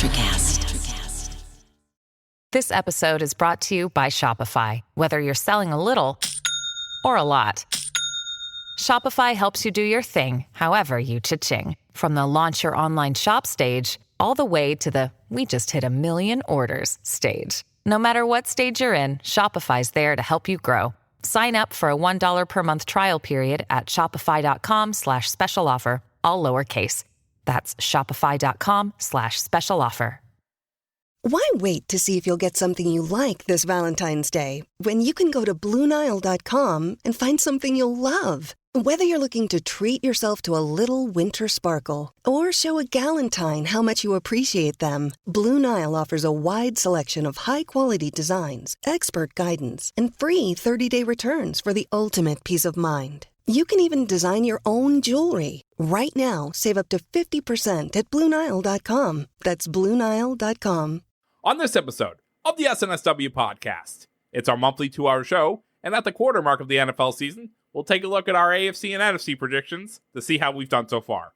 Electricast. This episode is brought to you by Shopify. Whether you're selling a little or a lot, Shopify helps you do your thing, however you cha-ching. From the launch your online shop stage, all the way to the we just hit 1 million orders stage. No matter what stage you're in, Shopify's there to help you grow. Sign up for a $1 per month trial period at shopify.com/special offer, all lowercase. That's shopify.com/special offer. Why wait to see if you'll get something you like this Valentine's Day when you can go to BlueNile.com and find something you'll love? Whether you're looking to treat yourself to a little winter sparkle or show a galentine how much you appreciate them, Blue Nile offers a wide selection of high-quality designs, expert guidance, and free 30-day returns for the ultimate peace of mind. You can even design your own jewelry. Right now, save up to 50% at BlueNile.com. That's BlueNile.com. On this episode of the SNSW Podcast, it's our monthly 2-hour show, and at the quarter mark of the NFL season, we'll take a look at our AFC and NFC predictions to see how we've done so far.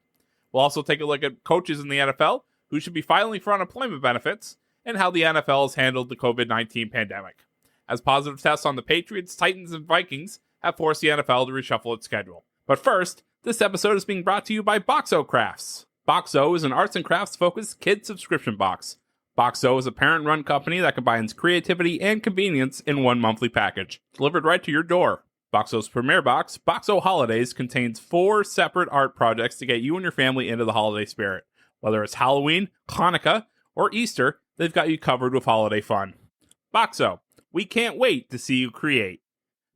We'll also take a look at coaches in the NFL who should be filing for unemployment benefits and how the NFL has handled the COVID-19 pandemic, as positive tests on the Patriots, Titans, and Vikings have forced the NFL to reshuffle its schedule. But first, this episode is being brought to you by Boxo Crafts. Boxo is an arts and crafts-focused kid subscription box. Boxo is a parent-run company that combines creativity and convenience in one monthly package, delivered right to your door. Boxo's premier box, Boxo Holidays, contains 4 separate art projects to get you and your family into the holiday spirit. Whether it's Halloween, Hanukkah, or Easter, they've got you covered with holiday fun. Boxo, we can't wait to see you create.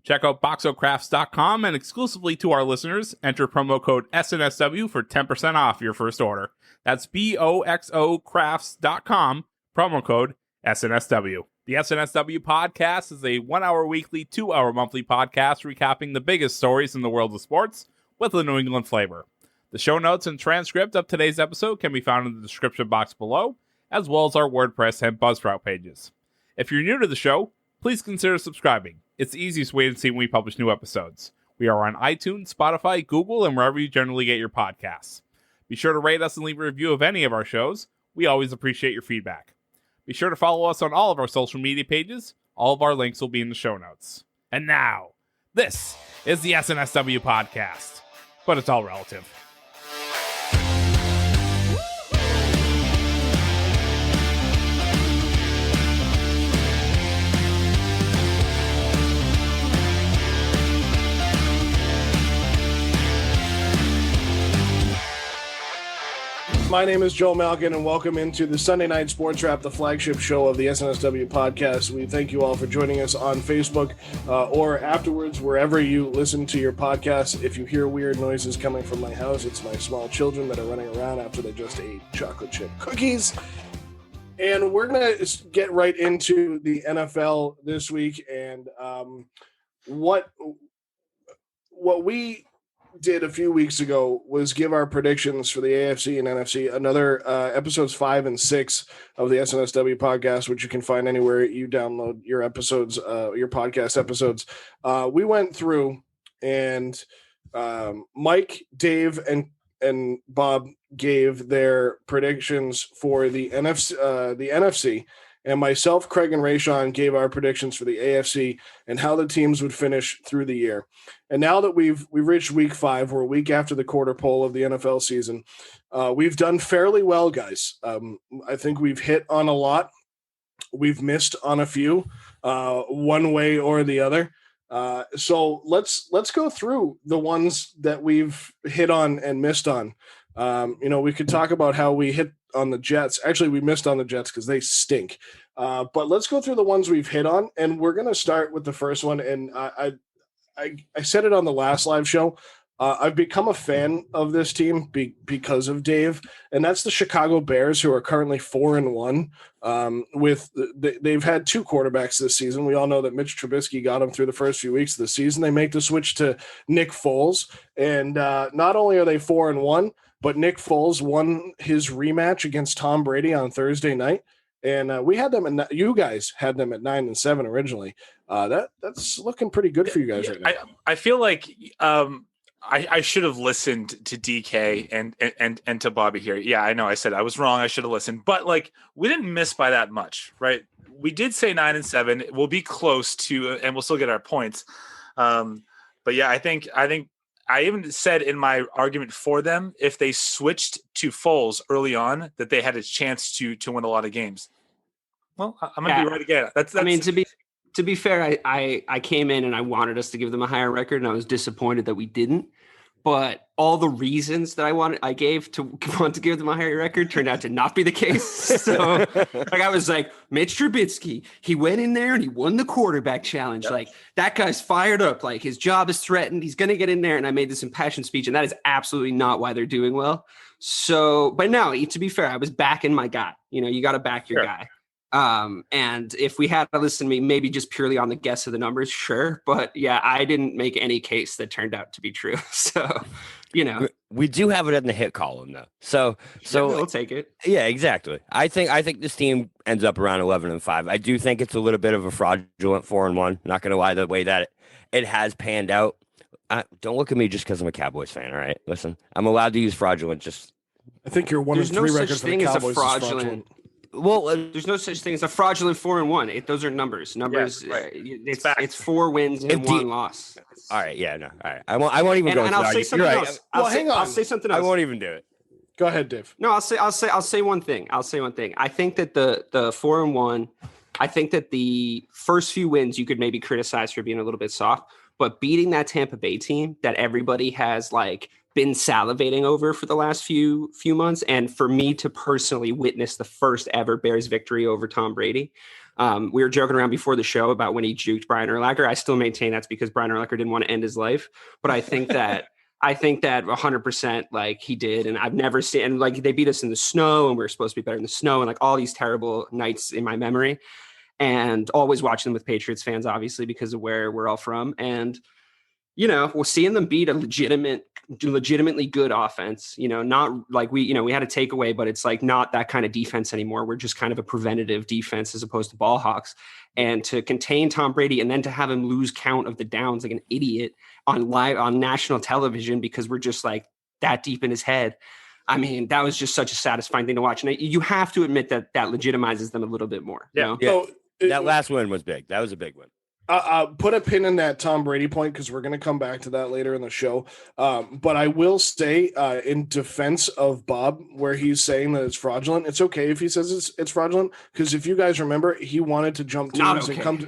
Check out boxocrafts.com and exclusively to our listeners, enter promo code SNSW for 10% off your first order. That's boxocrafts.com, promo code SNSW. The SNSW Podcast is a 1-hour weekly, 2-hour monthly podcast recapping the biggest stories in the world of sports with a New England flavor. The show notes and transcript of today's episode can be found in the description box below, as well as our WordPress and Buzzsprout pages. If you're new to the show, please consider subscribing. It's the easiest way to see when we publish new episodes. We are on iTunes, Spotify, Google, and wherever you generally get your podcasts. Be sure to rate us and leave a review of any of our shows. We always appreciate your feedback. Be sure to follow us on all of our social media pages. All of our links will be in the show notes. And now, this is the SNSW Podcast. But it's all relative. My name is Joel Malkin, and welcome into the Sunday Night Sports Wrap, the flagship show of the SNSW Podcast. We thank you all for joining us on Facebook or afterwards, wherever you listen to your podcasts. If you hear weird noises coming from my house, it's my small children that are running around after they just ate chocolate chip cookies. And we're going to get right into the NFL this week. And what we did a few weeks ago was give our predictions for the AFC and NFC, another episodes 5 and 6 of the SNSW Podcast, which you can find anywhere you download your episodes, your podcast episodes. We went through, and Mike, Dave, and Bob gave their predictions for the NFC, and myself, Craig, and Rayshawn gave our predictions for the AFC and how the teams would finish through the year. And now that we've reached week 5, we're a week after the quarter pole of the NFL season, we've done fairly well, guys. I think we've hit on a lot. We've missed on a few, one way or the other. So let's go through the ones that we've hit on and missed on. We could talk about how we hit on the Jets. Actually, we missed on the Jets because they stink. But let's go through the ones we've hit on, and we're going to start with the first one. And I said it on the last live show. I've become a fan of this team because of Dave, and that's the Chicago Bears, who are currently 4-1. They've had 2 quarterbacks this season. We all know that Mitch Trubisky got them through the first few weeks of the season. They make the switch to Nick Foles, and not only are they 4-1, but Nick Foles won his rematch against Tom Brady on Thursday night. And we had them, you guys had them at 9-7 originally. That's looking pretty good for you guys right now. I feel like I should have listened to DK and to Bobby here. Yeah, I know. I said I was wrong. I should have listened, but like we didn't miss by that much, right? We did say 9-7. We'll be close to, and we'll still get our points. But yeah, I think I even said in my argument for them, if they switched to Foles early on, that they had a chance to win a lot of games. Well, I'm gonna be right again. That's I mean, to be fair, I came in and I wanted us to give them a higher record, and I was disappointed that we didn't. But all the reasons that I gave to want to give them a higher record turned out to not be the case. So like I was like, Mitch Trubisky, he went in there and he won the quarterback challenge. Yep. Like that guy's fired up. Like his job is threatened. He's going to get in there. And I made this impassioned speech, and that is absolutely not why they're doing well. So, but no, to be fair, I was backing my guy. You know, you got to back your guy. And if we had to listen to me, maybe just purely on the guess of the numbers, sure. But yeah, I didn't make any case that turned out to be true. So, you know, we do have it in the hit column though. So we'll take it. Yeah, exactly. I think this team ends up around 11-5. I do think it's a little bit of a fraudulent 4-1. Not going to lie, the way that it has panned out. Don't look at me just because I'm a Cowboys fan. All right, listen, I'm allowed to use fraudulent. I think you're 1-3 record for the Cowboys. Fraudulent. Well, there's no such thing as a fraudulent 4-1. Those are numbers. Numbers. Yeah, right. It's 4 wins and 1 loss. All right. Yeah. No. All right. I won't even go. And I'll say something else. I'll say something else. I won't even do it. Go ahead, Dave. No, I'll say one thing. I think that the 4-1. I think that the first few wins you could maybe criticize for being a little bit soft, but beating that Tampa Bay team that everybody has like been salivating over for the last few months, and for me to personally witness the first ever Bears victory over Tom Brady. We were joking around before the show about when he juked Brian Urlacher. I still maintain that's because Brian Urlacher didn't want to end his life, but I think that 100% like he did, and I've never seen, and like they beat us in the snow, and we were supposed to be better in the snow, and like all these terrible nights in my memory, and always watching them with Patriots fans, obviously because of where we're all from, and you know, we're seeing them beat a legitimately good offense, you know, not like we had a takeaway, but it's like not that kind of defense anymore. We're just kind of a preventative defense as opposed to ball hawks. And to contain Tom Brady and then to have him lose count of the downs like an idiot on national television because we're just like that deep in his head. I mean, that was just such a satisfying thing to watch. And you have to admit that legitimizes them a little bit more. Yeah. You know? So, that last win was big. That was a big win. Put a pin in that Tom Brady point because we're going to come back to that later in the show. But I will say in defense of Bob, where he's saying that it's fraudulent, it's okay if he says it's fraudulent because if you guys remember, he wanted to jump teams and come to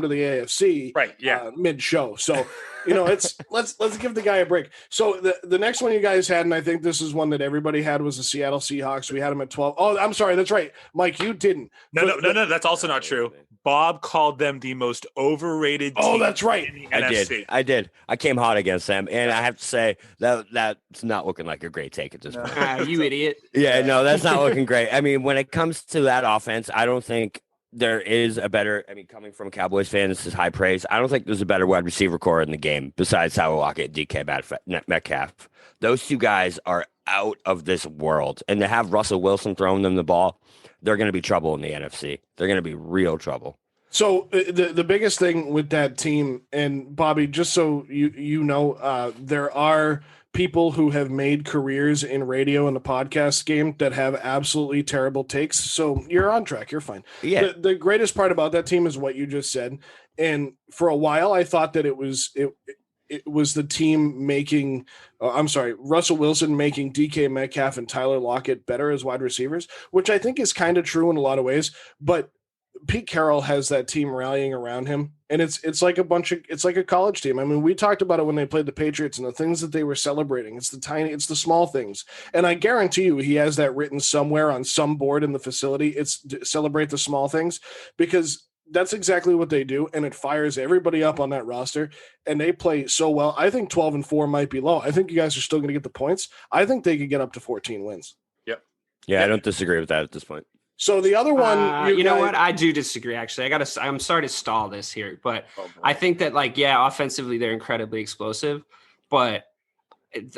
the AFC right? Yeah, mid-show. So you know, it's let's give the guy a break. So the next one you guys had, and I think this is one that everybody had, was the Seattle Seahawks. We had them at 12. Oh, I'm sorry, that's right, Mike. You didn't. No, that's also not true. Bob called them the most overrated team. Oh, that's right. In the NFC. I did. I came hot against them, and I have to say that's not looking like a great take at this point. You idiot. Yeah, no, that's not looking great. I mean, when it comes to that offense, I don't think there is a better. I mean, coming from a Cowboys fan, this is high praise. I don't think there's a better wide receiver core in the game besides Tyler Lockett, DK Metcalf. Those two guys are out of this world, and to have Russell Wilson throwing them the ball, they're going to be trouble in the NFC. They're going to be real trouble. So the biggest thing with that team, and Bobby, just so you know, there are people who have made careers in radio and the podcast game that have absolutely terrible takes. So you're on track. You're fine. Yeah. The greatest part about that team is what you just said. And for a while, I thought that it was the team making, Russell Wilson making DK Metcalf and Tyler Lockett better as wide receivers, which I think is kind of true in a lot of ways. But Pete Carroll has that team rallying around him, and it's like it's like a college team. I mean, we talked about it when they played the Patriots and the things that they were celebrating. It's the small things. And I guarantee you he has that written somewhere on some board in the facility. It's celebrate the small things, because that's exactly what they do, and it fires everybody up on that roster, and they play so well. I think 12-4 might be low. I think you guys are still going to get the points. I think they could get up to 14 wins. Yep. Yeah, I don't disagree with that at this point. So the other one, you know what? I do disagree. Actually, I'm sorry to stall this here, but I think that offensively they're incredibly explosive, but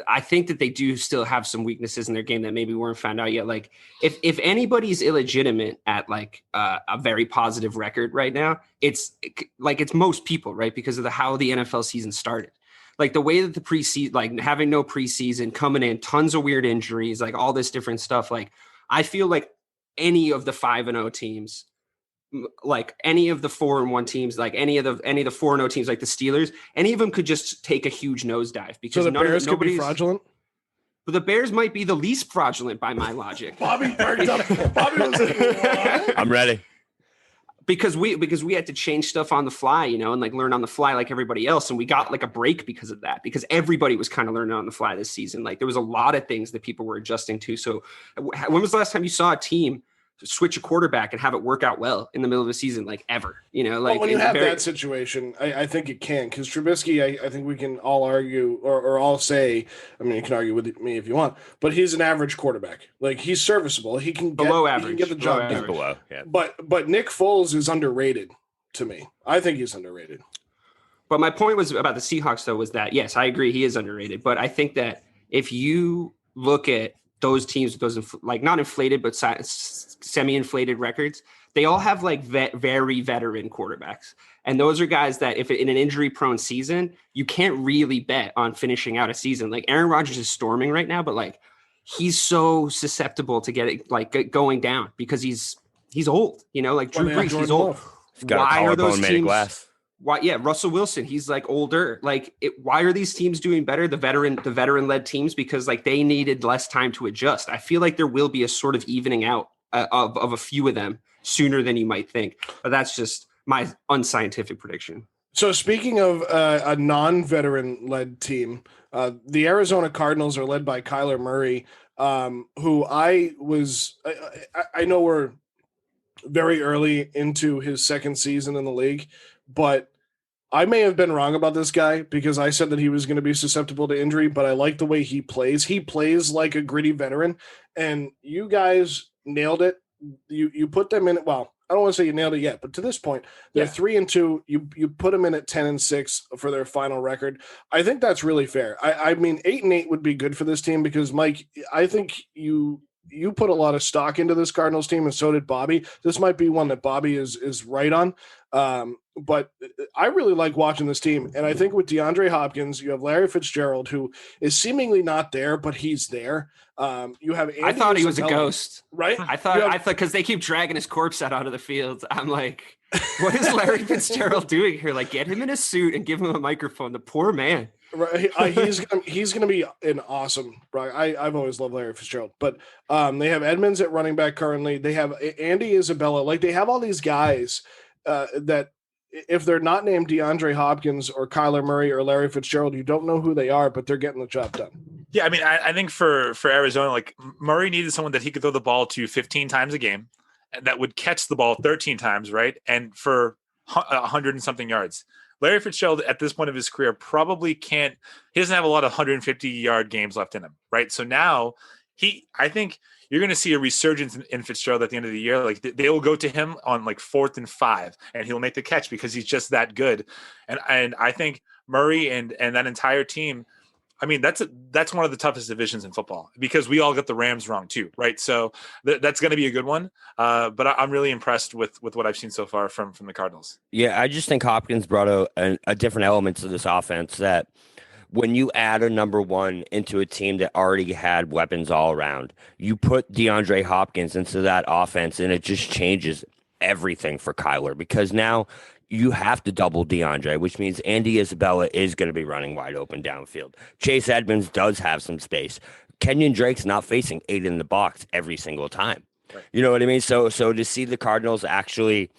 I think that they do still have some weaknesses in their game that maybe weren't found out yet. Like if anybody's illegitimate at a very positive record right now, it's most people, right? Because of how the NFL season started. like the way that the preseason, like having no preseason, coming in, tons of weird injuries, like all this different stuff. Like I feel like any of the 5-0 teams, like any of the 4-1 teams, like any of the 4-0 teams, like the Steelers, any of them could just take a huge nosedive because so the Bears could be fraudulent. But the Bears might be the least fraudulent by my logic. Bobby perked up. Bobby was like, what? I'm ready. Because we had to change stuff on the fly, you know, and like learn on the fly like everybody else. And we got like a break because of that, because everybody was kind of learning on the fly this season. Like there was a lot of things that people were adjusting to. So when was the last time you saw a team switch a quarterback and have it work out well in the middle of the season, like ever, you know, like when you have that situation, I think it can, because Trubisky, I think we can all argue or all say, I mean, you can argue with me if you want, but he's an average quarterback. Like he's serviceable. He can get, below average. He can get the job done. Below, yeah. But Nick Foles is underrated to me. I think he's underrated. But my point was about the Seahawks, though, was that, yes, I agree he is underrated. But I think that if you look at those teams with those like not inflated but semi-inflated records, they all have like very veteran quarterbacks, and those are guys that if in an injury-prone season, you can't really bet on finishing out a season. Like Aaron Rodgers is storming right now, but like he's so susceptible to get it like going down because he's old. You know, like Drew Brees, he's old. He's got why a are those made teams? of glass. Why? Yeah, Russell Wilson. He's like older. Like, why are these teams doing better? The veteran-led teams, because like they needed less time to adjust. I feel like there will be a sort of evening out of a few of them sooner than you might think. But that's just my unscientific prediction. So speaking of a non-veteran-led team, the Arizona Cardinals are led by Kyler Murray, who I know we're very early into his second season in the league, but I may have been wrong about this guy because I said that he was going to be susceptible to injury, but I like the way he plays. He plays like a gritty veteran, and you guys nailed it. You put them in. Well, I don't want to say you nailed it yet, but to this point, they're 3-2. You put them in at 10-6 for their final record. I think that's really fair. I mean, 8-8 would be good for this team because, Mike, I think you put a lot of stock into this Cardinals team, and so did Bobby. This might be one that Bobby is right on. But I really like watching this team. And I think with DeAndre Hopkins, you have Larry Fitzgerald, who is seemingly not there, but he's there. You have Andy I thought he was Isabella, a ghost. right? I thought because they keep dragging his corpse out onto the field. I'm like, what is Larry Fitzgerald doing here? Like, get him in a suit and give him a microphone. The poor man. Right, he's gonna be an awesome. I've always loved Larry Fitzgerald, but they have Edmonds at running back currently. They have Andy Isabella. Like they have all these guys that if they're not named DeAndre Hopkins or Kyler Murray or Larry Fitzgerald, you don't know who they are, but they're getting the job done. Yeah, I mean, I think for Arizona, like Murray needed someone that he could throw the ball to 15 times a game, and that would catch the ball 13 times, right, and for 100 and something yards. Larry Fitzgerald at this point of his career probably can't. He doesn't have a lot of 150-yard games left in him, right? So now I think you're going to see a resurgence in Fitzgerald at the end of the year. Like they will go to him on like 4th and 5, and he'll make the catch because he's just that good. And I think Murray and that entire team. I mean, that's one of the toughest divisions in football because we all got the Rams wrong too, right? So that's going to be a good one. But I'm really impressed with what I've seen so far from the Cardinals. Yeah, I just think Hopkins brought a different element to this offense that when you add a number one into a team that already had weapons all around, you put DeAndre Hopkins into that offense and it just changes everything for Kyler because now you have to double DeAndre, which means Andy Isabella is going to be running wide open downfield. Chase Edmonds does have some space. Kenyon Drake's not facing 8 in the box every single time. Right. You know what I mean? So to see the Cardinals actually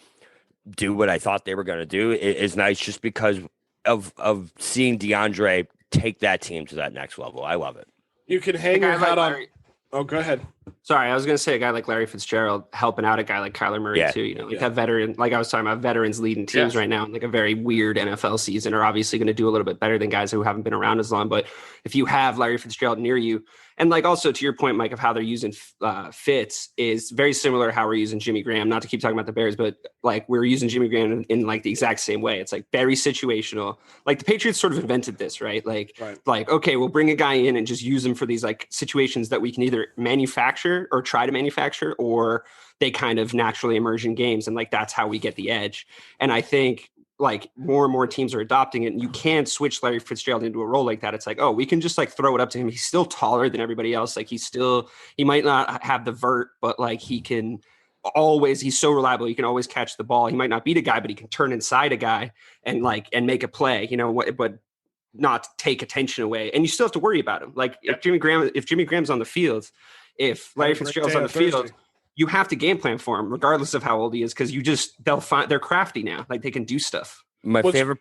do what I thought they were going to do is nice just because of seeing DeAndre take that team to that next level. I love it. You can hang your hat on. Oh, go ahead. Sorry, I was going to say a guy like Larry Fitzgerald helping out a guy like Kyler Murray too. You know, like that veteran, like I was talking about veterans leading teams right now in like a very weird NFL season are obviously going to do a little bit better than guys who haven't been around as long. But if you have Larry Fitzgerald near you, and like also to your point, Mike, of how they're using Fitz is very similar to how we're using Jimmy Graham. Not to keep talking about the Bears, but like we're using Jimmy Graham in like the exact same way. It's like very situational. Like the Patriots sort of invented this, right? Like, okay, we'll bring a guy in and just use him for these like situations that we can either manufacture or try to manufacture, or they kind of naturally emerge in games. And like, that's how we get the edge. And I think like more and more teams are adopting it, and you can't switch Larry Fitzgerald into a role like that. It's like, oh, we can just like throw it up to him. He's still taller than everybody else. Like he might not have the vert, but like he's so reliable. He can always catch the ball. He might not beat a guy, but he can turn inside a guy and make a play, but not take attention away. And you still have to worry about him. Like if Jimmy Graham's on the field, if Larry Fitzgerald's on the field, you have to game plan for him, regardless of how old he is, because they're crafty now. Like they can do stuff. My favorite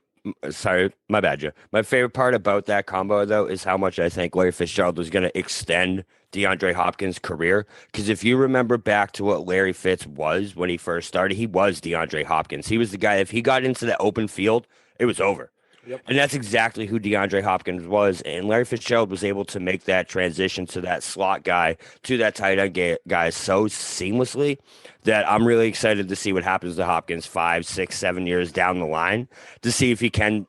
part about that combo, though, is how much I think Larry Fitzgerald was going to extend DeAndre Hopkins' career. Because if you remember back to what Larry Fitz was when he first started, he was DeAndre Hopkins. He was the guy, if he got into the open field, it was over. Yep. And that's exactly who DeAndre Hopkins was. And Larry Fitzgerald was able to make that transition to that slot guy, to that tight end guy so seamlessly that I'm really excited to see what happens to Hopkins 5, 6, 7 years down the line, to see if he can,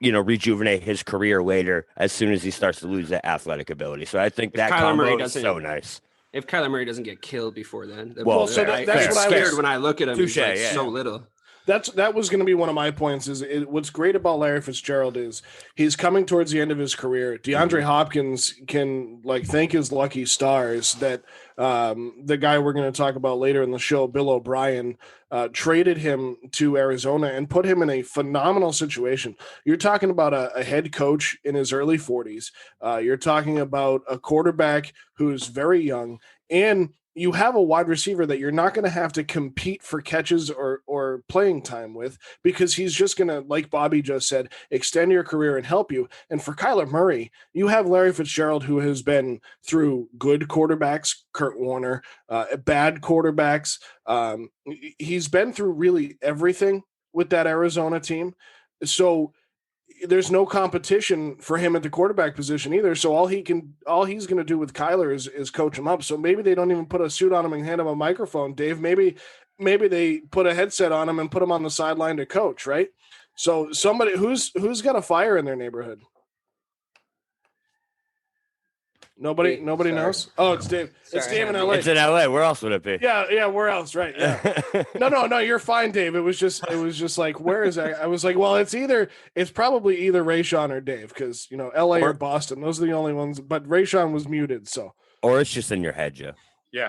rejuvenate his career later as soon as he starts to lose that athletic ability. So I think that combo is so nice. If Kyler Murray doesn't get killed before then, that's what I scared when I look at him. Touche, he's so little. That was going to be one of my points. What's great about Larry Fitzgerald is he's coming towards the end of his career. DeAndre Hopkins can thank his lucky stars that the guy we're going to talk about later in the show, Bill O'Brien, traded him to Arizona and put him in a phenomenal situation. You're talking about a head coach in his early 40s. You're talking about a quarterback who's very young, and you have a wide receiver that you're not going to have to compete for catches or playing time with, because he's just going to, like Bobby just said, extend your career and help you. And for Kyler Murray, you have Larry Fitzgerald, who has been through good quarterbacks, Kurt Warner, bad quarterbacks. He's been through really everything with that Arizona team. So there's no competition for him at the quarterback position either. So all he's going to do with Kyler is coach him up. So maybe they don't even put a suit on him and hand him a microphone, Dave. Maybe they put a headset on him and put him on the sideline to coach, right? So somebody who's got a fire in their neighborhood. Nobody knows. Oh, it's Dave. It's Dave in LA. It's in LA. Where else would it be? Yeah. Where else? Right. Yeah. No. You're fine, Dave. It was just like, where is that? I was like, well, it's probably either Rayshawn or Dave, because LA or Boston. Those are the only ones. But Rayshawn was muted, so. Or it's just in your head, Joe. Yeah.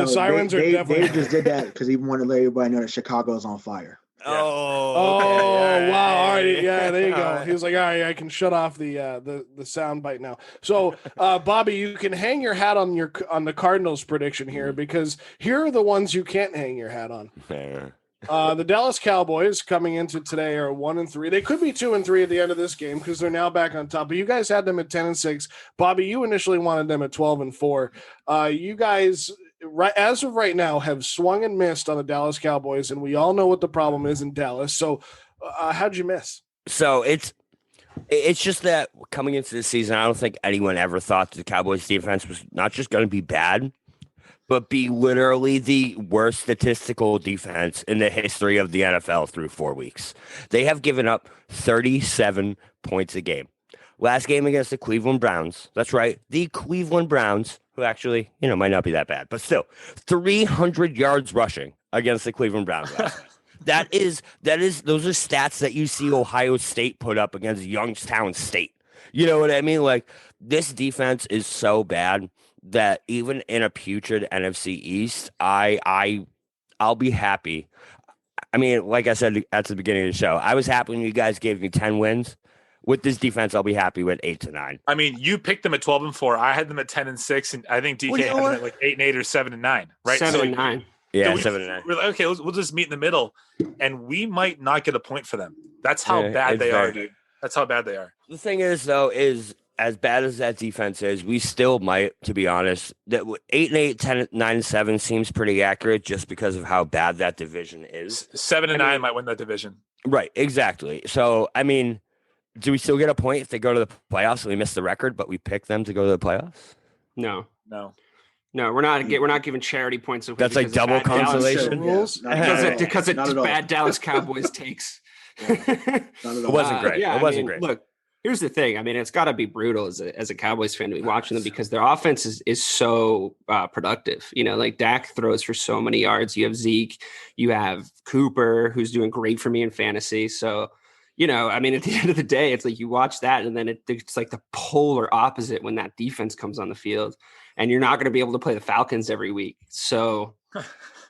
Sirens are definitely. Dave just did that because he wanted to let everybody know that Chicago is on fire. Yeah. Okay. Wow! All right, yeah, there you go. He was like, "All right, I can shut off the sound bite now." So, Bobby, you can hang your hat on the Cardinals prediction here, because here are the ones you can't hang your hat on. The Dallas Cowboys coming into today are 1-3. They could be 2-3 at the end of this game because they're now back on top. But you guys had them at 10-6. Bobby, you initially wanted them at 12-4. You guys, as of right now, have swung and missed on the Dallas Cowboys, and we all know what the problem is in Dallas. So how'd you miss? So it's just that coming into the season, I don't think anyone ever thought the Cowboys defense was not just going to be bad, but be literally the worst statistical defense in the history of the NFL through 4 weeks. They have given up 37 points a game. Last game against the Cleveland Browns. That's right. The Cleveland Browns, who actually, might not be that bad, but still 300 yards rushing against the Cleveland Browns. That is, those are stats that you see Ohio State put up against Youngstown State. You know what I mean? Like, this defense is so bad that even in a putrid NFC East, I'll be happy. I mean, like I said at the beginning of the show, I was happy when you guys gave me 10 wins. With this defense, I'll be happy with 8 to 9. I mean, you picked them at 12-4. I had them at 10-6, and I think DK had them at like 8-8 or 7-9. Right? 7-9. Yeah, so 7-9. We're like, okay, we'll just meet in the middle, and we might not get a point for them. That's how bad they are, dude. That's how bad they are. The thing is, though, is as bad as that defense is, we still might, to be honest, that 8-8, 10-9-7 seems pretty accurate just because of how bad that division is. 7-9 might win that division. Right, exactly. So, I mean, do we still get a point if they go to the playoffs and we miss the record, but we pick them to go to the playoffs? No, we're not giving charity points away. That's like double consolation rules because it's bad Dallas Cowboys takes. Not at all. It wasn't great. It wasn't great. Look, Here's the thing. I mean, it's got to be brutal as a Cowboys fan to be watching them because their offense is so productive. You know, like Dak throws for so many yards. You have Zeke, you have Cooper, who's doing great for me in fantasy. So, you know, I mean, at the end of the day, it's like you watch that and then it's like the polar opposite when that defense comes on the field and you're not going to be able to play the Falcons every week. So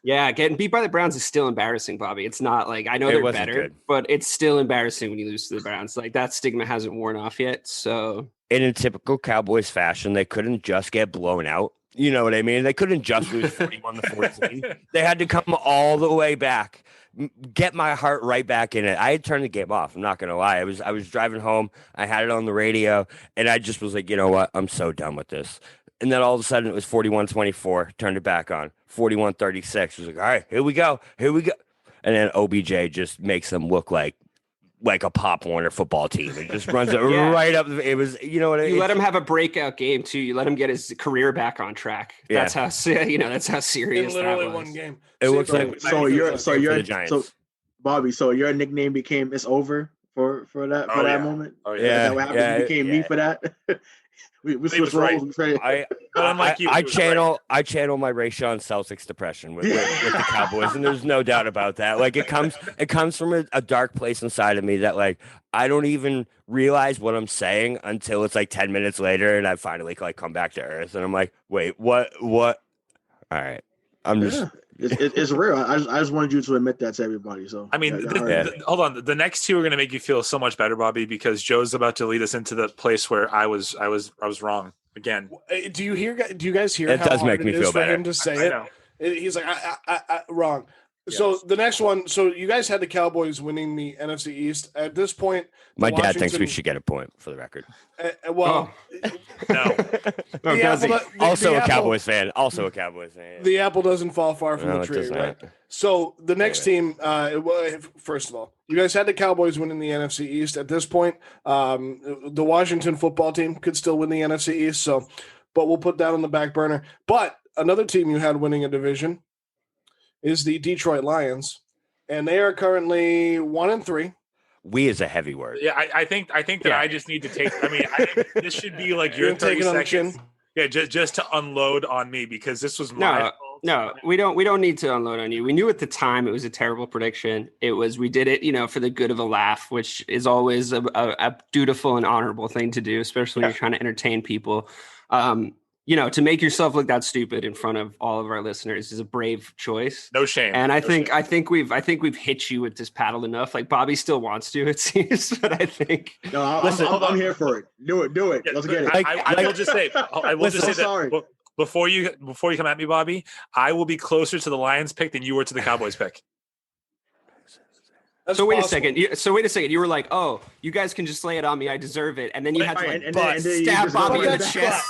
yeah, getting beat by the Browns is still embarrassing, Bobby. It's not like I know they're better, good. But it's still embarrassing when you lose to the Browns. Like that stigma hasn't worn off yet. So in a typical Cowboys fashion, they couldn't just get blown out. You know what I mean? They couldn't just lose 41-14. They had to come all the way back, get my heart right back in it. I had turned the game off. I'm not going to lie. I was driving home. I had it on the radio, and I just was like, you know what? I'm so done with this. And then all of a sudden it was 41-24, turned it back on. 41-36. Was like, all right, here we go. And then OBJ just makes them look like a Pop Warner football team. It just runs it right up. It was, you know what I mean? You let him have a breakout game too. You let him get his career back on track. That's how, that's how serious in literally that was. one game. It looks like so Bobby, so your nickname became "It's Over" for that moment. Oh yeah, is that what happened? You became me for that. We switched roles. I channel my Rayshawn Celtics depression with the Cowboys, and there's no doubt about that. Like it comes from a dark place inside of me that like I don't even realize what I'm saying until it's like 10 minutes later, and I finally like come back to earth, and I'm like, wait, what? All right, I'm just. It's real. I just wanted you to admit that to everybody. So I mean, hold on. The next two are going to make you feel so much better, Bobby, because Joe's about to lead us into the place where I was wrong again. Do you guys hear? It how does hard make me it is feel for better. him to say it. He's like, I wrong. Yes. So the next one. So you guys had the Cowboys winning the NFC East. At this point, my dad thinks we should get a point for the record. No. Also a Cowboys fan. The apple doesn't fall far from the tree, right? So the next team. First of all, you guys had the Cowboys winning the NFC East. At this point, the Washington football team could still win the NFC East. So, but we'll put that on the back burner. But another team you had winning a division is the Detroit Lions, and they are currently 1-3. We is a heavy word. Yeah, I think that I just need to take. I mean, I think this should be like your 30 seconds. Yeah, just to unload on me because this was my fault. No, we don't need to unload on you. We knew at the time it was a terrible prediction. We did it, for the good of a laugh, which is always a dutiful and honorable thing to do, especially when you're trying to entertain people. To make yourself look that stupid in front of all of our listeners is a brave choice. No shame. And I think we've hit you with this paddle enough. Like Bobby still wants to, it seems, but I think I'm here for it. Do it. Yeah, let's get it. I will just say that before you come at me, Bobby, I will be closer to the Lions pick than you were to the Cowboys pick. So wait a second. You were like, "Oh, you guys can just lay it on me. I deserve it." And then you had to stab Bobby in the chest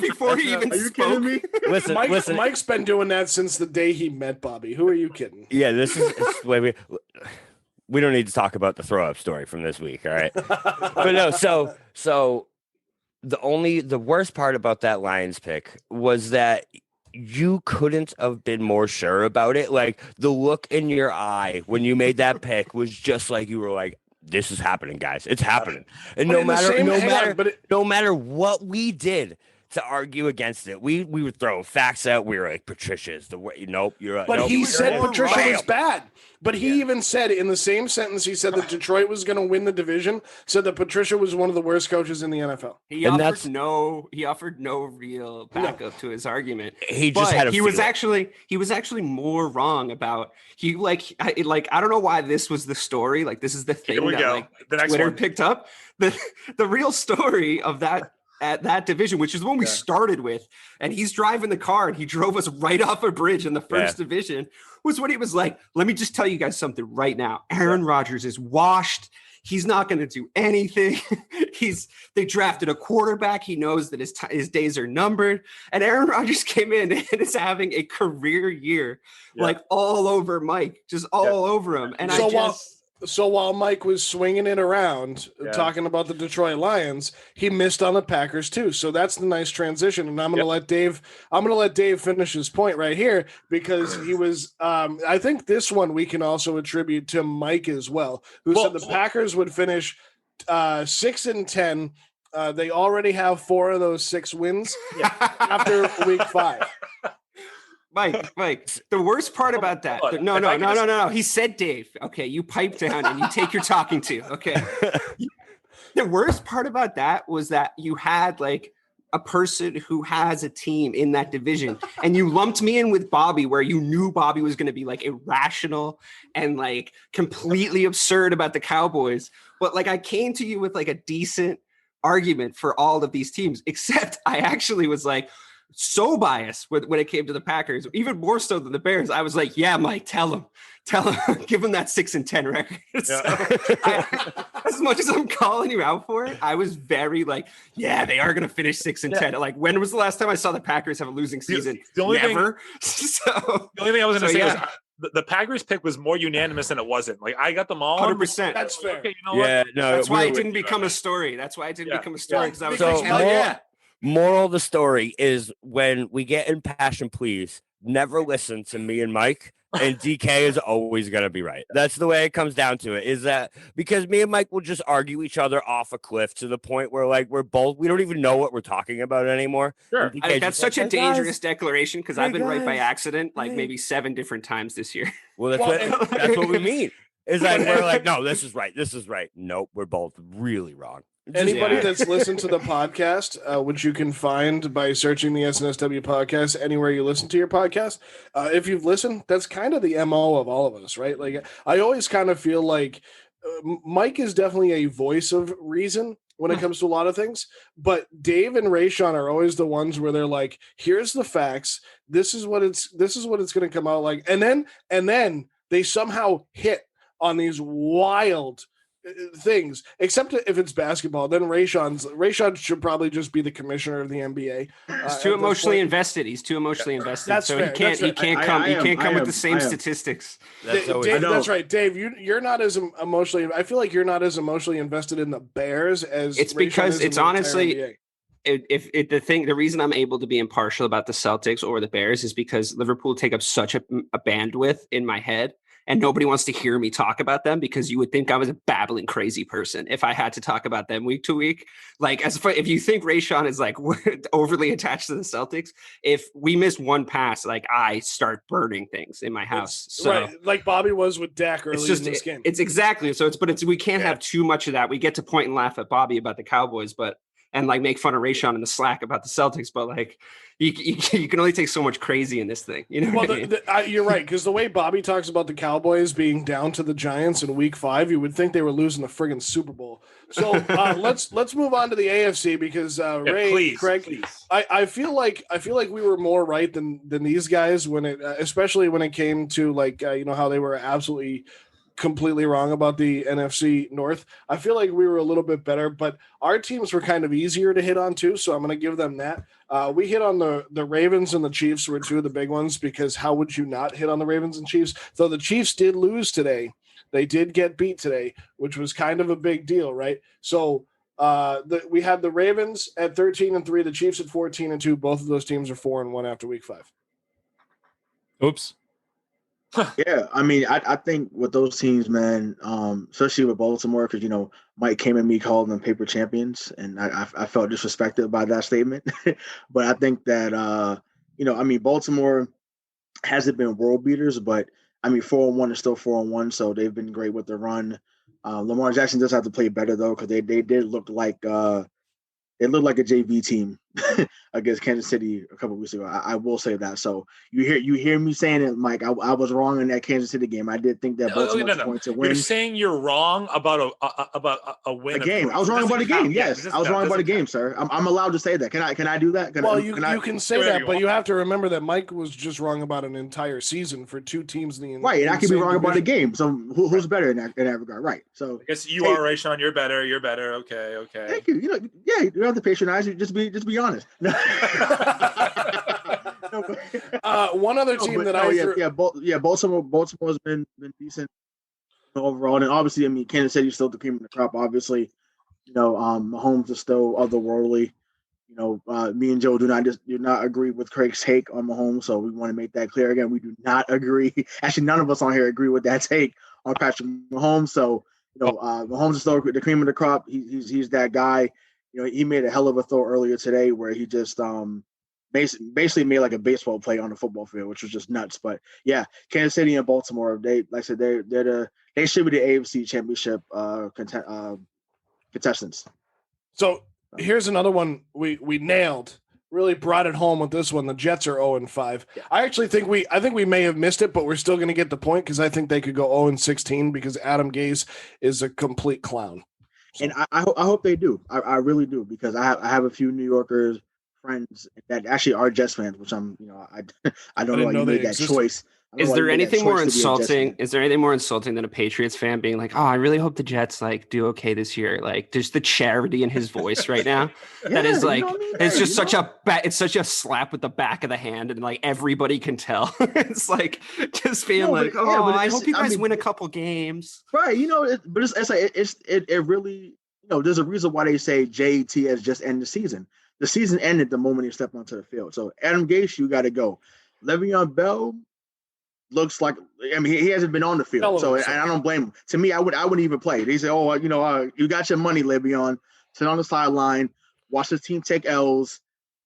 before he even spoke. Are you kidding me? Listen. Mike's been doing that since the day he met Bobby. Who are you kidding? Yeah, this is we don't need to talk about the throw up story from this week, all right? But no, so the worst part about that Lions pick was that you couldn't have been more sure about it. Like the look in your eye when you made that pick was just like you were like, "This is happening, guys. It's happening." And no matter what we did to argue against it, we were throwing facts out. We were like, "Patricia's the way." Nope, you're right. But he said Patricia was bad. But he even said in the same sentence, he said that Detroit was going to win the division, said that Patricia was one of the worst coaaches in the NFL. He offered no real backup to his argument. He was actually more wrong about I don't know why this was the story. Like this is the thing that Twitter picked up. The real story of that at that division, which is the one we started with, and he's driving the car and he drove us right off a bridge in the first division, was when he was like, "Let me just tell you guys something right now. Aaron Rodgers is washed. He's not going to do anything. They drafted a quarterback. He knows that his days are numbered." And Aaron Rodgers came in and is having a career year, like all over Mike, just all over him. And So while Mike was swinging it around, talking about the Detroit Lions, he missed on the Packers too. So that's the nice transition. And I'm going to let Dave finish his point right here because he was, I think this one we can also attribute to Mike as well, who said the Packers would finish 6-10. They already have 4 of those 6 wins after week 5. Mike, the worst part about that. No. He said, Dave, okay, you pipe down and you take your talking to, okay? The worst part about that was that you had like a person who has a team in that division and you lumped me in with Bobby where you knew Bobby was going to be like irrational and like completely absurd about the Cowboys. But like I came to you with like a decent argument for all of these teams, except I actually was like, so biased when it came to the Packers, even more so than the Bears. I was like, yeah, Mike, tell him, give him that 6-10 record. Yeah. So as much as I'm calling you out for it, I was very like, yeah, they are going to finish 6-10. Like, when was the last time I saw the Packers have a losing season? Never. The only thing I was going to say was the Packers pick was more unanimous than it wasn't. Like, I got them all. 100%. That's fair. Okay, you know what? No, that's why it didn't become a story. That's why it didn't become a story. Because I was like, hell yeah. Moral of the story is when we get impassioned, please never listen to me and Mike, and DK is always going to be right. That's the way it comes down to it, is that because me and Mike will just argue each other off a cliff to the point where like we don't even know what we're talking about anymore. Sure. That's such a dangerous declaration because I've been right by accident like maybe 7 different times this year. Well, that's what we mean. Is that we're like, no, this is right. This is right. Nope, we're both really wrong. Anybody that's listened to the podcast, which you can find by searching the SNSW podcast anywhere you listen to your podcast, if you've listened, that's kind of the MO of all of us, right? Like, I always kind of feel like Mike is definitely a voice of reason when it comes to a lot of things, but Dave and Rayshawn are always the ones where they're like, here's the facts. This is what it's going to come out like. And then they somehow hit on these wild things, except if it's basketball. Then Rayshawn should probably just be the commissioner of the NBA. He's too emotionally invested. He's too emotionally invested. That's so fair. He can't come with the same statistics. Dave, that's right, Dave. You're not as emotionally. I feel like you're not as emotionally invested in the Bears as it's Rayshawn because it's honestly. NBA. The reason I'm able to be impartial about the Celtics or the Bears is because Liverpool take up such a bandwidth in my head. And nobody wants to hear me talk about them because you would think I was a babbling crazy person if I had to talk about them week to week. Like, if you think Rayshawn is like overly attached to the Celtics, if we miss one pass, like I start burning things in my house. Right, like Bobby was with Dak early in this game. It's exactly so. We can't have too much of that. We get to point and laugh at Bobby about the Cowboys, and like make fun of Rayshawn in the Slack about the Celtics, but like you can only take so much crazy in this thing. You know what I mean? You're right, because the way Bobby talks about the Cowboys being down to the Giants in Week 5, you would think they were losing the friggin' Super Bowl. So let's move on to the AFC because Craig, please. I feel like we were more right than these guys especially when it came to like how they were absolutely completely wrong about the NFC North. I feel like we were a little bit better, but our teams were kind of easier to hit on too, so I'm going to give them that. We hit on the Ravens and the Chiefs were 2 of the big ones because how would you not hit on the Ravens and Chiefs? Though the Chiefs did lose today. They did get beat today, which was kind of a big deal, right? So we had the Ravens at 13-3, the Chiefs at 14-2. Both of those teams are 4-1 after Week 5. Oops. Yeah, I mean, I think with those teams, man, especially with Baltimore, because Mike came at me calling them paper champions, and I felt disrespected by that statement. But I think that I mean, Baltimore hasn't been world beaters, but I mean, 4-1 is still 4-1, so they've been great with the run. Lamar Jackson does have to play better though, because they did look like it looked like a JV team against Kansas City a couple of weeks ago. I will say that. So you hear me saying it, Mike. I was wrong in that Kansas City game. I did think that Baltimore was going to win. You're saying you're wrong about a win. A game. I was wrong about a game. Yes, I was wrong about a game, sir. I'm allowed to say that. Can I do that? You can say that, but you have to remember that Mike was just wrong about an entire season for 2 teams in the right. And I can be wrong about a game. So who's better in that regard? Right. So I guess you are, Rayshawn. You're better. You're better. Okay. Thank you. You don't have to patronize. You just be honest. One other team Baltimore's been decent overall, and obviously, I mean, Kansas City's still the cream of the crop. Obviously, Mahomes is still otherworldly. Me and Joe do not agree with Craig's take on Mahomes, so we want to make that clear again. We do not agree. Actually, none of us on here agree with that take on Patrick Mahomes. So Mahomes is still the cream of the crop. He's that guy. He made a hell of a throw earlier today where he just basically made like a baseball play on the football field, which was just nuts. But yeah, Kansas City and Baltimore, they should be the AFC Championship contestants. So here's another one we nailed. Really brought it home with this one. The Jets are 0-5. Yeah. I think we may have missed it, but we're still going to get the point because I think they could go 0-16 because Adam Gase is a complete clown. So. And I hope they do. I really do because I have a few New Yorkers friends that actually are Jets fans, which I don't know why you made that choice. Is there anything more insulting? Is there anything more insulting than a Patriots fan being like, "Oh, I really hope the Jets do okay this year"? Like, there's the charity in his voice right now. That is it's just it's such a slap with the back of the hand, and everybody can tell. It's just being I hope you guys win a couple games, right? But it really there's a reason why they say JT has just ended the season. The season ended the moment he stepped onto the field. So Adam Gase, you got to go. Le'Veon Bell. Looks like he hasn't been on the field, so I don't blame him. To me, I wouldn't even play. They say, you got your money, Le'Veon. Sit on the sideline, watch the team take L's,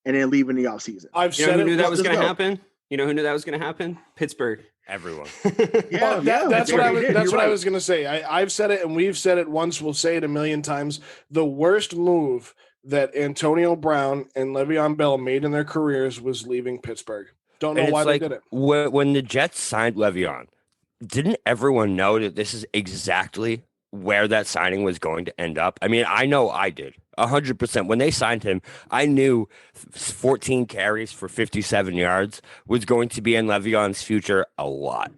and then leave in the offseason. Who knew that was going to happen? You know who knew that was going to happen? Pittsburgh. Everyone. That's what I was going to say. I've said it, and we've said it once. We'll say it a million times. The worst move that Antonio Brown and Le'Veon Bell made in their careers was leaving Pittsburgh. Don't know why they did it. When the Jets signed Le'Veon, didn't everyone know that this is exactly where that signing was going to end up? I mean, I know I did 100%. When they signed him, I knew 14 carries for 57 yards was going to be in Le'Veon's future a lot.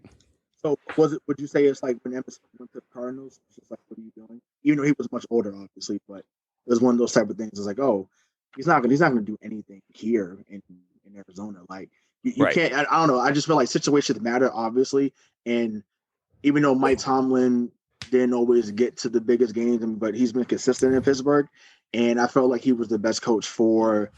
So would you say it's like when Emerson went to the Cardinals? It's just like, what are you doing? Even though he was much older, obviously, but it was one of those type of things. It's like, oh, he's not going to do anything here in Arizona. You can't. I don't know. I just feel like situations matter, obviously. And even though Mike Tomlin didn't always get to the biggest games, but he's been consistent in Pittsburgh, and I felt like he was the best coach for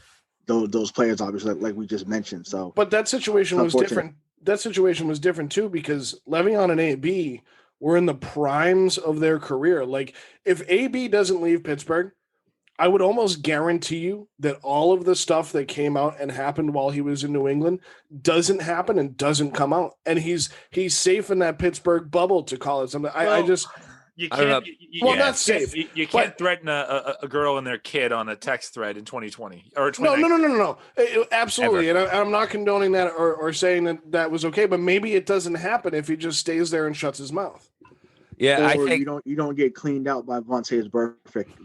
those players, obviously, like we just mentioned. So, but that situation was different. That situation was different too because Le'Veon and AB were in the primes of their career. Like if AB doesn't leave Pittsburgh, I would almost guarantee you that all of the stuff that came out and happened while he was in New England doesn't happen and doesn't come out. And he's safe in that Pittsburgh bubble, to call it something. You can't. Not safe. You can't threaten a girl and their kid on a text thread in 2020 or 2019. No. Absolutely, and I'm not condoning that or saying that was okay. But maybe it doesn't happen if he just stays there and shuts his mouth. Yeah, I think you don't get cleaned out by Vontae's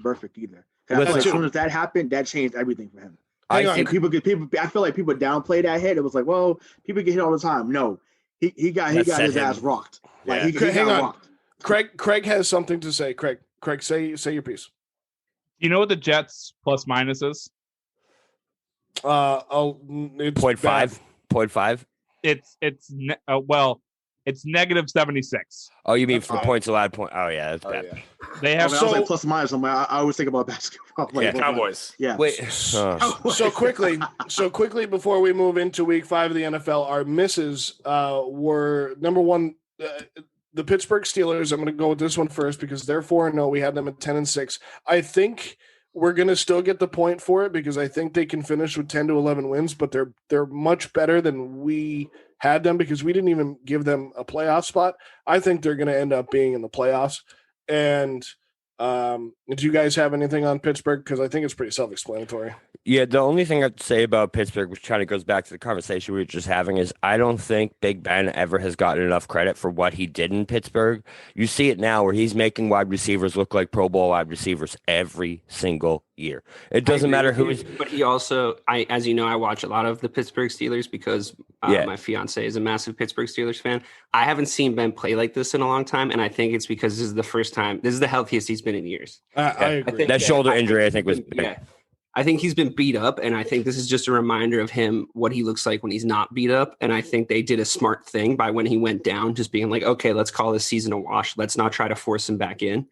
perfect either. As soon as that happened, that changed everything for him. I feel like people downplay that hit. It was like, well, people get hit all the time. No, he got his ass rocked. He got rocked. Craig has something to say. Craig, say your piece. You know what the Jets plus minus is? It's 0.5. 0.5. It's negative 76. Oh, you mean for points allowed? Oh, yeah, that's bad. Yeah. They have I was like plus and minus. I always think about basketball. Cowboys. Yeah. Wait. So quickly before we move into Week 5 of the NFL, our misses were number one. The Pittsburgh Steelers. I'm going to go with this one first because they're 4-0. We had them at 10-6. I think we're going to still get the point for it because I think they can finish with 10 to 11 wins, but they're much better than we had them because we didn't even give them a playoff spot. I think they're going to end up being in the playoffs. And do you guys have anything on Pittsburgh? Because I think it's pretty self-explanatory. Yeah, the only thing I'd say about Pittsburgh, which kind of goes back to the conversation we were just having, is I don't think Big Ben ever has gotten enough credit for what he did in Pittsburgh. You see it now where he's making wide receivers look like Pro Bowl wide receivers every single year. It doesn't matter who is. But he also, as you know, I watch a lot of the Pittsburgh Steelers because my fiance is a massive Pittsburgh Steelers fan. I haven't seen Ben play like this in a long time, and I think it's because this is the first time. This is the healthiest he's been in years. I agree. That shoulder injury, I think, was big. Yeah. I think he's been beat up, and I think this is just a reminder of him, what he looks like when he's not beat up. And I think they did a smart thing by when he went down, just being like, okay, let's call this season a wash. Let's not try to force him back in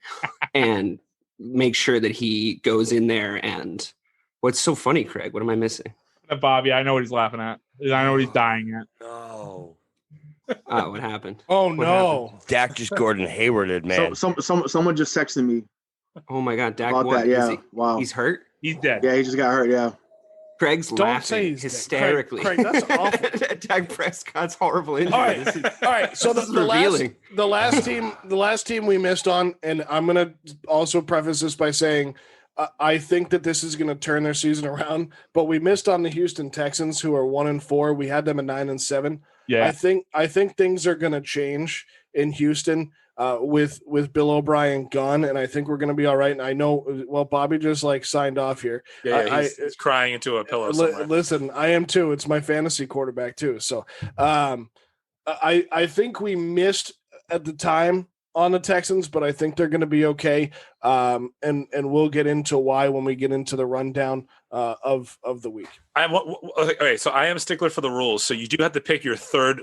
and make sure that he goes in there. And what's so funny, Craig? What am I missing? Bobby, I know what he's laughing at. I know what he's dying at. No. Oh, what happened? Oh What no. happened? Dak just Gordon Haywarded, man. So someone just texted me Oh my God, Dak about what? that. Yeah. Is Wow. he's hurt? He's dead. Yeah, he just got hurt. Yeah. Craig's Don't laughing say he's dead. hysterically. Craig, that's awful. Dak Prescott's horrible injury. All right. So this is the revealing. last team we missed on, and I'm gonna also preface this by saying I think that this is gonna turn their season around. But we missed on the Houston Texans, who are 1-4. We had them at 9-7. Yeah. I think things are gonna change in Houston with Bill O'Brien gone, and I think we're gonna be all right. And I know, well, Bobby just like signed off here. Yeah, he's crying into a pillow somewhere. Listen, I am too. It's my fantasy quarterback too. So I think we missed at the time on the Texans, but I think they're going to be okay. And we'll get into why when we get into the rundown of the week. Okay, so I am a stickler for the rules. So you do have to pick your third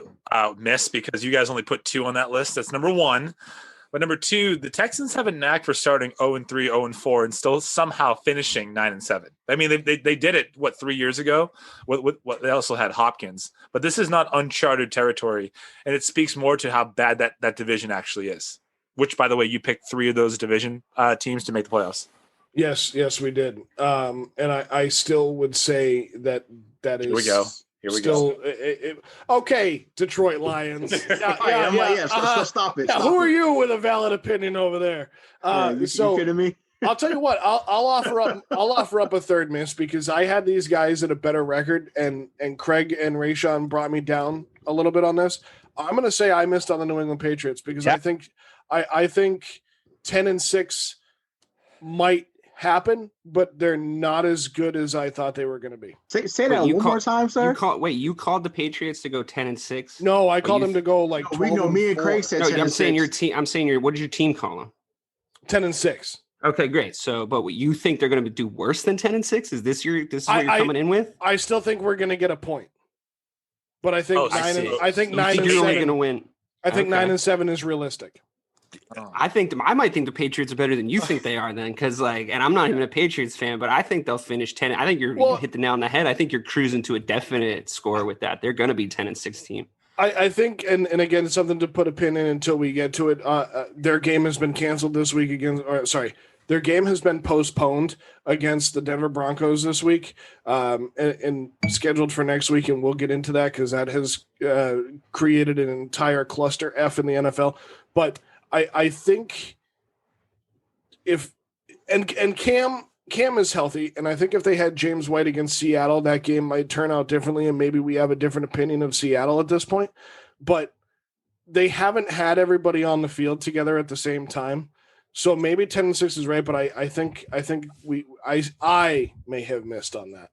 miss because you guys only put 2 on that list. That's number 1. But number 2, the Texans have a knack for starting 0-3, 0-4, and still somehow finishing 9-7. I mean, they did it 3 years ago. They also had Hopkins, but this is not uncharted territory, and it speaks more to how bad that division actually is. Which, by the way, you picked 3 of those division teams to make the playoffs. Yes, we did. And I still would say that is. Here we go. Okay, Detroit Lions. So stop it. Who are you with a valid opinion over there? You kidding me? I'll tell you what. I'll offer up a third miss because I had these guys at a better record, and Craig and Rayshawn brought me down a little bit on this. I'm going to say I missed on the New England Patriots because I think 10-6 might happen, but they're not as good as I thought they were going to be. Say that one more time, sir. You called the Patriots to go 10-6? No, I called them to go like 12. We know. Me and Craig said. No, I'm saying your team. What did your team call them? 10-6. Okay, great. So, but what you think they're going to do worse than 10-6? Is this what you're coming in with? I still think we're going to get a point, but I think 9-7. You're only going to win. I think 9-7 is realistic. I might think the Patriots are better than you think they are then, because and I'm not even a Patriots fan, but I think they'll finish 10. I think you hit the nail on the head. I think you're cruising to a definite score with that. They're going to be 10-6 team. I think, and again, it's something to put a pin in until we get to it. Their game has been canceled this week their game has been postponed against the Denver Broncos this week, and scheduled for next week, and we'll get into that because that has created an entire cluster F in the NFL. But I think Cam is healthy, and I think if they had James White against Seattle, that game might turn out differently, and maybe we have a different opinion of Seattle at this point. But they haven't had everybody on the field together at the same time, so maybe 10-6 is right. But I think I may have missed on that.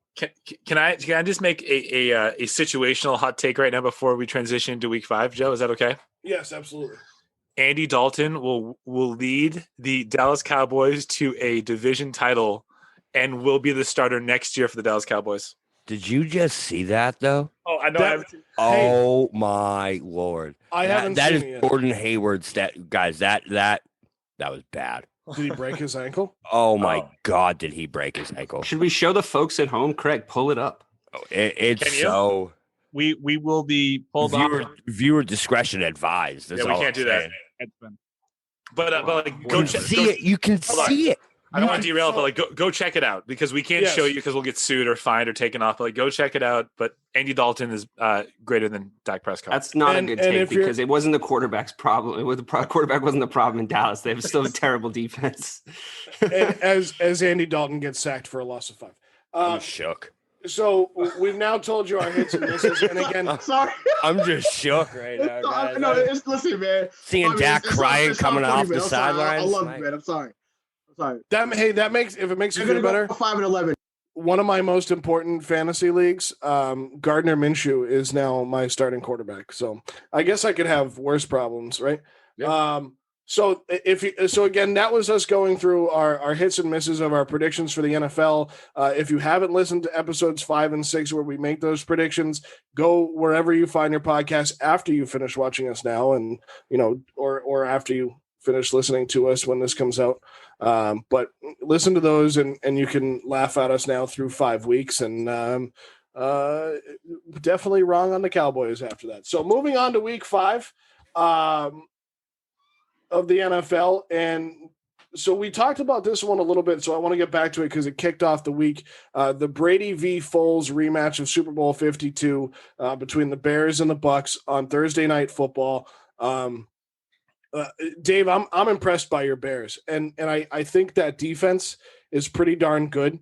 Can I just make a situational hot take right now before we transition into Week 5, Joe? Is that okay? Yes, absolutely. Andy Dalton will lead the Dallas Cowboys to a division title and will be the starter next year for the Dallas Cowboys. Did you just see that, though? Oh, I know. Oh, my Lord. I haven't that seen is it yet. Gordon Hayward's stat. Guys, that was bad. Did he break his ankle? Oh, my God, did he break his ankle? Should we show the folks at home? Craig, pull it up. Oh, it's so... We will be pulled off. Viewer discretion advised. Yeah, we can't do that. But go check. You can see it. I don't want to derail it, but go check it out because we can't show you because we'll get sued or fined or taken off. But go check it out. But Andy Dalton is greater than Dak Prescott. That's not a good take because it wasn't the quarterback's problem. Quarterback wasn't the problem in Dallas. They have still a terrible defense. as Andy Dalton gets sacked for a loss of 5. I'm shook. So we've now told you our hits and misses, and again, I'm sorry. I'm just shook right now, guys. No, listen, man. Seeing Dak crying coming off the sidelines. I love it, man. I'm sorry. That makes if it makes you feel better. 5-11. One of my most important fantasy leagues, Gardner Minshew is now my starting quarterback. So I guess I could have worse problems, right? Yeah. So again, that was us going through our hits and misses of our predictions for the NFL. If you haven't listened to episodes 5 and 6 where we make those predictions, go wherever you find your podcast after you finish watching us now, and or after you finish listening to us when this comes out. But listen to those, and you can laugh at us now through 5 weeks, and definitely wrong on the Cowboys after that. So moving on to week 5 of the NFL. And so we talked about this one a little bit, so I want to get back to it because it kicked off the week. The Brady v. Foles rematch of Super Bowl 52 between the Bears and the Bucks on Thursday Night Football. Dave, I'm impressed by your Bears, and I think that defense is pretty darn good.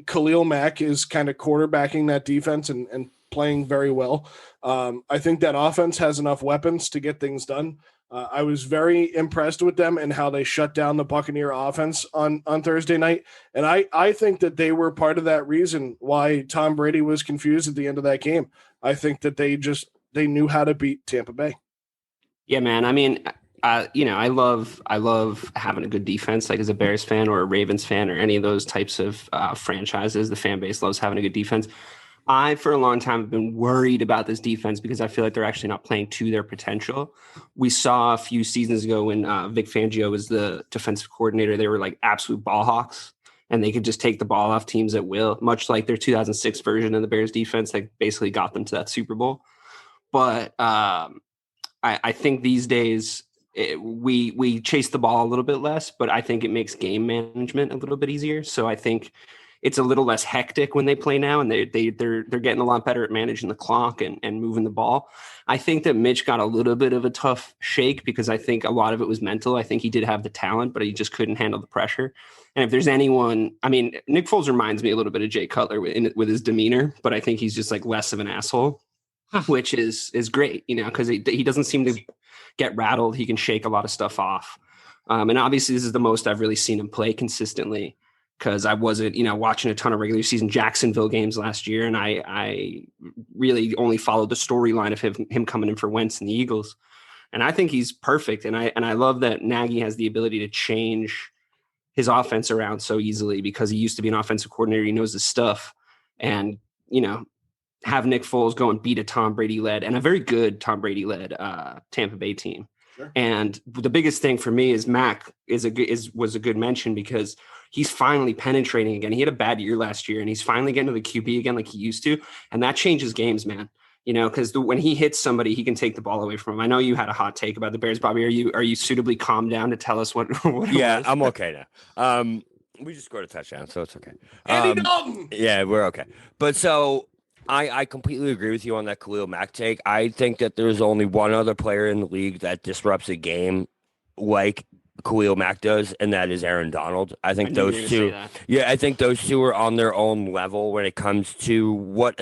Khalil Mack is kind of quarterbacking that defense and playing very well. I think that offense has enough weapons to get things done. I was very impressed with them and how they shut down the Buccaneer offense on Thursday night. And I think that they were part of that reason why Tom Brady was confused at the end of that game. I think that they knew how to beat Tampa Bay. Yeah, man. I mean, I love having a good defense, like as a Bears fan or a Ravens fan or any of those types of franchises. The fan base loves having a good defense. I, for a long time, have been worried about this defense because I feel like they're actually not playing to their potential. We saw a few seasons ago when Vic Fangio was the defensive coordinator, they were like absolute ball hawks, and they could just take the ball off teams at will, much like their 2006 version of the Bears defense that basically got them to that Super Bowl. But I think these days we chase the ball a little bit less, but I think it makes game management a little bit easier. So I think it's a little less hectic when they play now, and they're getting a lot better at managing the clock and moving the ball. I think that Mitch got a little bit of a tough shake because I think a lot of it was mental. I think he did have the talent, but he just couldn't handle the pressure. And if there's anyone, I mean, Nick Foles reminds me a little bit of Jay Cutler with his demeanor, but I think he's just like less of an asshole, which is great, because he doesn't seem to get rattled. He can shake a lot of stuff off. And obviously this is the most I've really seen him play consistently, because I wasn't, watching a ton of regular season Jacksonville games last year. And I really only followed the storyline of him coming in for Wentz and the Eagles. And I think he's perfect. And I love that Nagy has the ability to change his offense around so easily because he used to be an offensive coordinator. He knows his stuff. And, have Nick Foles go and beat a Tom Brady led and a very good Tom Brady led Tampa Bay team. Sure. And the biggest thing for me is Mac was a good mention because he's finally penetrating again. He had a bad year last year and he's finally getting to the QB again like he used to. And that changes games, man. Because when he hits somebody, he can take the ball away from him. I know you had a hot take about the Bears, Bobby. Are you suitably calmed down to tell us what Yeah, I'm okay now. We just scored a touchdown, so it's okay. Andy Dalton! Yeah, we're okay. But so I completely agree with you on that Khalil Mack take. I think that there's only one other player in the league that disrupts a game like Khalil Mack does, and that is Aaron Donald. I think those two. Yeah, I think those two are on their own level when it comes to what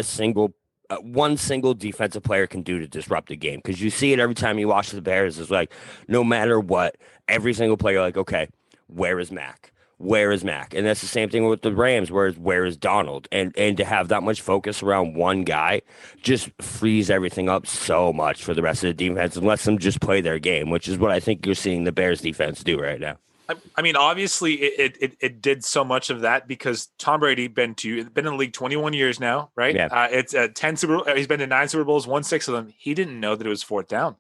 one single defensive player can do to disrupt a game. Because you see it every time you watch the Bears. It's like no matter what, every single player, like, okay, where is Mack? Where is Mack? And that's the same thing with the Rams. Where is Donald? And to have that much focus around one guy just frees everything up so much for the rest of the defense and lets them just play their game, which is what I think you're seeing the Bears defense do right now. I mean, obviously, it did so much of that because Tom Brady been in the league 21 years now, right? Yeah. It's 10 Super Bowl. He's been to 9 Super Bowls, won 6 of them. He didn't know that it was 4th down.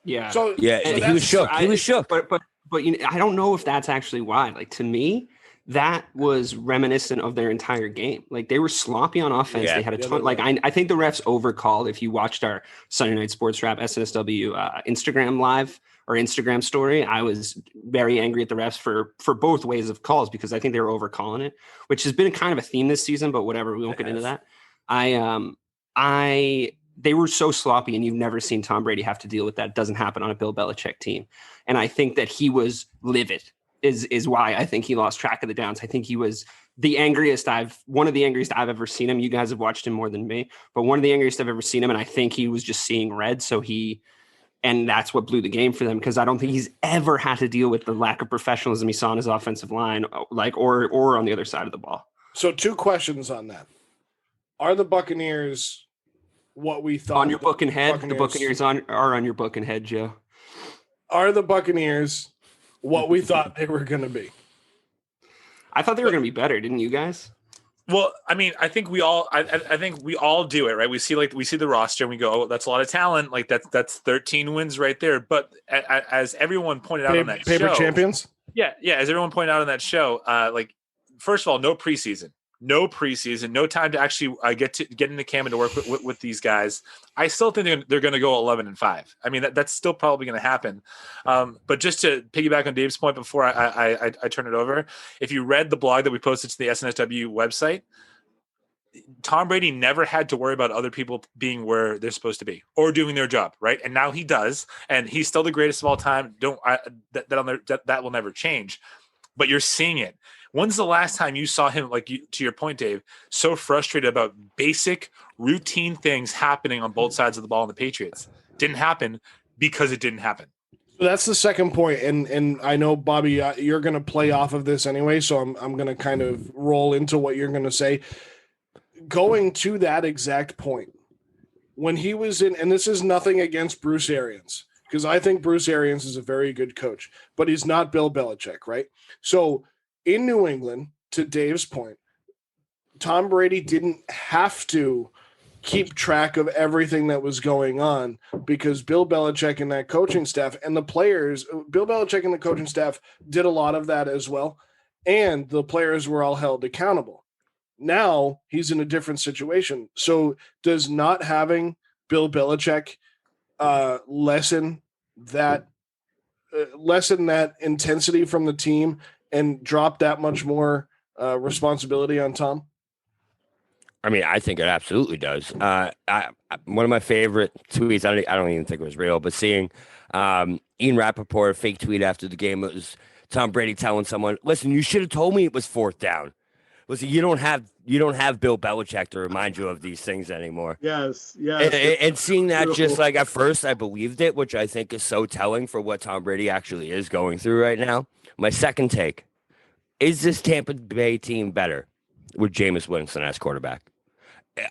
Yeah. So he was shook. He was shook. But I don't know if that's actually why. Like, to me, that was reminiscent of their entire game. Like, they were sloppy on offense. Yeah. They had a ton. Like, I think the refs overcalled. If you watched our Sunday Night Sports Wrap SNSW Instagram live or Instagram story, I was very angry at the refs for both ways of calls because I think they were overcalling it, which has been kind of a theme this season. But whatever, we won't get into that. They were so sloppy, and you've never seen Tom Brady have to deal with that. It doesn't happen on a Bill Belichick team. And I think that he was livid is why I think he lost track of the downs. I think he was one of the angriest I've ever seen him. You guys have watched him more than me, but one of the angriest I've ever seen him. And I think he was just seeing red. And that's what blew the game for them. Cause I don't think he's ever had to deal with the lack of professionalism he saw on his offensive line, or on the other side of the ball. So 2 questions on that. Are the Buccaneers what we thought on your book and head? The Buccaneers are on your book and head, Joe. Are the Buccaneers what we thought they were going to be? I thought they were going to be better, didn't you guys? Well, I mean, I think we all do it, right? We see the roster and we go, oh, that's a lot of talent. Like that's 13 wins right there. But as everyone pointed out on that paper show, champions. Yeah. As everyone pointed out on that show, like, first of all, no preseason. no preseason, no time to actually get into camp and to work with these guys, I still think they're going to go 11-5. I mean, that's still probably going to happen. But just to piggyback on Dave's point before I turn it over, if you read the blog that we posted to the SNSW website, Tom Brady never had to worry about other people being where they're supposed to be or doing their job, right? And now he does, and he's still the greatest of all time. That will never change. But you're seeing it. When's the last time you saw him, to your point, Dave, so frustrated about basic routine things happening on both sides of the ball in the Patriots? Didn't happen because it didn't happen. That's the second point, and I know, Bobby, you're going to play off of this anyway, so I'm going to kind of roll into what you're going to say. Going to that exact point, when he was in, and this is nothing against Bruce Arians, because I think Bruce Arians is a very good coach, but he's not Bill Belichick, right? So in New England, to Dave's point, Tom Brady didn't have to keep track of everything that was going on because Bill Belichick and that coaching staff and the players, Bill Belichick and the coaching staff did a lot of that as well, and the players were all held accountable. Now he's in a different situation. So does not having Bill Belichick lessen that intensity from the team and drop that much more responsibility on Tom? I mean, I think it absolutely does. One of my favorite tweets, I don't even think it was real, but seeing Ian Rappaport fake tweet after the game, it was Tom Brady telling someone, "Listen, you should have told me it was 4th down." Listen, you don't have Bill Belichick to remind you of these things anymore. Yes. And seeing that, just like at first I believed it, which I think is so telling for what Tom Brady actually is going through right now. My second take, is this Tampa Bay team better with Jameis Winston as quarterback?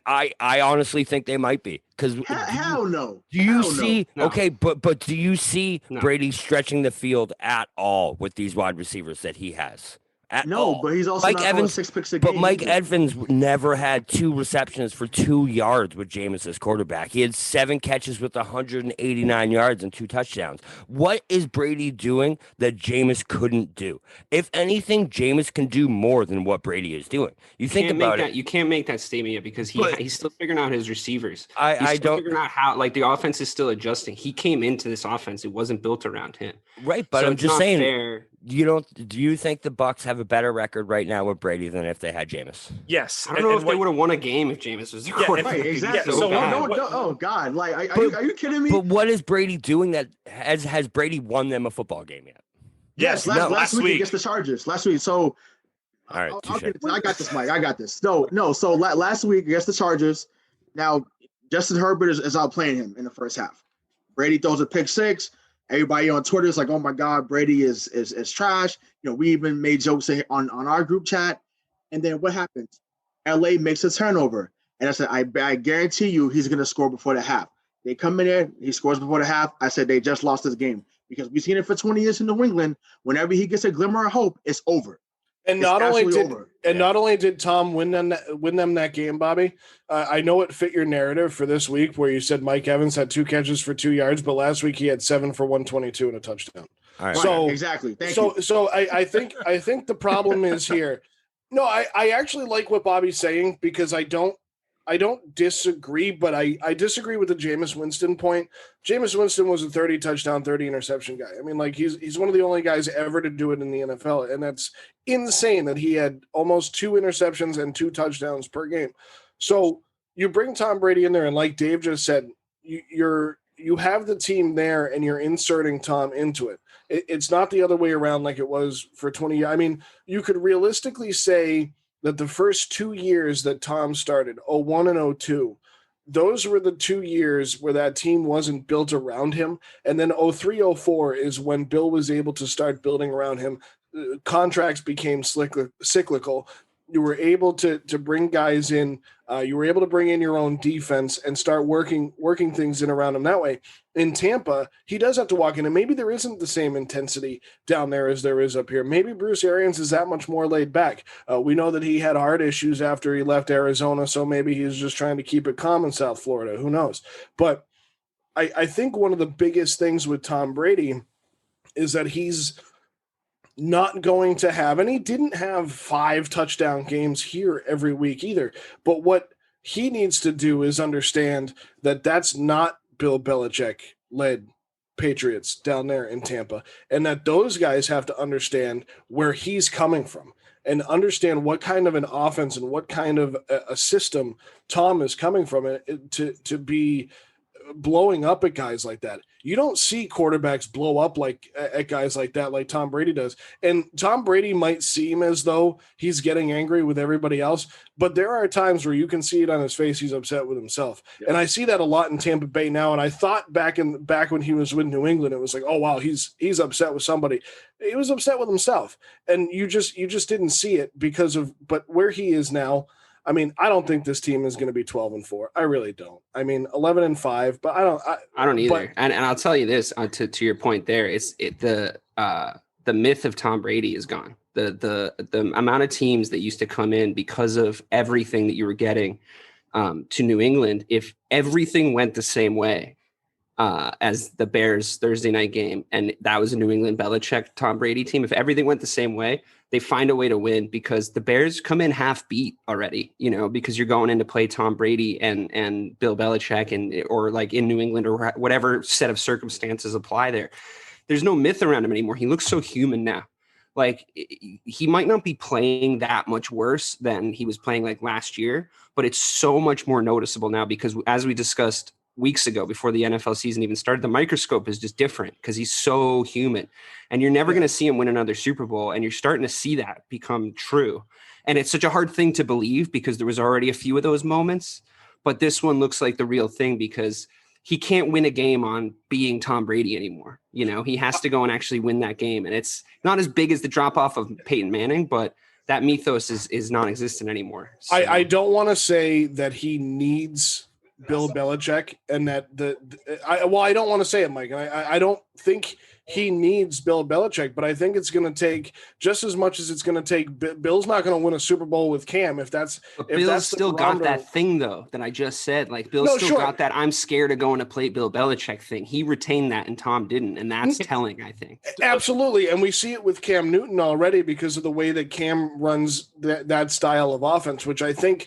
I honestly think they might be. Because hell no. Do you see no. Okay, but do you see Brady stretching the field at all with these wide receivers that he has? But he's also Mike not Evans, 6 picks a game. But Mike Evans never had 2 receptions for 2 yards with Jameis as quarterback. He had 7 catches with 189 yards and 2 touchdowns. What is Brady doing that Jameis couldn't do? If anything, Jameis can do more than what Brady is doing. You can't make that statement yet because he's still figuring out his receivers. He's still figuring out how the offense is still adjusting. He came into this offense; it wasn't built around him. Right, but so I'm just saying. Fair. Do you think the Bucs have a better record right now with Brady than if they had Jameis? Yes. I don't know if they would have won a game if Jameis was their quarterback. Right, exactly. So oh God, are you kidding me? But what is Brady doing that has Brady won them a football game yet? Yes, last week against the Chargers. Last week, so all right, I got this, Mike. I got this. No. So last week against the Chargers, now Justin Herbert is outplaying him in the first half. Brady throws a pick 6. Everybody on Twitter is like, "Oh my God, Brady is trash." We even made jokes on our group chat. And then what happens? LA makes a turnover, and I said, "I guarantee you, he's going to score before the half." They come in there, he scores before the half. I said they just lost this game because we've seen it for 20 years in New England. Whenever he gets a glimmer of hope, it's over. And not only did Tom win them that game, Bobby. I know it fit your narrative for this week where you said Mike Evans had 2 catches for 2 yards, but last week he had 7 for 122 and a touchdown. All right. So exactly. Thank you. So I think the problem is here. No, I actually like what Bobby's saying because I don't disagree, but I disagree with the Jameis Winston point. Jameis Winston was a 30 touchdown, 30 interception guy. I mean, he's one of the only guys ever to do it in the NFL, and that's insane that he had almost 2 interceptions and 2 touchdowns per game. So you bring Tom Brady in there, and like Dave just said, you have the team there, and you're inserting Tom into it. It's not the other way around like it was for 20 years. I mean, you could realistically say that the first 2 years that Tom started, 01 and 02, those were the 2 years where that team wasn't built around him. And then 03, 04 is when Bill was able to start building around him. Contracts became cyclical. You were able to bring guys in. You were able to bring in your own defense and start working things in around him that way. In Tampa, he does have to walk in, and maybe there isn't the same intensity down there as there is up here. Maybe Bruce Arians is that much more laid back. We know that he had heart issues after he left Arizona, so maybe he's just trying to keep it calm in South Florida. Who knows? But I think one of the biggest things with Tom Brady is that he's not going to have, and he didn't have 5 touchdown games here every week either. But what he needs to do is understand that that's not Bill Belichick led Patriots down there in Tampa, and that those guys have to understand where he's coming from and understand what kind of an offense and what kind of a system Tom is coming from to be blowing up at guys like that. You don't see quarterbacks blow up like at guys like that, like Tom Brady does. And Tom Brady might seem as though he's getting angry with everybody else, but there are times where you can see it on his face. He's upset with himself. Yep. And I see that a lot in Tampa Bay now. And I thought back when he was with New England, it was like, oh, wow, he's upset with somebody. He was upset with himself. And you just didn't see it but where he is now, I mean, I don't think this team is going to be 12-4. I really don't. I mean, 11-5, but I don't either. But, and I'll tell you this to your point there, the myth of Tom Brady is gone. The amount of teams that used to come in because of everything that you were getting to New England, if everything went the same way as the Bears Thursday night game, and that was a New England Belichick Tom Brady team, if everything went the same way, they find a way to win because the Bears come in half beat already, because you're going in to play Tom Brady and Bill Belichick or like in New England or whatever set of circumstances apply there. There's no myth around him anymore. He looks so human now. Like he might not be playing that much worse than he was playing like last year, but it's so much more noticeable now because as we discussed weeks ago before the NFL season even started, the microscope is just different because he's so human and you're never going to see him win another Super Bowl. And you're starting to see that become true. And it's such a hard thing to believe because there was already a few of those moments, but this one looks like the real thing because he can't win a game on being Tom Brady anymore. He has to go and actually win that game. And it's not as big as the drop off of Peyton Manning, but that mythos is non-existent anymore. So. I don't want to say that he needs Bill Belichick and that I don't want to say it, Mike. And I don't think he needs Bill Belichick, but I think it's going to take just as much as it's going to take. Bill's not going to win a Super Bowl with Cam if that's. But Bill's still got that thing though that I just said. Like Bill got that I'm scared of going to play Bill Belichick thing. He retained that and Tom didn't, and that's telling. I think absolutely, and we see it with Cam Newton already because of the way that Cam runs that style of offense, which I think.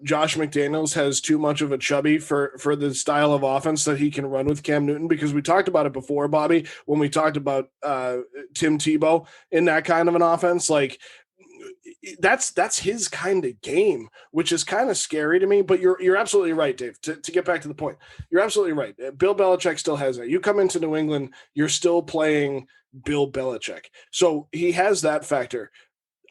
Josh McDaniels has too much of a chubby for the style of offense that he can run with Cam Newton, because we talked about it before, Bobby, when we talked about Tim Tebow in that kind of an offense. Like that's his kind of game, which is kind of scary to me. But you're absolutely right, Dave. To get back to the point, you're absolutely right. Bill Belichick still has that. You come into New England, you're still playing Bill Belichick, so he has that factor.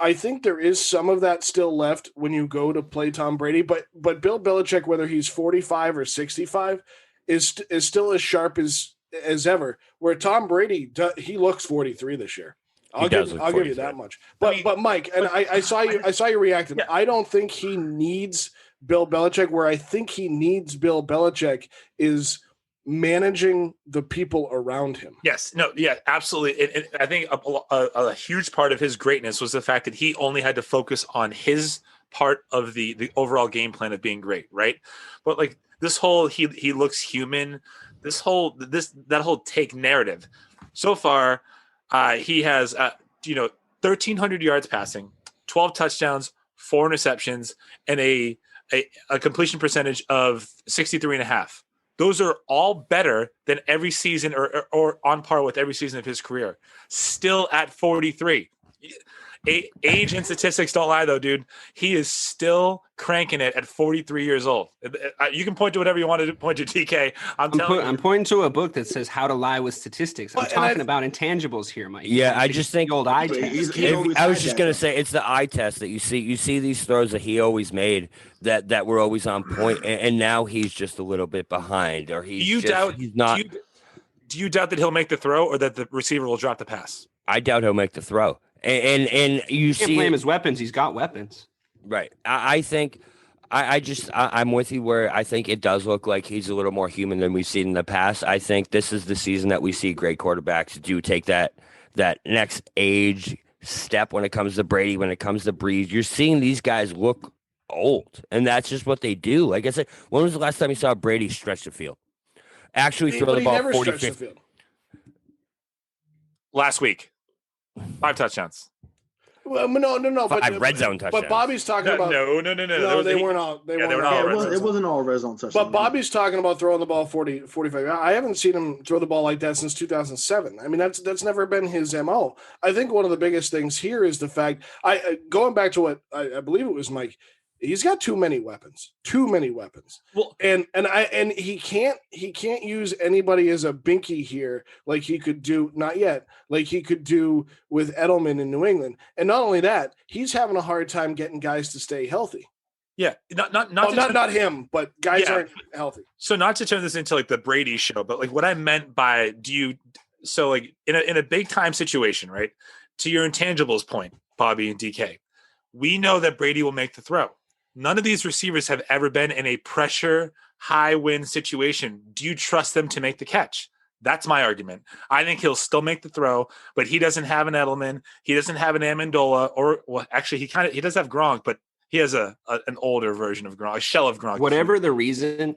I think there is some of that still left when you go to play Tom Brady, but Bill Belichick, whether he's 45 or 65, is still as sharp as ever. Where Tom Brady, he looks 43 this year. I'll give you that much. But Mike, and I saw you reacting. Yeah. I don't think he needs Bill Belichick. Where I think he needs Bill Belichick is managing the people around him. Yes, no, yeah, absolutely. And I think a huge part of his greatness was the fact that he only had to focus on his part of the overall game plan of being great, right? But like this whole he looks human, that whole take narrative. So far, he has 1,300 yards passing, 12 touchdowns, 4 interceptions, and a completion percentage of 63.5. Those are all better than every season or on par with every season of his career. Still at 43. Age and statistics don't lie, though, dude. He is still cranking it at 43 years old. You can point to whatever you want to point to, DK. I'm pointing to a book that says How to Lie with Statistics. I'm talking about intangibles here, Mike. Yeah, I just think old eye test. I was just gonna say it's the eye test that you see. You see these throws that he always made that were always on point, and now he's just a little bit behind, or he's not. Do you doubt that he'll make the throw, or that the receiver will drop the pass? I doubt he'll make the throw. And you can't blame his weapons. He's got weapons. Right. I think I'm with you where I think it does look like he's a little more human than we've seen in the past. I think this is the season that we see great quarterbacks do take that next age step when it comes to Brady, when it comes to Breeze. You're seeing these guys look old, and that's just what they do. Like I said, when was the last time you saw Brady stretch the field? Actually throw the ball 40, 50. Last week. 5 touchdowns. Well, no. Five red zone touchdowns. But Bobby's talking about No. They weren't all. They weren't all. It wasn't all red zone touchdowns. But Bobby's talking about throwing the ball 40, 45. I haven't seen him throw the ball like that since 2007. I mean, that's never been his MO. I think one of the biggest things here is the fact, going back to what I believe it was Mike, he's got too many weapons. Well, and he can't use anybody as a binky here like he could do, not yet, like he could do with Edelman in New England. And not only that, he's having a hard time getting guys to stay healthy. Yeah, not him, but guys aren't healthy. So not to turn this into like the Brady show, but like what I meant by like in a big time situation, right? To your intangibles point, Bobby and DK, we know that Brady will make the throw. None of these receivers have ever been in a pressure, high win situation. Do you trust them to make the catch? That's my argument. I think he'll still make the throw, but he doesn't have an Edelman. He doesn't have an Amendola, actually he does have Gronk, but he has an older version of Gronk, a shell of Gronk. Whatever the reason,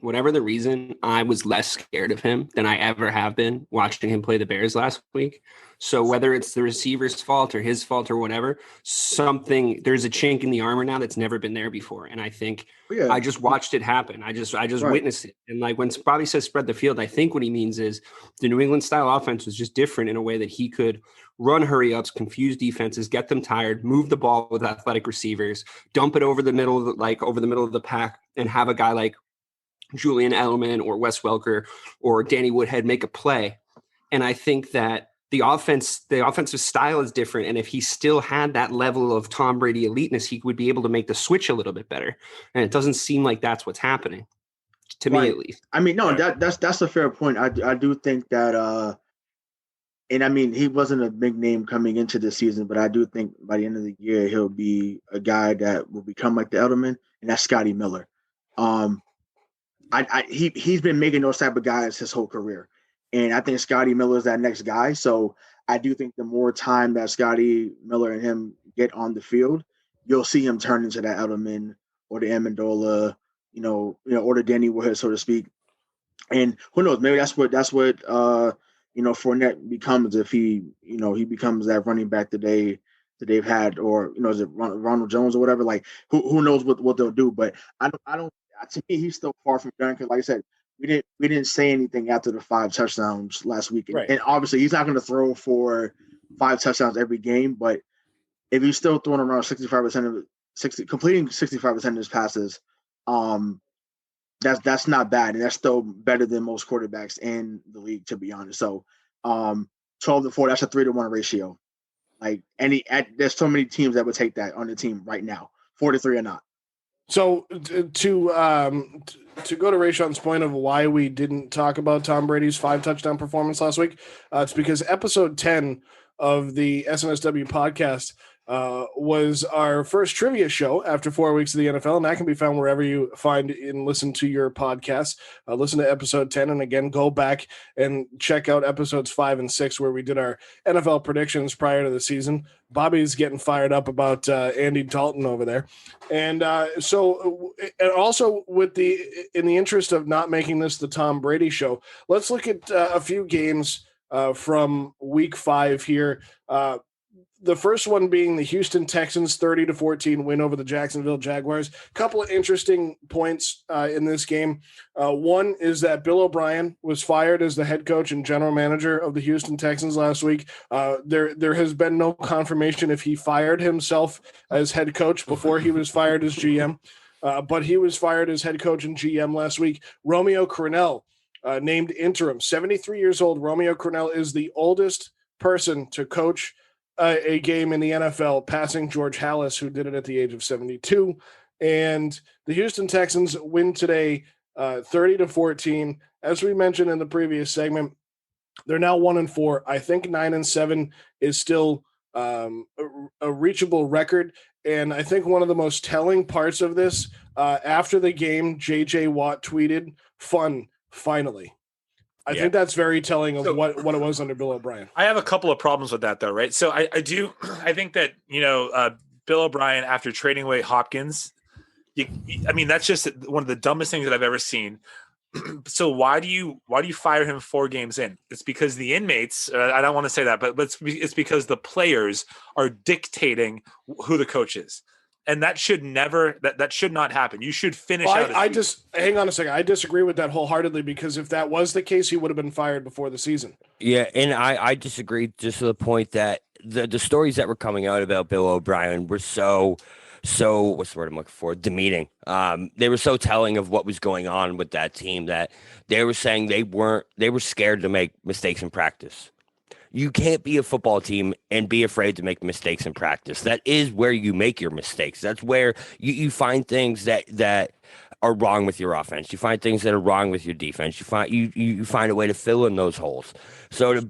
I was less scared of him than I ever have been watching him play the Bears last week. So whether it's the receiver's fault or his fault or whatever, there's a chink in the armor now that's never been there before. And I think I just watched it happen. I just witnessed it. And like when Bobby says spread the field, I think what he means is the New England style offense was just different in a way that he could run hurry ups, confuse defenses, get them tired, move the ball with athletic receivers, dump it over the middle of the pack, and have a guy like Julian Edelman or Wes Welker or Danny Woodhead make a play. And I think that the offensive style is different. And if he still had that level of Tom Brady eliteness, he would be able to make the switch a little bit better. And it doesn't seem like that's what's happening to me, at least. I mean, no, that's a fair point. I do think that, and I mean, he wasn't a big name coming into the season, but I do think by the end of the year, he'll be a guy that will become like the Edelman, and that's Scotty Miller. He's been making those type of guys his whole career. And I think Scotty Miller is that next guy. So I do think the more time that Scotty Miller and him get on the field, you'll see him turn into that Edelman or the Amendola, or the Danny Woodhead, so to speak. And who knows? Maybe that's what Fournette becomes if he becomes that running back that they've had, or is it Ronald Jones or whatever? Like who knows what they'll do? But I don't. To me, he's still far from done because, like I said, we didn't say anything after the 5 touchdowns last week, right. And obviously he's not going to throw for 5 touchdowns every game. But if he's still throwing around completing 65% of his passes, that's not bad, and that's still better than most quarterbacks in the league, to be honest. So 12-4, that's a 3-to-1 ratio. Like there's so many teams that would take that on the team right now, 4-3 or not. So to go to Rayshawn's point of why we didn't talk about Tom Brady's 5 touchdown performance last week, it's because episode 10 of the SNSW podcast was our first trivia show after 4 weeks of the NFL, and that can be found wherever you find and listen to your podcasts. Listen to episode 10, and again, go back and check out episodes 5 and 6 where we did our NFL predictions prior to the season. Bobby's getting fired up about Andy Dalton over there. And so also in the interest of not making this the Tom Brady show, let's look at a few games from week 5 here. The first one being the Houston Texans 30-14 win over the Jacksonville Jaguars. Couple of interesting points in this game. One is that Bill O'Brien was fired as the head coach and general manager of the Houston Texans last week. There has been no confirmation if he fired himself as head coach before he was fired as GM, but he was fired as head coach and GM last week. Romeo Crennel named interim. 73 years old. Romeo Crennel is the oldest person to coach a game in the NFL, passing George Halas, who did it at the age of 72. And the Houston Texans win today 30-14. As we mentioned in the previous segment, they're now 1-4. I think 9-7 is still a reachable record. And I think one of the most telling parts of this, after the game, J.J. Watt tweeted, "Fun, finally." I think that's very telling of what it was under Bill O'Brien. I have a couple of problems with that, though, right? So I think that, Bill O'Brien, after trading away Hopkins, that's just one of the dumbest things that I've ever seen. So why do you fire him 4 games in? It's because the inmates. I don't want to say that, but it's because the players are dictating who the coach is, and that should not happen. You should finish. I just hang on a second. I disagree with that wholeheartedly, because if that was the case, he would have been fired before the season. Yeah, and I disagree just to the point that the stories that were coming out about Bill O'Brien were so what's the word I'm looking for? Demeaning. They were so telling of what was going on with that team that they were saying they were scared to make mistakes in practice. You can't be a football team and be afraid to make mistakes in practice. That is where you make your mistakes. That's where you find things that are wrong with your offense. You find things that are wrong with your defense. You find a way to fill in those holes. So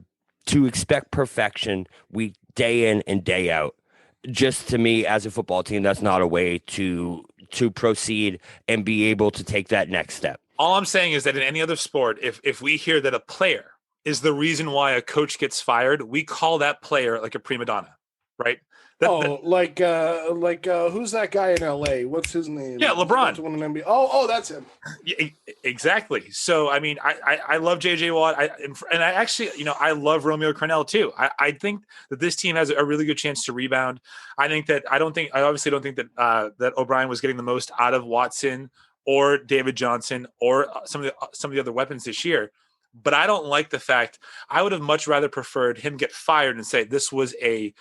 to expect perfection day in and day out, just to me as a football team, that's not a way to proceed and be able to take that next step. All I'm saying is that in any other sport, if we hear that a player is the reason why a coach gets fired, we call that player like a prima donna, right? Like who's that guy in LA? What's his name? Yeah, LeBron. To win an NBA. Oh, that's him. Yeah, exactly. So I mean, I love JJ Watt. I actually, I love Romeo Crennel too. I think that this team has a really good chance to rebound. I obviously don't think that that O'Brien was getting the most out of Watson or David Johnson or some of the other weapons this year. But I don't like the fact. I would have much rather preferred him get fired and say this was an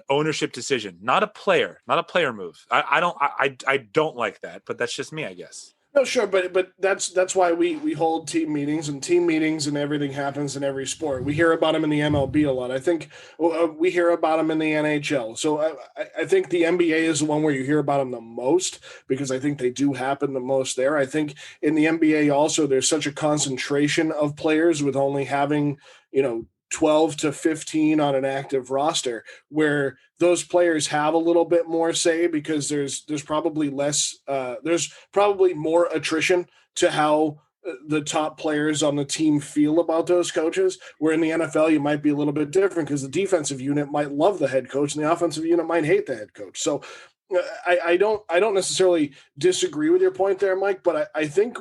ownership decision, not a player move. I don't like that, but that's just me, I guess. No, sure, but that's why we hold team meetings, and everything happens in every sport. We hear about them in the MLB a lot. I think we hear about them in the NHL. So I think the NBA is the one where you hear about them the most, because I think they do happen the most there. I think in the NBA also there's such a concentration of players with only having 12 to 15 on an active roster, where those players have a little bit more say, because there's probably there's probably more attrition to how the top players on the team feel about those coaches, where in the NFL you might be a little bit different, because the defensive unit might love the head coach and the offensive unit might hate the head coach. So I don't necessarily disagree with your point there, Mike, but I think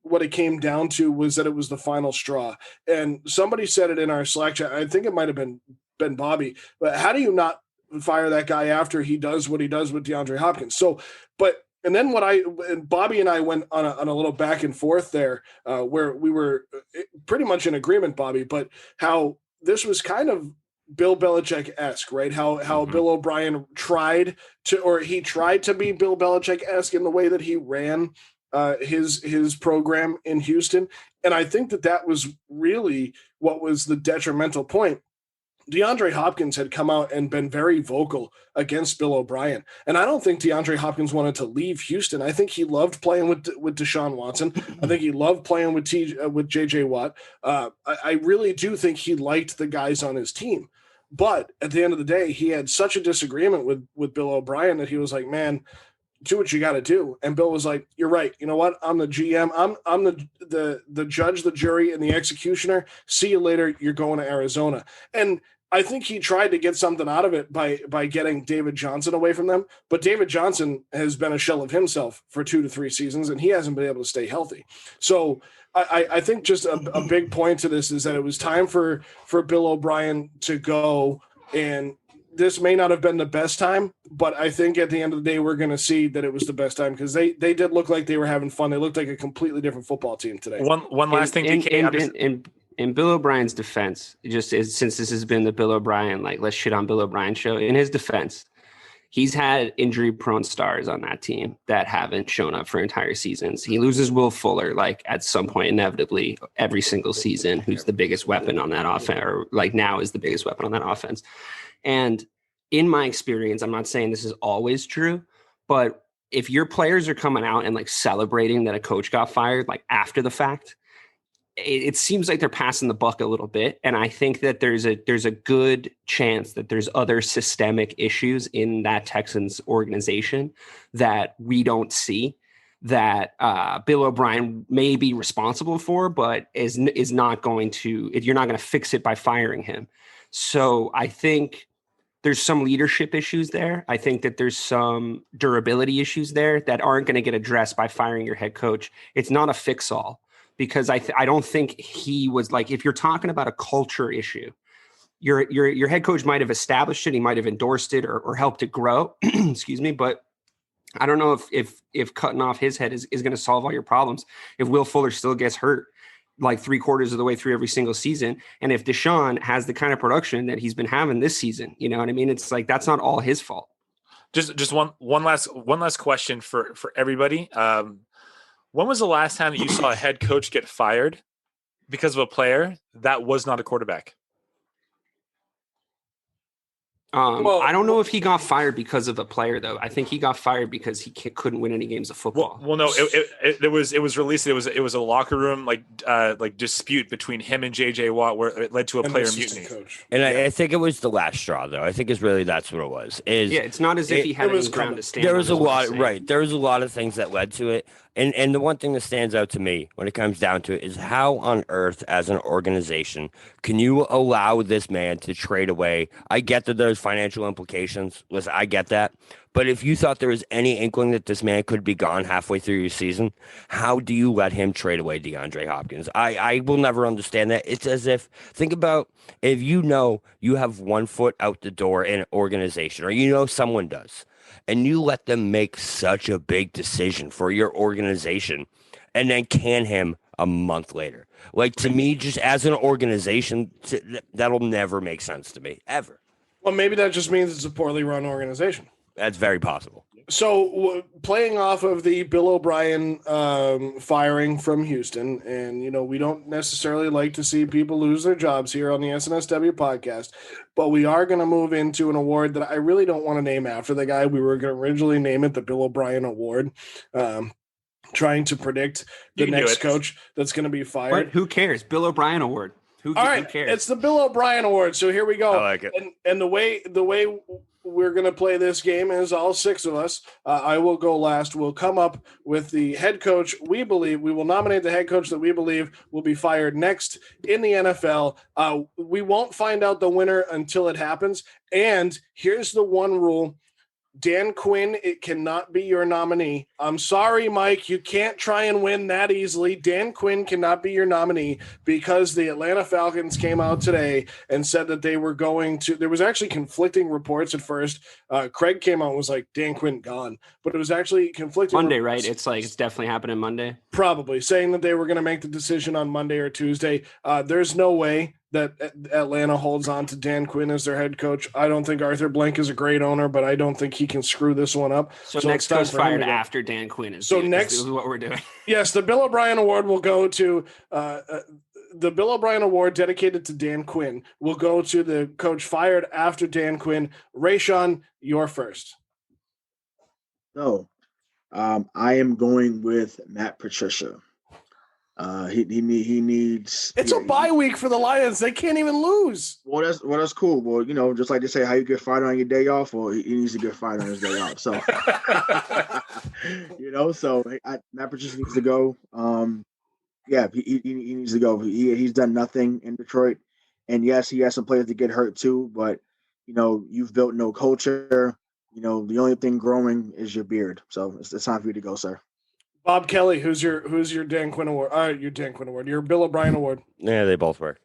what it came down to was that it was the final straw. And somebody said it in our Slack chat. I think it might have been Bobby, but how do you not fire that guy after he does what he does with DeAndre Hopkins? And then Bobby and I went on a little back and forth there, where we were pretty much in agreement, Bobby, but how this was kind of Bill Belichick-esque, right? How Bill O'Brien tried to be Bill Belichick-esque in the way that he ran his program in Houston. And I think that was really what was the detrimental point. DeAndre Hopkins had come out and been very vocal against Bill O'Brien. And I don't think DeAndre Hopkins wanted to leave Houston. I think he loved playing with Deshaun Watson. I think he loved playing with JJ Watt. I really do think he liked the guys on his team. But at the end of the day, he had such a disagreement with Bill O'Brien that he was like, man, do what you got to do. And Bill was like, you're right. You know what? I'm the GM. I'm the judge, the jury, and the executioner. See you later. You're going to Arizona. And I think he tried to get something out of it by getting David Johnson away from them. But David Johnson has been a shell of himself for 2 to 3 seasons, and he hasn't been able to stay healthy. So I think just a big point to this is that it was time for Bill O'Brien to go, and this may not have been the best time, but I think at the end of the day, we're going to see that it was the best time, because they did look like they were having fun. They looked like a completely different football team today. One last thing, DK. In Bill O'Brien's defense, since this has been the Bill O'Brien, let's shit on Bill O'Brien show, in his defense, he's had injury-prone stars on that team that haven't shown up for entire seasons. He loses Will Fuller, at some point, inevitably, every single season, who's the biggest weapon on that offense, or now is the biggest weapon on that offense. And in my experience, I'm not saying this is always true, but if your players are coming out and celebrating that a coach got fired, after the fact, it seems like they're passing the buck a little bit. And I think that there's a good chance that there's other systemic issues in that Texans organization that we don't see, that Bill O'Brien may be responsible for, but is not going to, you're not going to fix it by firing him. So I think there's some leadership issues there. I think that there's some durability issues there that aren't going to get addressed by firing your head coach. It's not a fix-all. because I don't think he was like, if you're talking about a culture issue, your head coach might have established it, he might have endorsed it or helped it grow. Excuse me, but I don't know if cutting off his head is going to solve all your problems. If Will Fuller still gets hurt like 3/4 of the way through every single season, and if Deshaun has the kind of production that he's been having this season, you know what I mean? It's like that's not all his fault. Just one last question for everybody. When was the last time that you saw a head coach get fired because of a player that was not a quarterback? I don't know if he got fired because of a player, though. I think he got fired because he couldn't win any games of football. Well, no, it was released. It was a locker room like dispute between him and JJ Watt where it led to a player mutiny. And I think it was the last straw, though. I think that's what it was. It's not as if he had any ground to stand. There was a lot, right? There was a lot of things that led to it. And the one thing that stands out to me when it comes down to it is how on earth, as an organization, can you allow this man to trade away? I get that there's financial implications. Listen, I get that. But if you thought there was any inkling that this man could be gone halfway through your season, how do you let him trade away DeAndre Hopkins? I will never understand that. It's as if, think about if you know you have one foot out the door in an organization, or you know someone does, and you let them make such a big decision for your organization and then can him a month later. Like, to me, just as an organization, that'll never make sense to me, ever. Well, maybe that just means it's a poorly run organization. That's very possible. So playing off of the Bill O'Brien firing from Houston, and, you know, we don't necessarily like to see people lose their jobs here on the SNSW podcast, but we are going to move into an award that I really don't want to name after the guy. We were going to originally name it the Bill O'Brien Award, trying to predict the next coach that's going to be fired. But who cares? Bill O'Brien Award. Who cares? It's the Bill O'Brien Award. So here we go. I like it. And the way we're going to play this game is all six of us. I will go last. We'll come up with the head coach we will nominate the head coach that we believe will be fired next in the NFL. We won't find out the winner until it happens. And here's the one rule. Dan Quinn, it cannot be your nominee. I'm sorry, Mike. You can't try and win that easily. Dan Quinn cannot be your nominee because the Atlanta Falcons came out today and said that they were going to – there was actually conflicting reports at first. Craig came out and was like, Dan Quinn gone. But it was actually conflicting Monday, reports. right? It's like it's definitely happening Monday. Probably, saying that they were going to make the decision on Monday or Tuesday. There's no way that Atlanta holds on to Dan Quinn as their head coach. I don't think Arthur Blank is a great owner, but I don't think he can screw this one up. So next coach fired after Dan Quinn is what we're doing. Yes, the Bill O'Brien Award will go to the Bill O'Brien Award dedicated to Dan Quinn will go to the coach fired after Dan Quinn. Rayshawn, you're first. So I am going with Matt Patricia. He needs. It's a bye week for the Lions. They can't even lose. Well, that's cool. Well, you know, just like they say, how you get fired on your day off, or he needs to get fired on his day off. So, you know, Matt Patricia needs to go. Yeah, he needs to go. He's done nothing in Detroit, and yes, he has some players to get hurt too. But you know, you've built no culture. You know, the only thing growing is your beard. So it's time for you to go, sir. Bob Kelly, who's your Dan Quinn Award? All right, your Dan Quinn Award. Your Bill O'Brien Award. Yeah, they both work.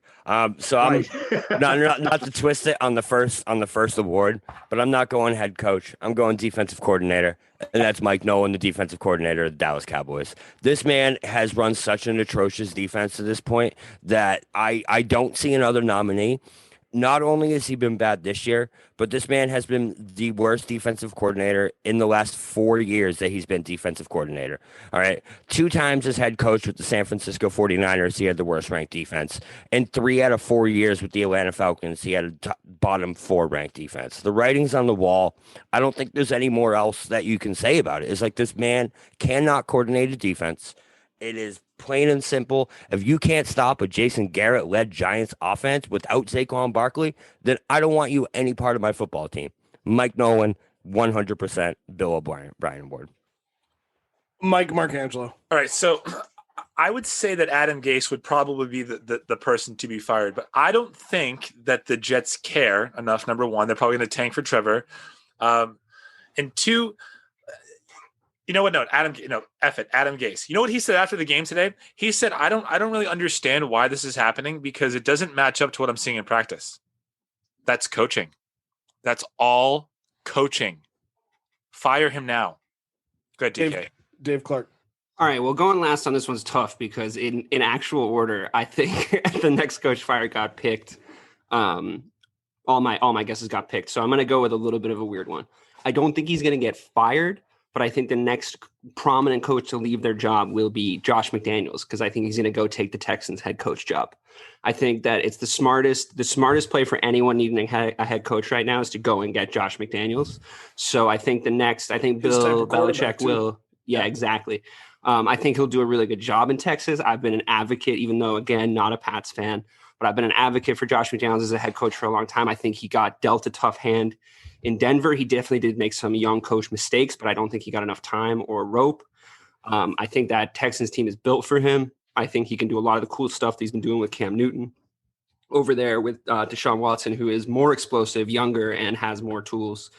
So I'm not to twist it on the first award, but I'm not going head coach. I'm going defensive coordinator, and that's Mike Nolan, the defensive coordinator of the Dallas Cowboys. This man has run such an atrocious defense to this point that I don't see another nominee. Not only has he been bad this year, but this man has been the worst defensive coordinator in the last 4 years that he's been defensive coordinator. All right. 2 times as head coach with the San Francisco 49ers, he had the worst ranked defense. And 3 out of 4 years with the Atlanta Falcons, he had a bottom 4 ranked defense. The writing's on the wall. I don't think there's any more else that you can say about it. It's like this man cannot coordinate a defense. It is plain and simple. If you can't stop a Jason Garrett-led Giants offense without Saquon Barkley, then I don't want you any part of my football team. Mike Nolan, 100% Bill O'Brien Award. Mike Marcangelo. All right, so I would say that Adam Gase would probably be the person to be fired, but I don't think that the Jets care enough, number one. They're probably going to tank for Trevor. And two, You know what? No, Adam Gase. You know what he said after the game today? He said, I don't really understand why this is happening because it doesn't match up to what I'm seeing in practice. That's coaching. That's all coaching. Fire him now. Good, DK. Dave Clarke. All right, well, going last on this one's tough because in actual order, I think the next coach fired got picked. All my guesses got picked. So I'm going to go with a little bit of a weird one. I don't think he's going to get fired, but I think the next prominent coach to leave their job will be Josh McDaniels because I think he's going to go take the Texans head coach job. I think that it's the smartest play for anyone needing a head coach right now is to go and get Josh McDaniels. So I think Bill Belichick will. Yeah, exactly. I think he'll do a really good job in Texas. I've been an advocate, even though, again, not a Pats fan, but I've been an advocate for Josh McDaniels as a head coach for a long time. I think he got dealt a tough hand in Denver. He definitely did make some young coach mistakes, but I don't think he got enough time or rope. I think that Texans team is built for him. I think he can do a lot of the cool stuff that he's been doing with Cam Newton over there with Deshaun Watson, who is more explosive, younger, and has more tools.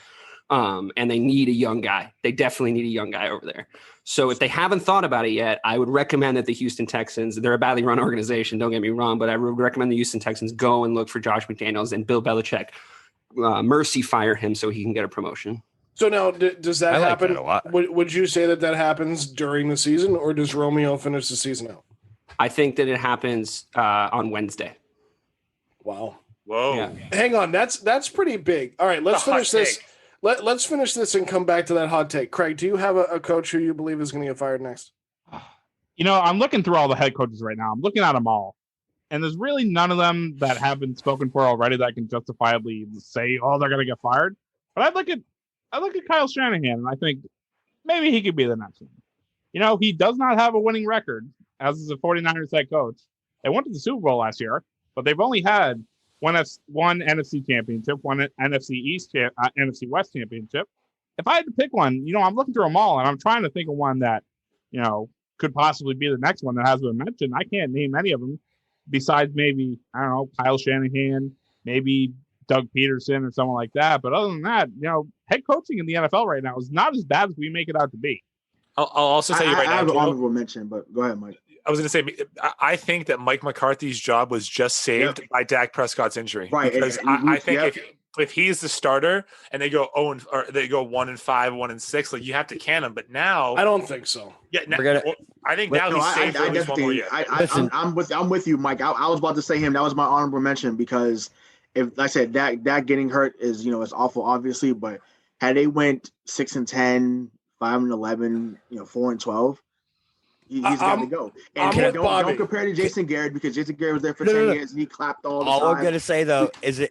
And they need a young guy. They definitely need a young guy over there. So if they haven't thought about it yet, I would recommend that the Houston Texans, they're a badly run organization, don't get me wrong, but I would recommend the Houston Texans go and look for Josh McDaniels and Bill Belichick mercy fire him so he can get a promotion. So now, does that happen? Would you say that happens during the season, or does Romeo finish the season out? I think that it happens on Wednesday. Wow. Whoa. Yeah. Hang on. That's pretty big. All right, let's finish this. Let's finish this and come back to that hot take. Craig, do you have a coach who you believe is going to get fired next? I'm looking through all the head coaches right now. I'm looking at them all. And there's really none of them that have been spoken for already that I can justifiably say, oh, they're going to get fired. But I look at Kyle Shanahan, and I think maybe he could be the next one. He does not have a winning record as is a 49ers head coach. They went to the Super Bowl last year, but they've only had one NFC championship, one NFC West championship. If I had to pick one, I'm looking through them all, and I'm trying to think of one that, could possibly be the next one that has been mentioned. I can't name any of them besides maybe, I don't know, Kyle Shanahan, maybe Doug Peterson or someone like that. But other than that, head coaching in the NFL right now is not as bad as we make it out to be. I'll also tell you right now. I have an honorable mention, but go ahead, Mike. I was going to say, I think that Mike McCarthy's job was just saved by Dak Prescott's injury. Right. Because I think if he's the starter and they go 1-5, 1-6, like you have to can him. But now I don't think so. Yeah, I think now he's safe for at least 1 more year. I'm with you, Mike. I was about to say him. That was my honorable mention because if like I said Dak getting hurt is is awful, obviously. But had they went 6-10, 5-11, 4-12. He's got to go. And don't compare to Jason Garrett because Jason Garrett was there for 10 years and he clapped all the time. All I'm going to say, though, is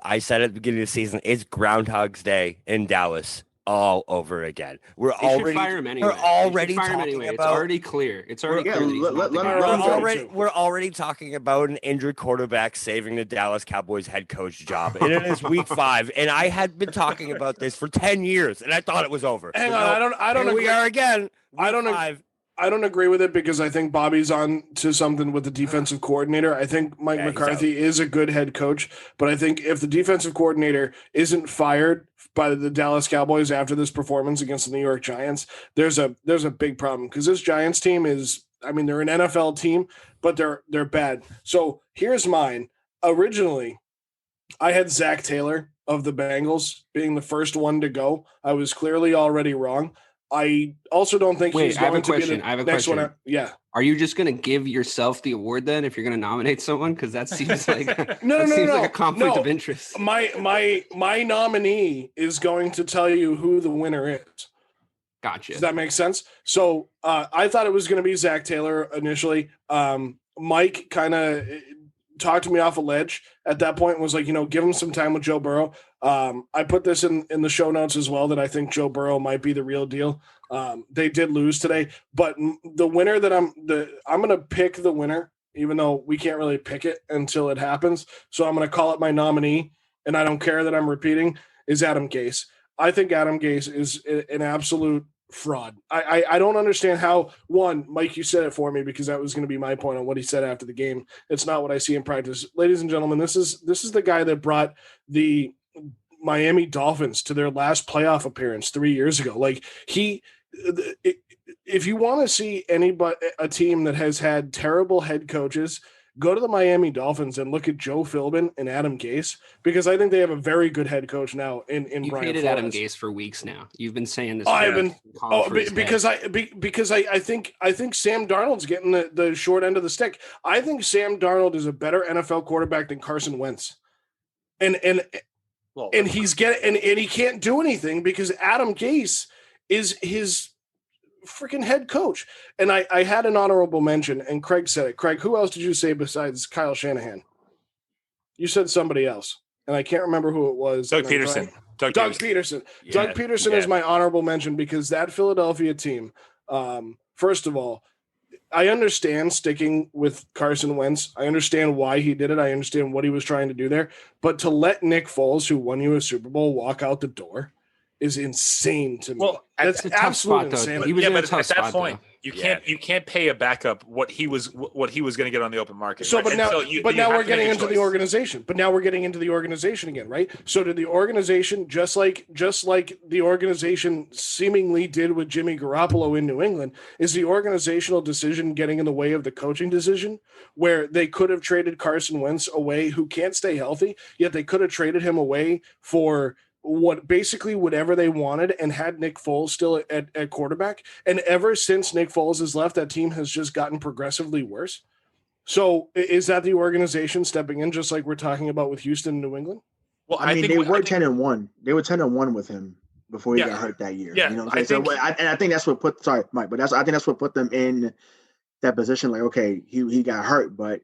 I said at the beginning of the season, it's Groundhog's Day in Dallas all over again. We're already talking about it's already clear. It's already clear. We're already talking about an injured quarterback saving the Dallas Cowboys head coach job. And it is week 5. And I had been talking about this for 10 years and I thought it was over. Hang on, I don't agree. We are again. I don't agree with it because I think Bobby's on to something with the defensive coordinator. I think Mike McCarthy is a good head coach, but I think if the defensive coordinator isn't fired by the Dallas Cowboys after this performance against the New York Giants, there's a big problem because this Giants team they're an NFL team, but they're bad. So here's mine. Originally, I had Zach Taylor of the Bengals being the first one to go. I was clearly already wrong. I also don't think he's going to be the next one. Yeah. Are you just going to give yourself the award then if you're going to nominate someone? Because that seems like like a conflict of interest. My nominee is going to tell you who the winner is. Gotcha. Does that make sense? So I thought it was going to be Zach Taylor initially. Mike kind of talked me off a ledge at that point and was like, give him some time with Joe Burrow. I put this in the show notes as well that I think Joe Burrow might be the real deal. They did lose today, but the winner that I'm going to pick the winner, even though we can't really pick it until it happens. So I'm going to call it my nominee, and I don't care that I'm repeating, is Adam Gase. I think Adam Gase is an absolute fraud. I don't understand how, one, Mike, you said it for me because that was going to be my point on what he said after the game. It's not what I see in practice. Ladies and gentlemen, this is the guy that brought the Miami Dolphins to their last playoff appearance 3 years ago. Like if you want to see a team that has had terrible head coaches, go to the Miami Dolphins and look at Joe Philbin and Adam Gase, because I think they have a very good head coach now in you Brian hated Flores. Adam Gase for weeks now. You've been saying this. Because I think Sam Darnold's getting the short end of the stick. I think Sam Darnold is a better NFL quarterback than Carson Wentz, and he can't do anything because Adam Gase is his freaking head coach. And I had an honorable mention, and Craig said it. Craig, who else did you say besides Kyle Shanahan? You said somebody else, and I can't remember who it was. Doug Peterson. Doug Peterson. Yeah, Doug Peterson is my honorable mention because that Philadelphia team, first of all, I understand sticking with Carson Wentz. I understand why he did it. I understand what he was trying to do there. But to let Nick Foles, who won you a Super Bowl, walk out the door is insane to me. Well, that's absolute insanity. But at that point, you can't pay a backup what he was going to get on the open market. So, right? but now we're getting into the organization. But now we're getting into the organization again, right? So did the organization, just like the organization seemingly did with Jimmy Garoppolo in New England, is the organizational decision getting in the way of the coaching decision, where they could have traded Carson Wentz away, who can't stay healthy, yet they could have traded him away for whatever they wanted and had Nick Foles still at quarterback. And ever since Nick Foles has left, that team has just gotten progressively worse. So is that the organization stepping in, just like we're talking about with Houston and New England? Well, I mean, they were 10-1. They were 10-1 with him before he got hurt that year. Yeah, you know what I'm saying? I think that's what put. Sorry, Mike, but I think that's what put them in that position. Like, okay, he got hurt, but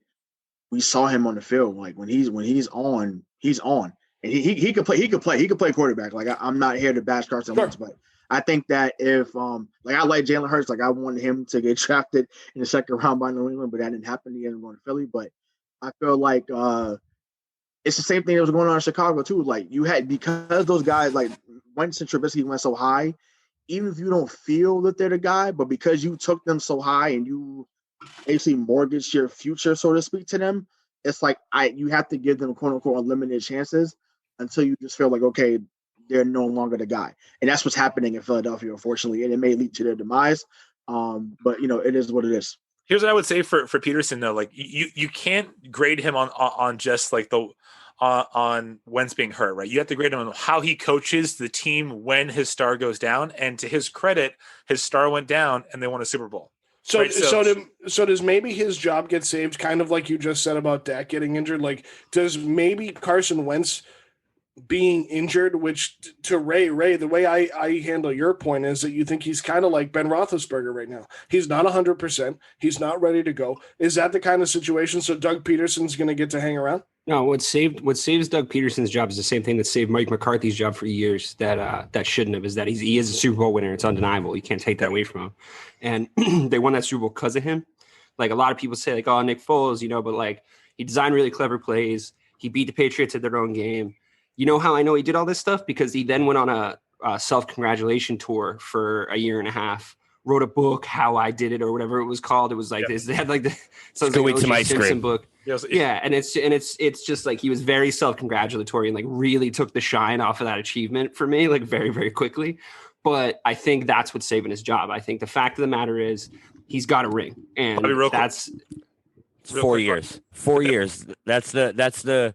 we saw him on the field. Like when he's on, he's on. And he could play quarterback. Like I'm not here to bash Carson Wentz, but I think that if I like Jalen Hurts, like I wanted him to get drafted in the second round by New England, but that didn't happen. He ended up going to Philly. But I feel like it's the same thing that was going on in Chicago too. Like you had, because those guys like Wentz and Trubisky went so high, even if you don't feel that they're the guy, but because you took them so high and you basically mortgaged your future, so to speak, to them, it's like you have to give them quote unquote unlimited chances until you just feel like, okay, they're no longer the guy. And that's what's happening in Philadelphia, unfortunately, and it may lead to their demise. But it is what it is. Here's what I would say for Peterson though, like you can't grade him on just like on Wentz being hurt, right? You have to grade him on how he coaches the team when his star goes down. And to his credit, his star went down and they won a Super Bowl. So, right? So does maybe his job get saved, kind of like you just said about Dak getting injured? Like, does maybe Carson Wentz being injured, which to Ray, the way I handle your point is that you think he's kind of like Ben Roethlisberger right now. He's not 100%. He's not ready to go. Is that the kind of situation? So Doug Peterson's going to get to hang around? No, what saves Doug Peterson's job is the same thing that saved Mike McCarthy's job for years. That shouldn't have, is that he is a Super Bowl winner. It's undeniable. You can't take that away from him. And they won that Super Bowl because of him. Like a lot of people say, like, oh, Nick Foles, but like he designed really clever plays. He beat the Patriots at their own game. You know how I know he did all this stuff? Because he then went on a self-congratulation tour for a year and a half, wrote a book, How I Did It, or whatever it was called. It was like this. They had like the weeks of ice cream book. Yeah, and it's just like he was very self-congratulatory and like really took the shine off of that achievement for me, like very, very quickly. But I think that's what's saving his job. I think the fact of the matter is he's got a ring, and that's 4 years. 4 years. That's the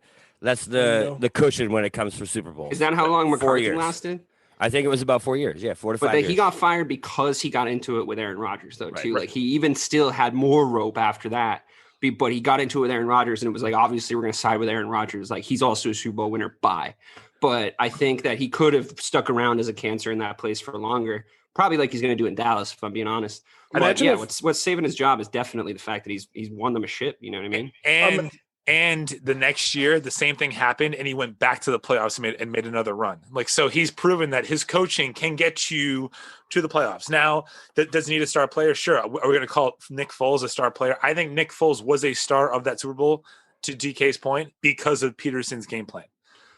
cushion when it comes for Super Bowl. Is that how long McCarthy lasted? I think it was about 4 years. Yeah, 4 to 5 years. But he got fired because he got into it with Aaron Rodgers, though, too. Right. Like, he even still had more rope after that. But he got into it with Aaron Rodgers, and it was like, obviously, we're going to side with Aaron Rodgers. Like, he's also a Super Bowl winner. Bye. But I think that he could have stuck around as a cancer in that place for longer. Probably like he's going to do in Dallas, if I'm being honest. But yeah, what's saving his job is definitely the fact that he's won them a ship. You know what I mean? And the next year, the same thing happened, and he went back to the playoffs and made another run. Like, so he's proven that his coaching can get you to the playoffs. Now, does he need a star player? Sure. Are we going to call Nick Foles a star player? I think Nick Foles was a star of that Super Bowl, to DK's point, because of Peterson's game plan.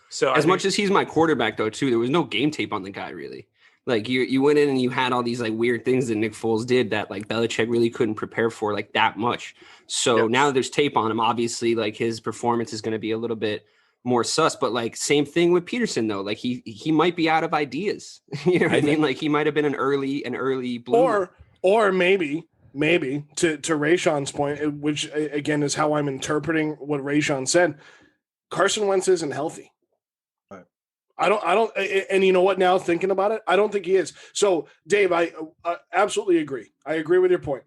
So as much as he's my quarterback, though, too, there was no game tape on the guy, really. Like, you went in and you had all these like weird things that Nick Foles did that like Belichick really couldn't prepare for like that much. So now there's tape on him. Obviously, like his performance is going to be a little bit more sus. But like same thing with Peterson though. Like he might be out of ideas. You know what I mean? Like he might have been an early bloomer. Or maybe to Rayshawn's point, which again is how I'm interpreting what Rayshawn said. Carson Wentz isn't healthy. Right. I don't, and you know what? Now thinking about it, I don't think he is. So, Dave, I absolutely agree. I agree with your point,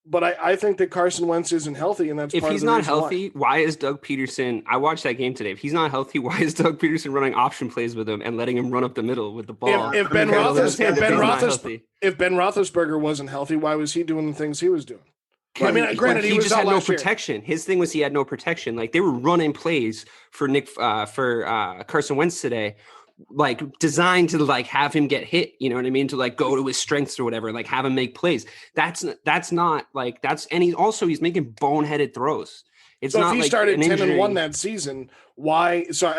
but I think that Carson Wentz isn't healthy, and that's if he's not healthy. Why is Doug Peterson? I watched that game today. If he's not healthy, why is Doug Peterson running option plays with him and letting him run up the middle with the ball? If Ben Roethlisberger wasn't healthy, why was he doing the things he was doing? I mean, granted, he just had no protection. His thing was he had no protection. Like they were running plays for Carson Wentz today, like designed to like have him get hit. You know what I mean? To like go to his strengths or whatever, like have him make plays. That's not like that's. And he's making boneheaded throws. It's so not if he like started 10-1 that season, why? So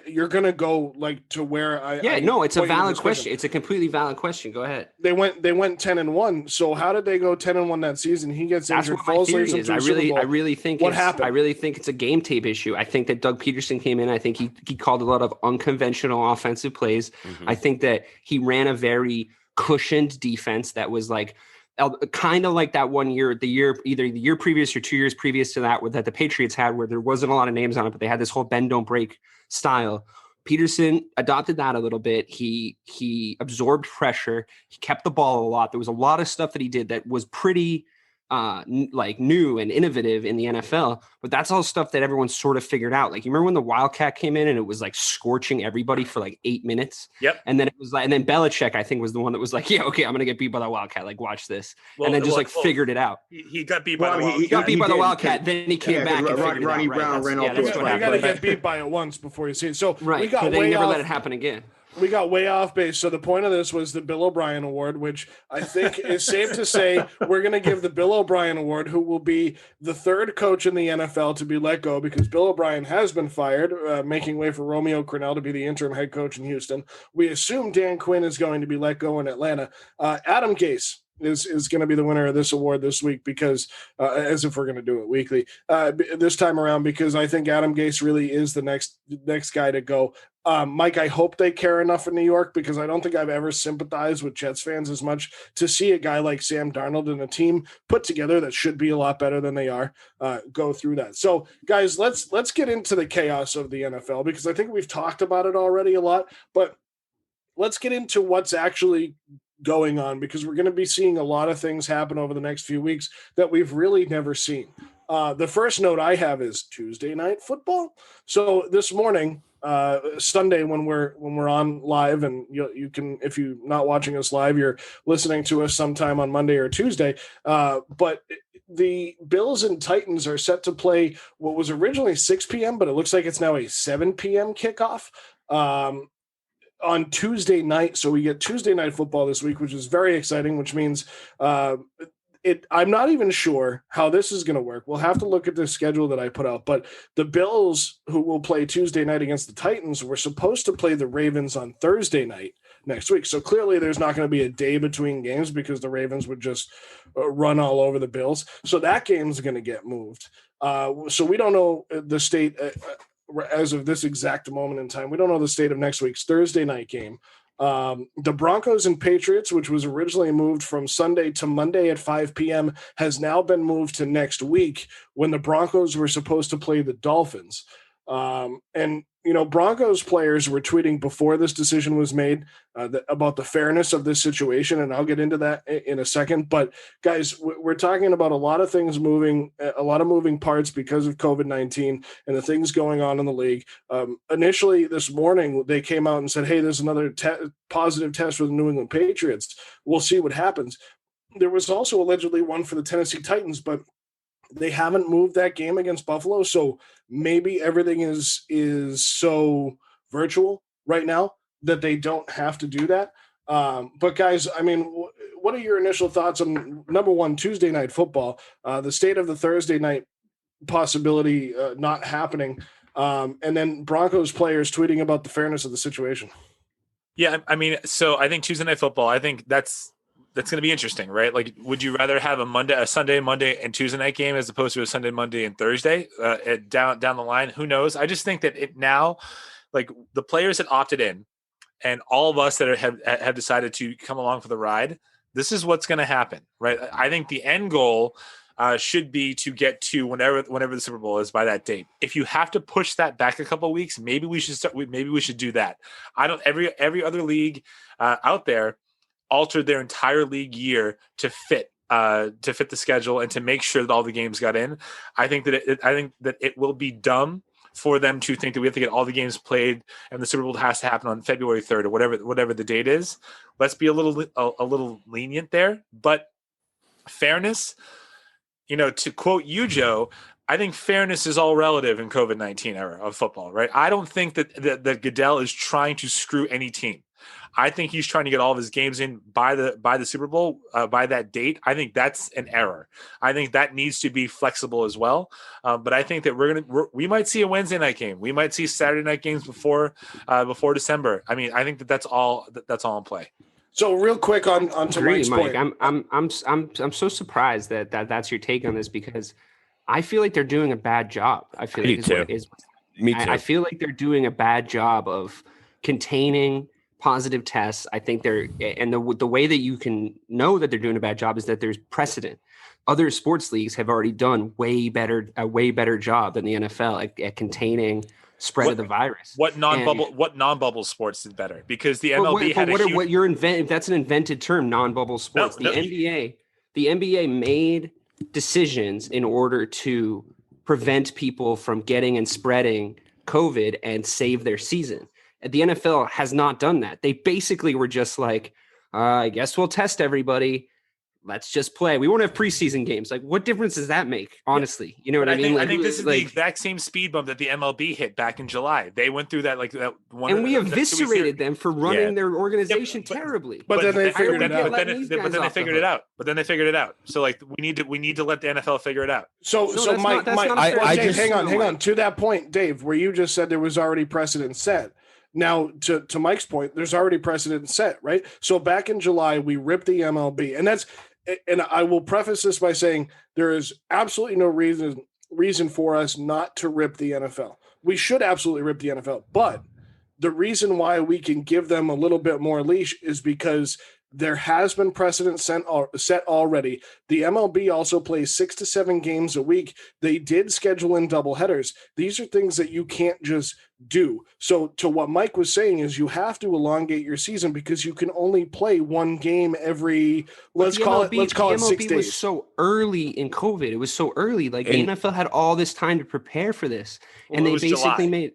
you're gonna go like to where I? Yeah, no, it's a valid question. It's a completely valid question. Go ahead. They went 10-1. So how did they go 10-1 that season? He gets injured. I really think what happened. I really think it's a game tape issue. I think that Doug Peterson came in. I think he called a lot of unconventional offensive plays. I think that he ran a very cushioned defense that was like. Kind of like that one year, either the year previous or 2 years previous to that, that the Patriots had, where there wasn't a lot of names on it, but they had this whole bend don't break style. Peterson adopted that a little bit. He absorbed pressure. He kept the ball a lot. There was a lot of stuff that he did that was pretty like new and innovative in the NFL, but that's all stuff that everyone sort of figured out. Like you remember when the Wildcat came in and it was like scorching everybody for like 8 minutes. Yep. And then it was like, and then Belichick, I think, was the one that was like, yeah, okay, I'm going to get beat by the Wildcat. Like watch this. And then just figured it out. He got beat by the Wildcat. He got beat by the Wildcat. Then he came back and figured Ronnie it out. Brown ran off. You got to get beat by it once before you see it. So right. We got but way they never off. let it happen again. We got way off base. So the point of this was the Bill O'Brien Award, which I think is safe to say we're going to give the Bill O'Brien Award, who will be the third coach in the NFL to be let go because Bill O'Brien has been fired, making way for Romeo Crennel to be the interim head coach in Houston. We assume Dan Quinn is going to be let go in Atlanta. Adam Gase is going to be the winner of this award this week because as if we're going to do it weekly this time around, because I think Adam Gase really is the next guy to go. Mike, I hope they care enough in New York, because I don't think I've ever sympathized with Jets fans as much to see a guy like Sam Darnold and a team put together that should be a lot better than they are go through that. So guys, let's get into the chaos of the NFL, because I think we've talked about it already a lot, but let's get into what's actually going on, because we're going to be seeing a lot of things happen over the next few weeks that we've really never seen. The first note I have is Tuesday night football. So this morning, Sunday, when we're on live, and you can, if you're not watching us live, you're listening to us sometime on Monday or Tuesday. But the Bills and Titans are set to play what was originally 6 p.m., but it looks like it's now a 7 p.m. kickoff. On Tuesday night. So we get Tuesday night football this week, which is very exciting, which means I'm not even sure how this is going to work. We'll have to look at the schedule that I put out, but the Bills, who will play Tuesday night against the Titans, were supposed to play the Ravens on Thursday night next week. So clearly there's not going to be a day between games, because the Ravens would just run all over the Bills. So that game's going to get moved. So we don't know the state as of this exact moment in time. We don't know the state of next week's Thursday night game. The Broncos and Patriots, which was originally moved from Sunday to Monday at 5 p.m., has now been moved to next week, when the Broncos were supposed to play the Dolphins. And Broncos players were tweeting before this decision was made about the fairness of this situation, and I'll get into that in a second. But guys, we're talking about a lot of things moving, a lot of moving parts because of COVID-19 and the things going on in the league. Initially this morning, they came out and said, hey, there's another positive test for the New England Patriots. We'll see what happens. There was also allegedly one for the Tennessee Titans, but they haven't moved that game against Buffalo, so maybe everything is so virtual right now that they don't have to do that. But guys, I mean, what are your initial thoughts on, number one, Tuesday night football, the state of the Thursday night possibility not happening, and then Broncos players tweeting about the fairness of the situation? Yeah, I mean, so I think Tuesday night football, I think that's that's going to be interesting, right? Like, would you rather have a Sunday, Monday, and Tuesday night game as opposed to a Sunday, Monday, and Thursday down the line? Who knows? I just think that it now, like the players that opted in, and all of us that have decided to come along for the ride, this is what's going to happen, right? I think the end goal should be to get to whenever the Super Bowl is by that date. If you have to push that back a couple of weeks, maybe we should do that. Every other league out there altered their entire league year to fit the schedule and to make sure that all the games got in. I think that it will be dumb for them to think that we have to get all the games played and the Super Bowl has to happen on February 3rd or whatever the date is. Let's be a little lenient there, but fairness, to quote you, Joe, I think fairness is all relative in COVID-19 era of football, right? I don't think that Goodell is trying to screw any team. I think he's trying to get all of his games in by the Super Bowl by that date. I think that's an error. I think that needs to be flexible as well. But I think that we might see a Wednesday night game. We might see Saturday night games before December. I mean, I think that's all in play. So real quick on to Mike's Mike, point. I'm so surprised that's your take on this, because I feel like they're doing a bad job. I feel like Me too. I feel like they're doing a bad job of containing positive tests. I think the way that you can know that they're doing a bad job is that there's precedent. Other sports leagues have already done a way better job than the NFL at containing spread of the virus. What non-bubble sports did better? Because the MLB that's an invented term, non-bubble sports. The NBA made decisions in order to prevent people from getting and spreading COVID and save their season. The NFL has not done that. They basically were just like, I guess we'll test everybody. Let's just play. We won't have preseason games. Like, what difference does that make? Honestly, you know what I mean? I think this is the exact same speed bump that the MLB hit back in July. They went through that one, and we eviscerated them for running their organization terribly. But then they figured it out. But then they figured it out. So like we need to let the NFL figure it out. So Mike, hang on. To that point, Dave, where you just said there was already precedent set. Now, to Mike's point, there's already precedent set, right? So back in July, we ripped the MLB, and I will preface this by saying there is absolutely no reason for us not to rip the NFL. We should absolutely rip the NFL, but the reason why we can give them a little bit more leash is because there has been precedent set already. The MLB also plays 6 to 7 games a week. They did schedule in doubleheaders. These are things that you can't just do. So to what Mike was saying is you have to elongate your season because you can only play one game every, let's call it 6 days. It was so early in COVID. It was so early. Like the NFL had all this time to prepare for this. And they basically made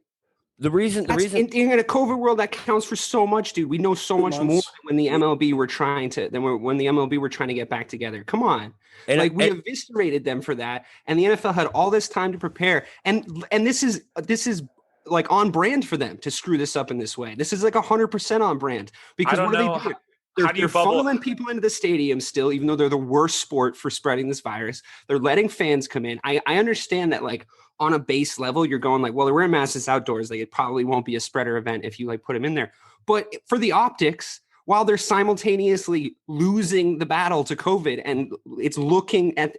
The reason in a COVID world that counts for so much, dude. We know so much more when the MLB were trying to get back together. Come on. And we eviscerated them for that. And the NFL had all this time to prepare. And this is like on brand for them to screw this up in this way. This is like 100% on brand, because what do they do? They're funneling people into the stadium still, even though they're the worst sport for spreading this virus. They're letting fans come in. I understand that, like, on a base level, you're going like, well, they're wearing masks outdoors. Like, it probably won't be a spreader event if you like put them in there. But for the optics, while they're simultaneously losing the battle to COVID, and it's looking at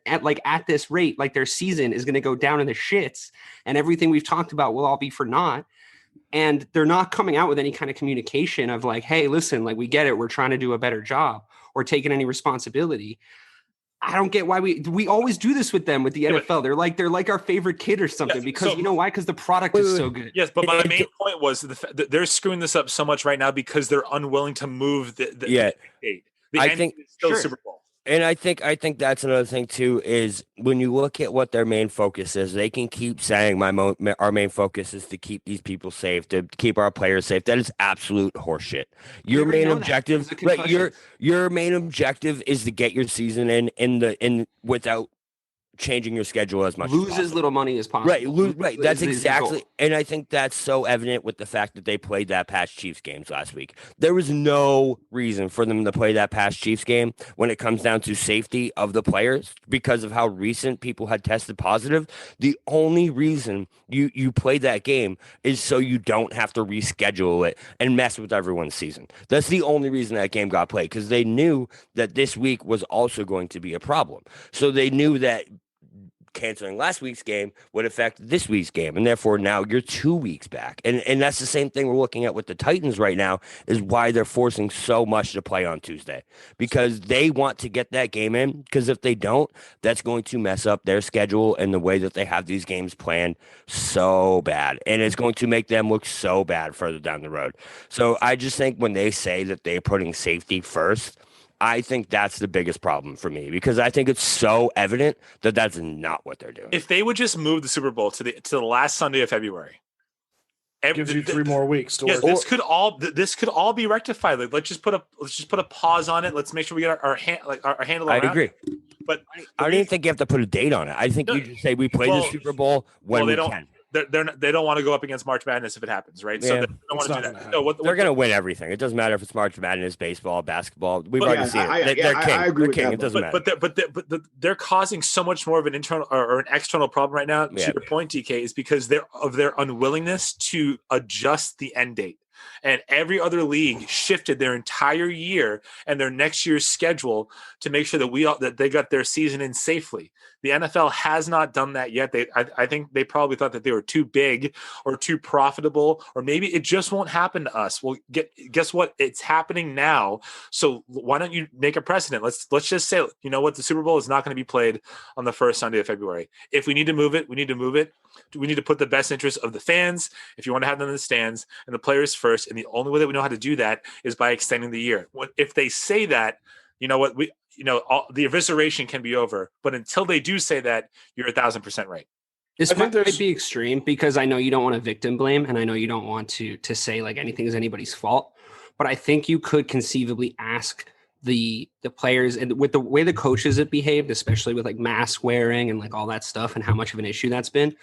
this rate, like their season is going to go down in the shits, and everything we've talked about will all be for naught. And they're not coming out with any kind of communication of like, hey, listen, like, we get it. We're trying to do a better job, or taking any responsibility. I don't get why we always do this with them, with the NFL. They're like our favorite kid or something, because you know why? Because the product is so good. Yes, but my main point was they're screwing this up so much right now because they're unwilling to move the date. I think it's still Super Bowl. And I think that's another thing too, is when you look at what their main focus is, they can keep saying our main focus is to keep these people safe, to keep our players safe. That is absolute horseshit. Your main objective, your main objective is to get your season in without changing your schedule as much Lose as as little money as possible. Right. That's exactly. And I think that's so evident with the fact that they played that past Chiefs games last week. There was no reason for them to play that past Chiefs game when it comes down to safety of the players because of how recent people had tested positive. The only reason you play that game is so you don't have to reschedule it and mess with everyone's season. That's the only reason that game got played, because they knew that this week was also going to be a problem. So they knew that canceling last week's game would affect this week's game, and therefore now you're 2 weeks back. And that's the same thing we're looking at with the Titans right now, is why they're forcing so much to play on Tuesday, because they want to get that game in, because if they don't, that's going to mess up their schedule and the way that they have these games planned so bad, and it's going to make them look so bad further down the road. So I just think when they say that they're putting safety first, I think that's the biggest problem for me, because I think it's so evident that that's not what they're doing. If they would just move the Super Bowl to the last Sunday of February, gives you 3 more weeks to work. This could all be rectified. Like, let's just put a pause on it. Let's make sure we get our handle around. I agree, but I don't even think you have to put a date on it. I think you just say we play the Super Bowl when we can. They don't want to go up against March Madness if it happens, right? So they don't want to do that. No, they're going to win everything. It doesn't matter if it's March Madness, baseball, basketball. We've already seen it. They're king. I agree with king. that, it doesn't matter. But they're causing so much more of an internal or an external problem right now. To your point, DK, is because of their unwillingness to adjust the end date. And every other league shifted their entire year and their next year's schedule to make sure that they got their season in safely. The NFL has not done that yet. I think they probably thought that they were too big or too profitable, or maybe it just won't happen to us. Well, guess what? It's happening now. So why don't you make a precedent? Let's just say, you know what? The Super Bowl is not going to be played on the first Sunday of February. If we need to move it, we need to move it. We need to put the best interest of the fans, if you want to have them in the stands, and the players first. And the only way that we know how to do that is by extending the year. If they say that, you know what, the evisceration can be over. But until they do say that, you're 1,000% right. This might be extreme, because I know you don't want to victim blame, and I know you don't want to say like anything is anybody's fault. But I think you could conceivably ask the players, and with the way the coaches have behaved, especially with like mask wearing and like all that stuff and how much of an issue that's been.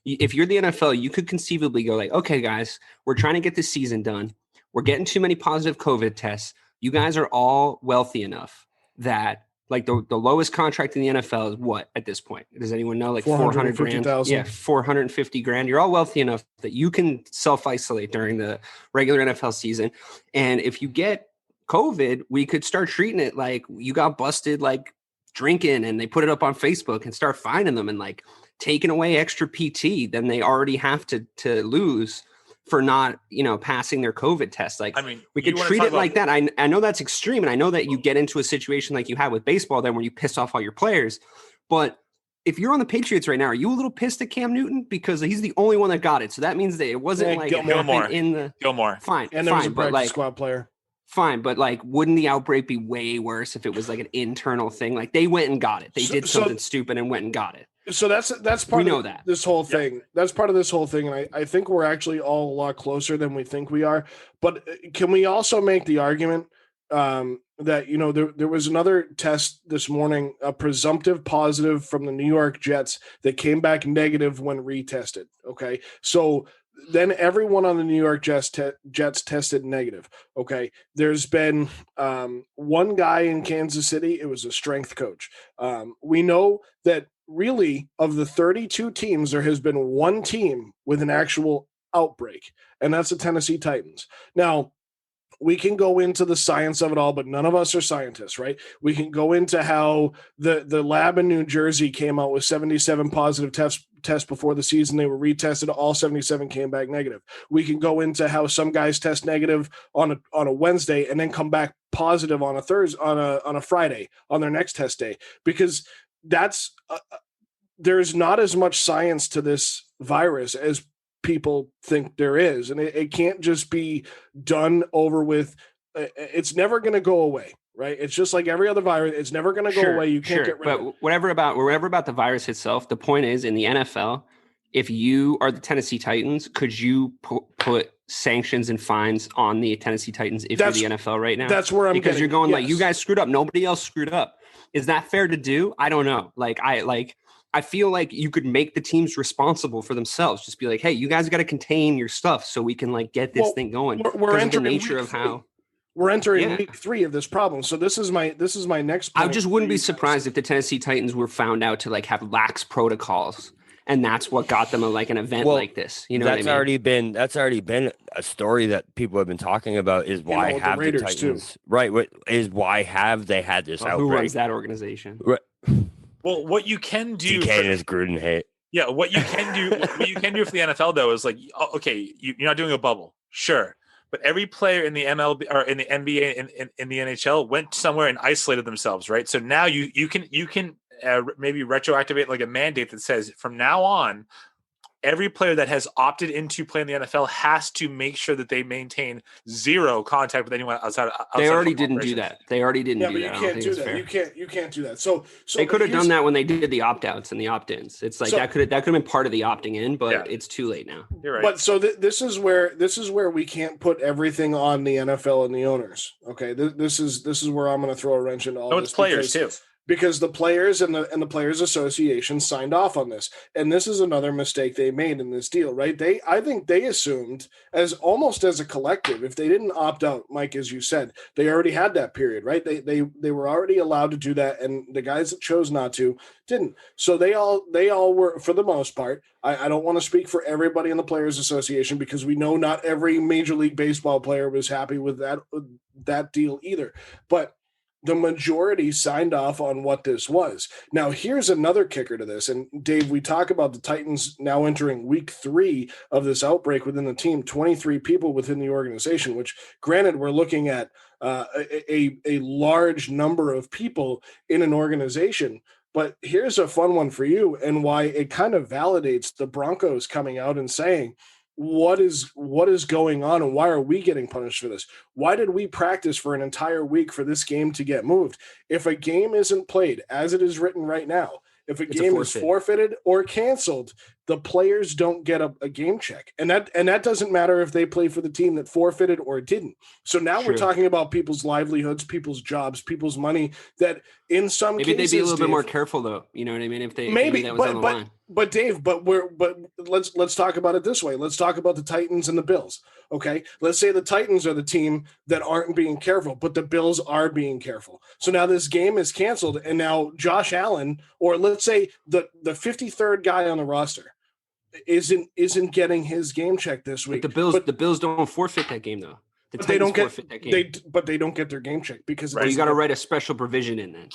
If you're the NFL, you could conceivably go like, okay, guys, we're trying to get this season done. We're getting too many positive COVID tests. You guys are all wealthy enough that like the lowest contract in the NFL is what at this point? Does anyone know? Like 400 grand? Yeah, 450 grand. You're all wealthy enough that you can self-isolate during the regular NFL season. And if you get COVID, we could start treating it like you got busted like drinking, and they put it up on Facebook and start finding them and like taking away extra PT than they already have to lose for not, passing their COVID test. Like, I mean, we could treat it like that. I know that's extreme, and I know that you get into a situation like you had with baseball then where you piss off all your players. But if you're on the Patriots right now, are you a little pissed at Cam Newton? Because he's the only one that got it. So that means that it wasn't like Gilmore in the Gilmore. Fine. And there was a practice squad player. Fine, but like, wouldn't the outbreak be way worse if it was like an internal thing? Like they went and got it. They did something stupid and went and got it. So that's part of this whole thing. Yeah. That's part of this whole thing. And I think we're actually all a lot closer than we think we are. But can we also make the argument that, there was another test this morning, a presumptive positive from the New York Jets that came back negative when retested. Okay. So then everyone on the New York Jets tested negative. Okay. There's been one guy in Kansas City. It was a strength coach. We know that really of the 32 teams, there has been one team with an actual outbreak, and that's the Tennessee Titans. Now, we can go into the science of it all, but none of us are scientists, right? We can go into how the lab in New Jersey came out with 77 positive tests before the season. They were retested. All 77 came back negative. We can go into how some guys test negative on a Wednesday and then come back positive on a Thursday, on a Friday on their next test day, because that's there's not as much science to this virus as people think there is, and it can't just be done over with. It's never going to go away, right? It's just like every other virus. It's never going to go away. You can't get rid of it. But whatever about the virus itself, the point is, in the NFL, if you are the Tennessee Titans, could you put sanctions and fines on the Tennessee Titans if you're the NFL right now? That's where because you're going like, you guys screwed up. Nobody else screwed up. Is that fair to do? I don't know. I feel like you could make the teams responsible for themselves. Just be like, hey, you guys got to contain your stuff so we can like get this thing going. We're entering the nature of how we're entering week 3 of this problem. So this is my next point. I just wouldn't be surprised if the Tennessee Titans were found out to like have lax protocols, and that's what got them an event like this. You know, that's what I mean? That's already been a story that people have been talking about. Is why have the Titans too. Right? Is why have they had this outbreak? Who runs that organization? Right. Well, what you can do, Buchanan is Gruden hate. Yeah, what you can do for the NFL though is like, okay, you're not doing a bubble, sure, but every player in the MLB or in the NBA in the NHL went somewhere and isolated themselves, right? So now you can maybe retroactivate like a mandate that says from now on, every player that has opted into playing in the NFL has to make sure that they maintain zero contact with anyone outside. They already didn't do that. They already didn't do that. You can't do that. You can't do that. So they could have done that when they did the opt-outs and the opt-ins. It's like that could have been part of the opting in, but it's too late now. You're right. But so this is where we can't put everything on the NFL and the owners. Okay, this is where I'm going to throw a wrench into all this. It's players too. Because the players and the Players Association signed off on this. And this is another mistake they made in this deal, right? I think they assumed almost as a collective, if they didn't opt out, Mike, as you said, they already had that period, right? They were already allowed to do that. And the guys that chose not to didn't. So they all were, for the most part, I don't want to speak for everybody in the Players Association because we know not every Major League Baseball player was happy with that deal either. But the majority signed off on what this was. Now, here's another kicker to this. And Dave, we talk about the Titans now entering week 3 of this outbreak within the team, 23 people within the organization, which granted, we're looking at a large number of people in an organization. But here's a fun one for you and why it kind of validates the Broncos coming out and saying, what is going on and why are we getting punished for this? Why did we practice for an entire week for this game to get moved? If a game isn't played as it is written right now, if a game is forfeited or canceled, the players don't get a game check. And that doesn't matter if they play for the team that forfeited or didn't. So now we're talking about people's livelihoods, people's jobs, people's money that in some cases they'd be a little bit more careful though. You know what I mean? If they maybe that was on the line. But Dave, let's talk about it this way. Let's talk about the Titans and the Bills. Okay. Let's say the Titans are the team that aren't being careful, but the Bills are being careful. So now this game is canceled. And now Josh Allen, or let's say the 53rd guy on the roster isn't getting his game check this week. But the Bills don't forfeit that game though. They don't get their game check because you got to write a special provision in then.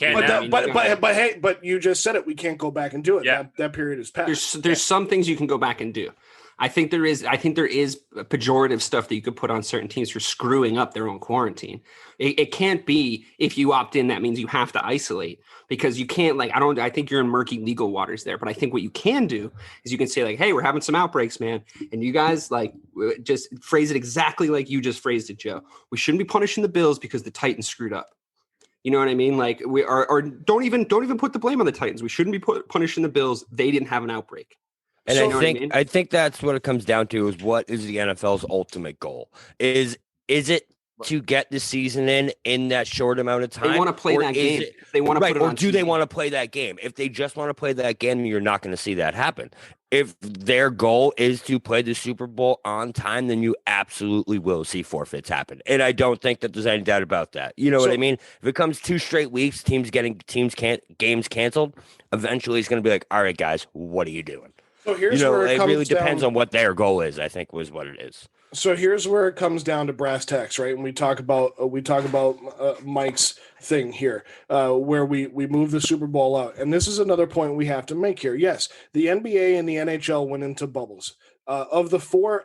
But you just said it. We can't go back and do it. Yeah. That period is passed. There's some things you can go back and do. I think there is pejorative stuff that you could put on certain teams for screwing up their own quarantine. It can't be if you opt in, that means you have to isolate because you can't I think you're in murky legal waters there, but I think what you can do is you can say like, hey, we're having some outbreaks, man. And you guys just phrase it exactly like you just phrased it, Joe. We shouldn't be punishing the Bills because the Titans screwed up. You know what I mean? Like or don't even put the blame on the Titans. We shouldn't be punishing the Bills. They didn't have an outbreak. And I think that's what it comes down to is what is the NFL's ultimate goal? Is it to get the season in that short amount of time? They want to play that game. They want to put it on do TV. They want to play that game? If they just want to play that game, you're not going to see that happen. If their goal is to play the Super Bowl on time, then you absolutely will see forfeits happen. And I don't think that there's any doubt about that. You know what I mean? If it comes 2 straight weeks, games canceled, eventually it's going to be like, all right, guys, what are you doing? So here's where it really depends on what their goal is, I think was what it is. So here's where it comes down to brass tacks, right? And we talk about Mike's thing here, where we move the Super Bowl out. And this is another point we have to make here. Yes, the NBA and the NHL went into bubbles. Of the 4,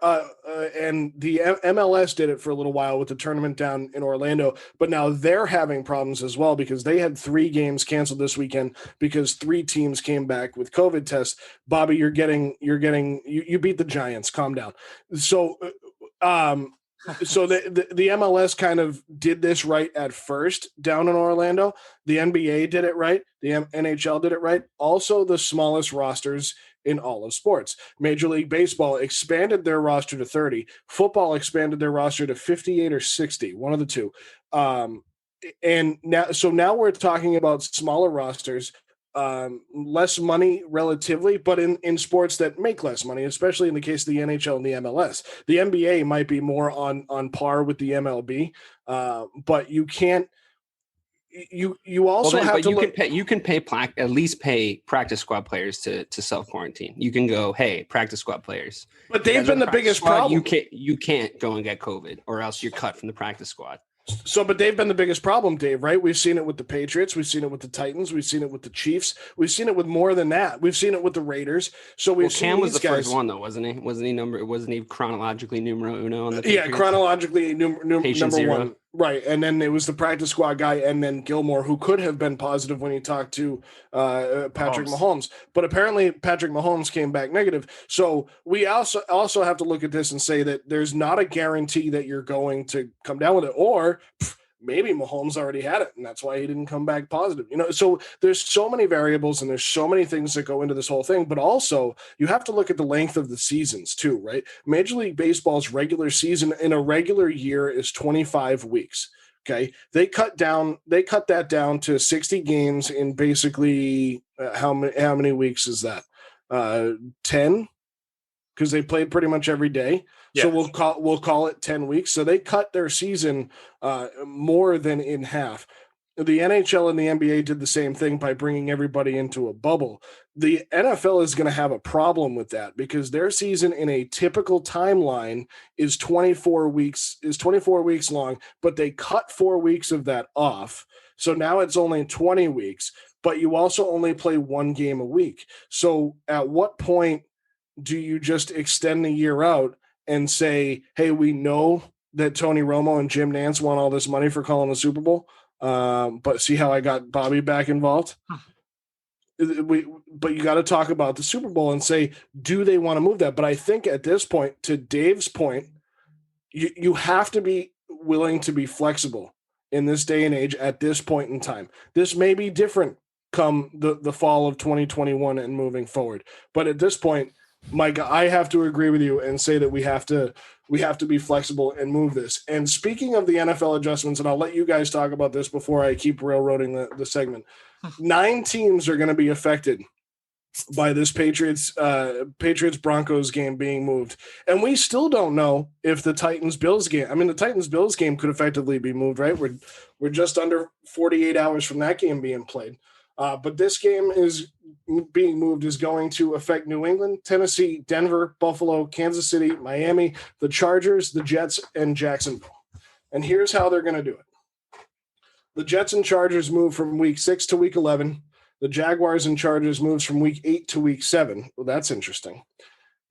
and the MLS did it for a little while with the tournament down in Orlando, but now they're having problems as well because they had 3 games canceled this weekend because 3 teams came back with COVID tests. Bobby, you beat the Giants. Calm down. So the MLS kind of did this right at first down in Orlando. The NBA did it right. The NHL did it right. Also, the smallest rosters in all of sports. Major League Baseball expanded their roster to 30. Football expanded their roster to 58 or 60, one of the two. And now we're talking about smaller rosters less money relatively, but in sports that make less money, especially in the case of the NHL and the MLS. The NBA might be more on par with the MLB, but you can't. You also have to look. You can pay at least pay practice squad players to self quarantine. You can go, hey, practice squad players. But they've been the biggest problem. You can't go and get COVID, or else you're cut from the practice squad. But they've been the biggest problem, Dave, right? We've seen it with the Patriots. We've seen it with the Titans. We've seen it with the Chiefs. We've seen it with more than that. We've seen it with the Raiders. So we've seen Cam was the guys. first one, though, wasn't he? Wasn't he chronologically numero uno on the Patriots? Yeah, chronologically number zero. one. Right. And then it was the practice squad guy and then Gilmore, who could have been positive when he talked to Patrick Mahomes. But apparently Patrick Mahomes came back negative. So we also have to look at this and say that there's not a guarantee that you're going to come down with it. Or maybe Mahomes already had it, and that's why he didn't come back positive. So there's so many variables and there's so many things that go into this whole thing. But also, you have to look at the length of the seasons too, right? Major League Baseball's regular season in a regular year is 25 weeks. Okay, they cut that down to 60 games in basically how many weeks is that? 10, because they played pretty much every day. Yeah. So we'll call it 10 weeks. So they cut their season more than in half. The NHL and the NBA did the same thing by bringing everybody into a bubble. The NFL is going to have a problem with that because their season in a typical timeline is 24 weeks long, but they cut 4 weeks of that off. So now it's only 20 weeks, but you also only play one game a week. So at what point do you just extend the year out and say, hey, we know that Tony Romo and Jim Nantz want all this money for calling the Super Bowl, but see how I got Bobby back involved? But you got to talk about the Super Bowl and say, do they want to move that? But I think at this point, to Dave's point, you have to be willing to be flexible in this day and age at this point in time. This may be different come the fall of 2021 and moving forward. But at this point, Mike, I have to agree with you and say that we have to be flexible and move this. And speaking of the NFL adjustments, and I'll let you guys talk about this before I keep railroading the segment. 9 teams are going to be affected by this Patriots Broncos game being moved. And we still don't know if the Titans Bills game could effectively be moved, right? We're just under 48 hours from that game being played. But this game is being moved is going to affect New England, Tennessee, Denver, Buffalo, Kansas City, Miami, the Chargers, the Jets, and Jacksonville. And here's how they're going to do it. The Jets and Chargers move from week 6 to week 11. The Jaguars and Chargers moves from week 8 to week 7. Well, that's interesting.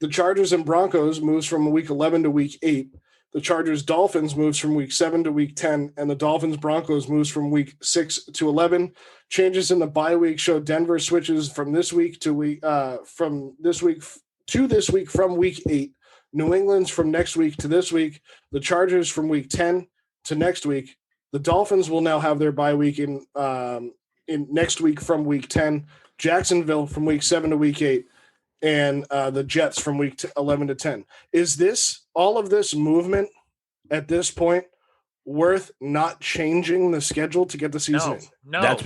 The Chargers and Broncos moves from week 11 to week 8. The Chargers Dolphins moves from week 7 to week 10, and the Dolphins Broncos moves from week 6 to 11. Changes in the bye week show Denver switches from this week from week 8. New England's from next week to this week. The Chargers from week 10 to next week. The Dolphins will now have their bye week in next week from week 10. Jacksonville from week 7 to week 8. And the Jets from week 11 to 10. Is this all of this movement at this point worth not changing the schedule to get the season in? No, that's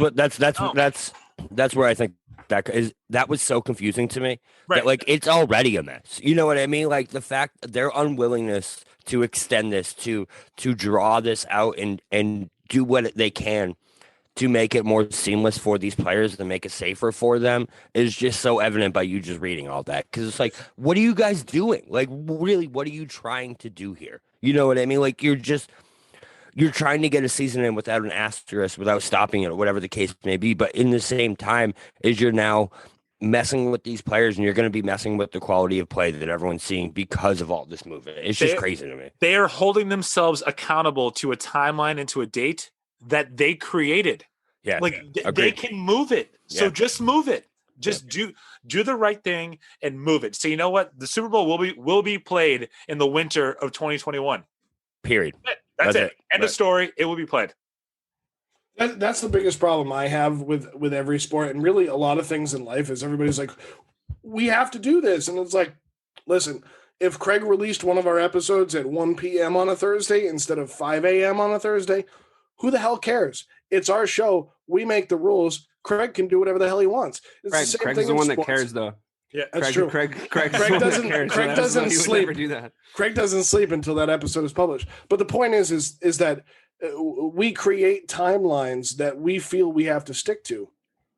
where I think that was so confusing to me. Right. That, like, it's already a mess. You know what I mean? Like the fact their unwillingness to extend this, to draw this out and do what they can to make it more seamless for these players and make it safer for them is just so evident by you just reading all that. Because it's like, what are you guys doing? Like, really, what are you trying to do here? You know what I mean? Like, you're trying to get a season in without an asterisk, without stopping it, or whatever the case may be. But in the same time, is you're now messing with these players, and you're going to be messing with the quality of play that everyone's seeing because of all this movement. It's just crazy to me. They are holding themselves accountable to a timeline and to a date that they created. Yeah, like they can move it. So just move it. Just do the right thing and move it. So you know what? The Super Bowl will be played in the winter of 2021. Period. That's it. End of story. It will be played. That's the biggest problem I have with every sport, and really a lot of things in life is everybody's like, we have to do this. And it's like, listen, if Craig released one of our episodes at 1 p.m. on a Thursday instead of 5 a.m. on a Thursday, Who the hell cares? It's our show. We make the rules. Craig can do whatever the hell he wants. It's the same Craig's thing the one sports. that cares, though. Yeah, that's true. Craig doesn't sleep. Never do that. Craig doesn't sleep until that episode is published. But the point is that we create timelines that we feel we have to stick to.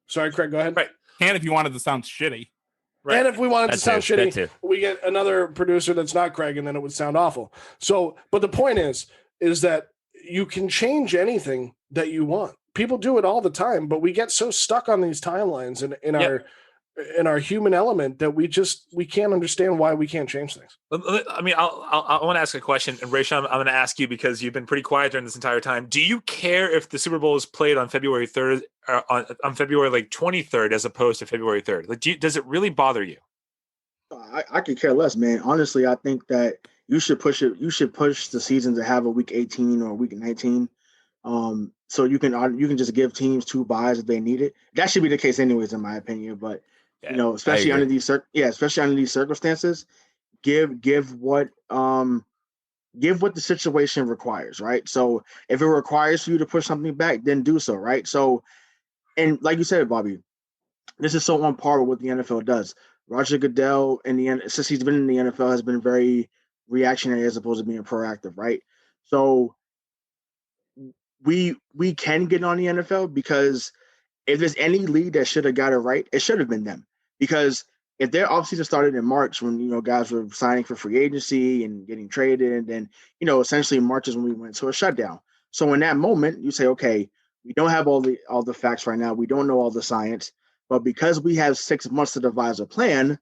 Sorry, Craig, go ahead. Right. And if you wanted to sound shitty. Right. And if we wanted to sound That shitty, too. we get another producer that's not Craig, and then it would sound awful. So, but the point is that you can change anything that you want. People do it all the time, but we get so stuck on these timelines and in our human element that we can't understand why we can't change things. I mean, I want to ask a question, and Rayshawn, I'm going to ask you because you've been pretty quiet during this entire time. Do you care if the Super Bowl is played on February 3rd, on February 23rd, as opposed to February 3rd? Like, does it really bother you? I could care less, man. Honestly, I think that you should push it. You should push the season to have a week 18 or a week 19. So you can just give teams 2 buys if they need it. That should be the case anyways, in my opinion. But especially under these circumstances, give what the situation requires, right? So if it requires for you to push something back, then do so, right? So, and like you said, Bobby, this is so on par with what the NFL does. Roger Goodell, since he's been in the NFL, has been very reactionary as opposed to being proactive, right? So we can get on the NFL because if there's any league that should have got it right, it should have been them. Because if their offseason started in March when, guys were signing for free agency and getting traded, and then, essentially March is when we went to a shutdown. So in that moment, you say, okay, we don't have all the facts right now. We don't know all the science. But because we have 6 months to devise a plan,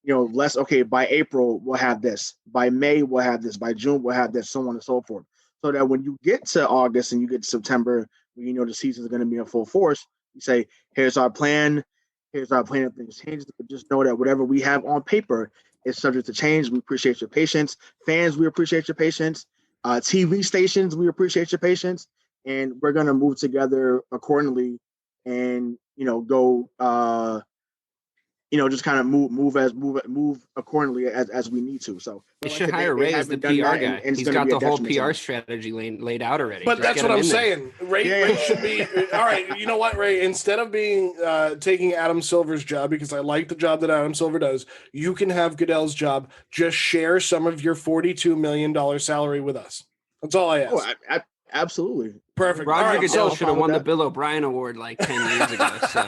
by April, we'll have this. By May, we'll have this. By June, we'll have this, so on and so forth. So that when you get to August and you get to September, when the season is going to be in full force, you say, here's our plan. Here's our plan if things change. But just know that whatever we have on paper is subject to change. We appreciate your patience. Fans, we appreciate your patience. TV stations, we appreciate your patience. And we're going to move together accordingly and, go just kind of move accordingly as we need to. So they should hire Ray as the PR guy. He's got the whole PR strategy laid out already. But that's what I'm saying. Ray should be all right. You know what, Ray? Instead of being taking Adam Silver's job, because I like the job that Adam Silver does, you can have Goodell's job. Just share some of your $42 million salary with us. That's all I ask. Oh, absolutely. Perfect. Roger Goodell should have won the Bill O'Brien Award like 10 years ago. So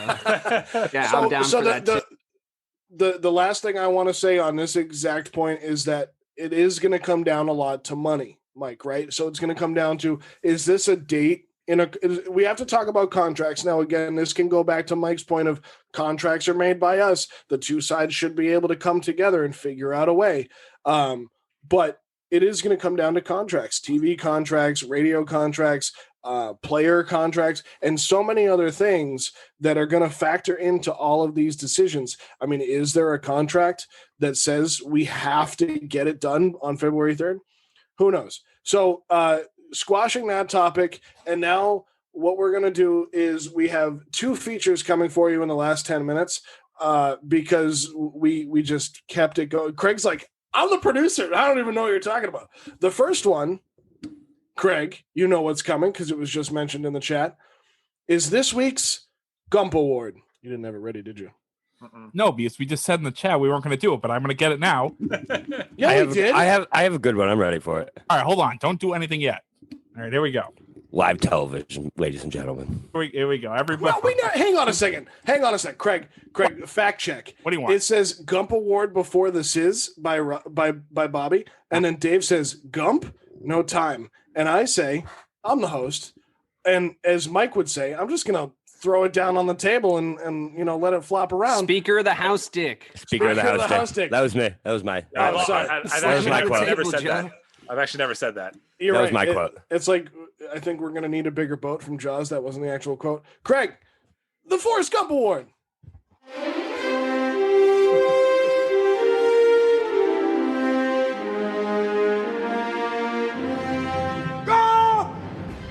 I'm down for that too. The last thing I want to say on this exact point is that it is going to come down a lot to money, Mike, right? So it's going to come down to, is this a date? We have to talk about contracts. Now, again, this can go back to Mike's point of contracts are made by us. The two sides should be able to come together and figure out a way. But it is going to come down to contracts, TV contracts, radio contracts, player contracts, and so many other things that are going to factor into all of these decisions. I mean, is there a contract that says we have to get it done on February 3rd? Who knows? So squashing that topic, and now what we're going to do is we have 2 features coming for you in the last 10 minutes because we just kept it going. Craig's like, I'm the producer. I don't even know what you're talking about. The first one, Craig, you know what's coming because it was just mentioned in the chat, is this week's Gump Award. You didn't have it ready, did you? No, because we just said in the chat we weren't going to do it, but I'm going to get it now. Yeah, we did. I have a good one. I'm ready for it. All right, hold on. Don't do anything yet. All right, here we go. Live television, ladies and gentlemen. Here we go. Everybody. Well, hang on a second. Craig, fact check. What do you want? It says Gump Award before this is by Bobby, and then Dave says Gump, no time. And I say, I'm the host. And as Mike would say, I'm just going to throw it down on the table and let it flop around. Speaker of the House Dick. Speaker of the House Dick. That was me. That was my. Sorry. I've never said that. I've actually never said that. You're that right. was my quote. It's like, I think we're going to need a bigger boat from Jaws. That wasn't the actual quote. Craig, the Forrest Gump Award.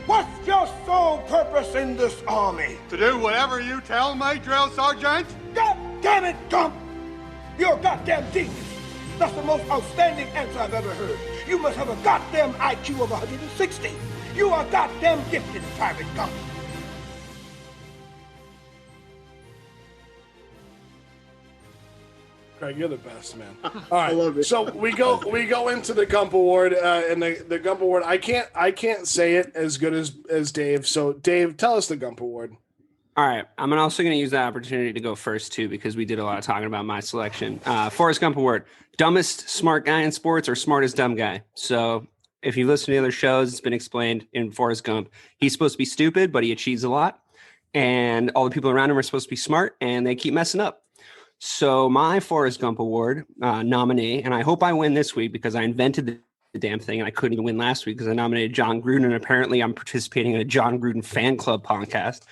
What's your sole purpose in this army? To do whatever you tell me, drill sergeant. God damn it, Gump! You're a goddamn genius. That's the most outstanding answer I've ever heard. You must have a goddamn IQ of 160. You are goddamn gifted, Private Gump. Craig, you're the best, man. All right, I love it. So we go into the Gump Award, and the Gump Award. I can't say it as good as Dave. So Dave, tell us the Gump Award. All right, I'm also going to use that opportunity to go first too, because we did a lot of talking about my selection. Forrest Gump Award: dumbest smart guy in sports or smartest dumb guy. So if you listen to the other shows, it's been explained in Forrest Gump. He's supposed to be stupid, but he achieves a lot, and all the people around him are supposed to be smart, and they keep messing up. So my Forrest Gump Award nominee, and I hope I win this week because I invented the damn thing and I couldn't even win last week because I nominated John Gruden, and apparently I'm participating in a John Gruden fan club podcast.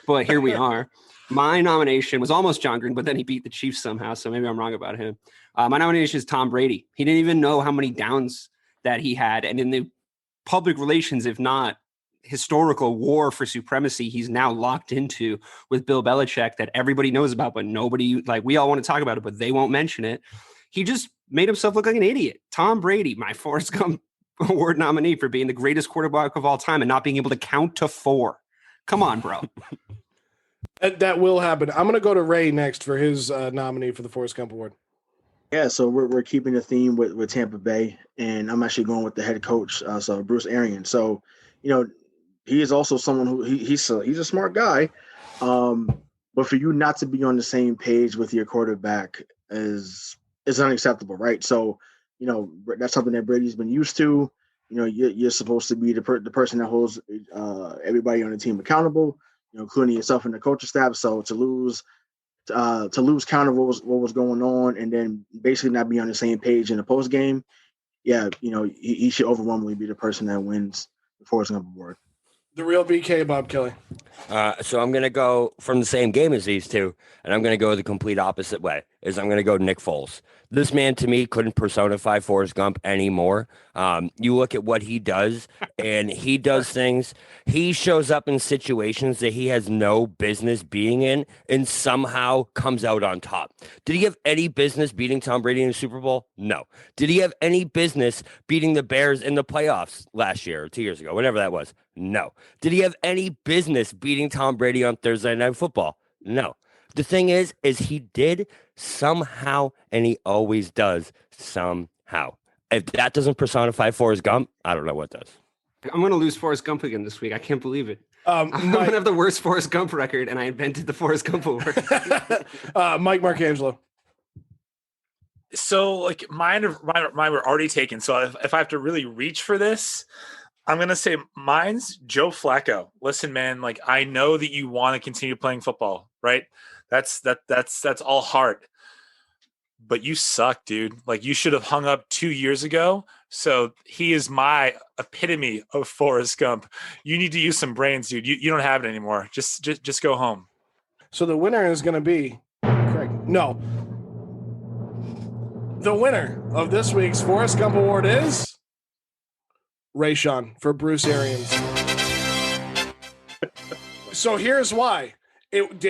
But here we are. My nomination was almost John Gruden, but then he beat the Chiefs somehow, so maybe I'm wrong about him. My nomination is Tom Brady. He didn't even know how many downs that he had, and in the public relations, if not historical war for supremacy he's now locked into with Bill Belichick that everybody knows about, but nobody, like, we all want to talk about it, but they won't mention it. He just made himself look like an idiot. Tom Brady, my Forrest Gump Award nominee for being the greatest quarterback of all time and not being able to count to 4. Come on, bro. That will happen. I'm going to go to Ray next for his nominee for the Forrest Gump Award. Yeah, so we're keeping the theme with Tampa Bay, and I'm actually going with the head coach, so Bruce Arians. So, he is also someone who he's a smart guy, but for you not to be on the same page with your quarterback is unacceptable, right? So, that's something that Brady's been used to. You're supposed to be the person that holds everybody on the team accountable, including yourself and the coaching staff. So to lose count of what was going on, and then basically not be on the same page in the post game, he should overwhelmingly be the person that wins the Forrest Gump Award. The real BK, Bob Kelly. So I'm going to go from the same game as these two, and I'm going to go the complete opposite way. I'm going to go Nick Foles. This man, to me, couldn't personify Forrest Gump anymore. You look at what he does, and he does things. He shows up in situations that he has no business being in and somehow comes out on top. Did he have any business beating Tom Brady in the Super Bowl? No. Did he have any business beating the Bears in the playoffs last year or 2 years ago, whatever that was? No. Did he have any business beating Tom Brady on Thursday Night Football? No. The thing is he did somehow, and he always does somehow. If that doesn't personify Forrest Gump, I don't know what does. I'm going to lose Forrest Gump again this week. I can't believe it. I'm going to have the worst Forrest Gump record, and I invented the Forrest Gump Award. Mike Marcangelo. So, like, mine were already taken. So if I have to really reach for this, I'm going to say mine's Joe Flacco. Listen, man, like, I know that you want to continue playing football, right? That's all heart. But you suck, dude. Like, you should have hung up 2 years ago. So he is my epitome of Forrest Gump. You need to use some brains, dude. You don't have it anymore. Just go home. So the winner is going to be Craig. No. The winner of this week's Forrest Gump Award is Rayshawn for Bruce Arians. So here's why. Dave,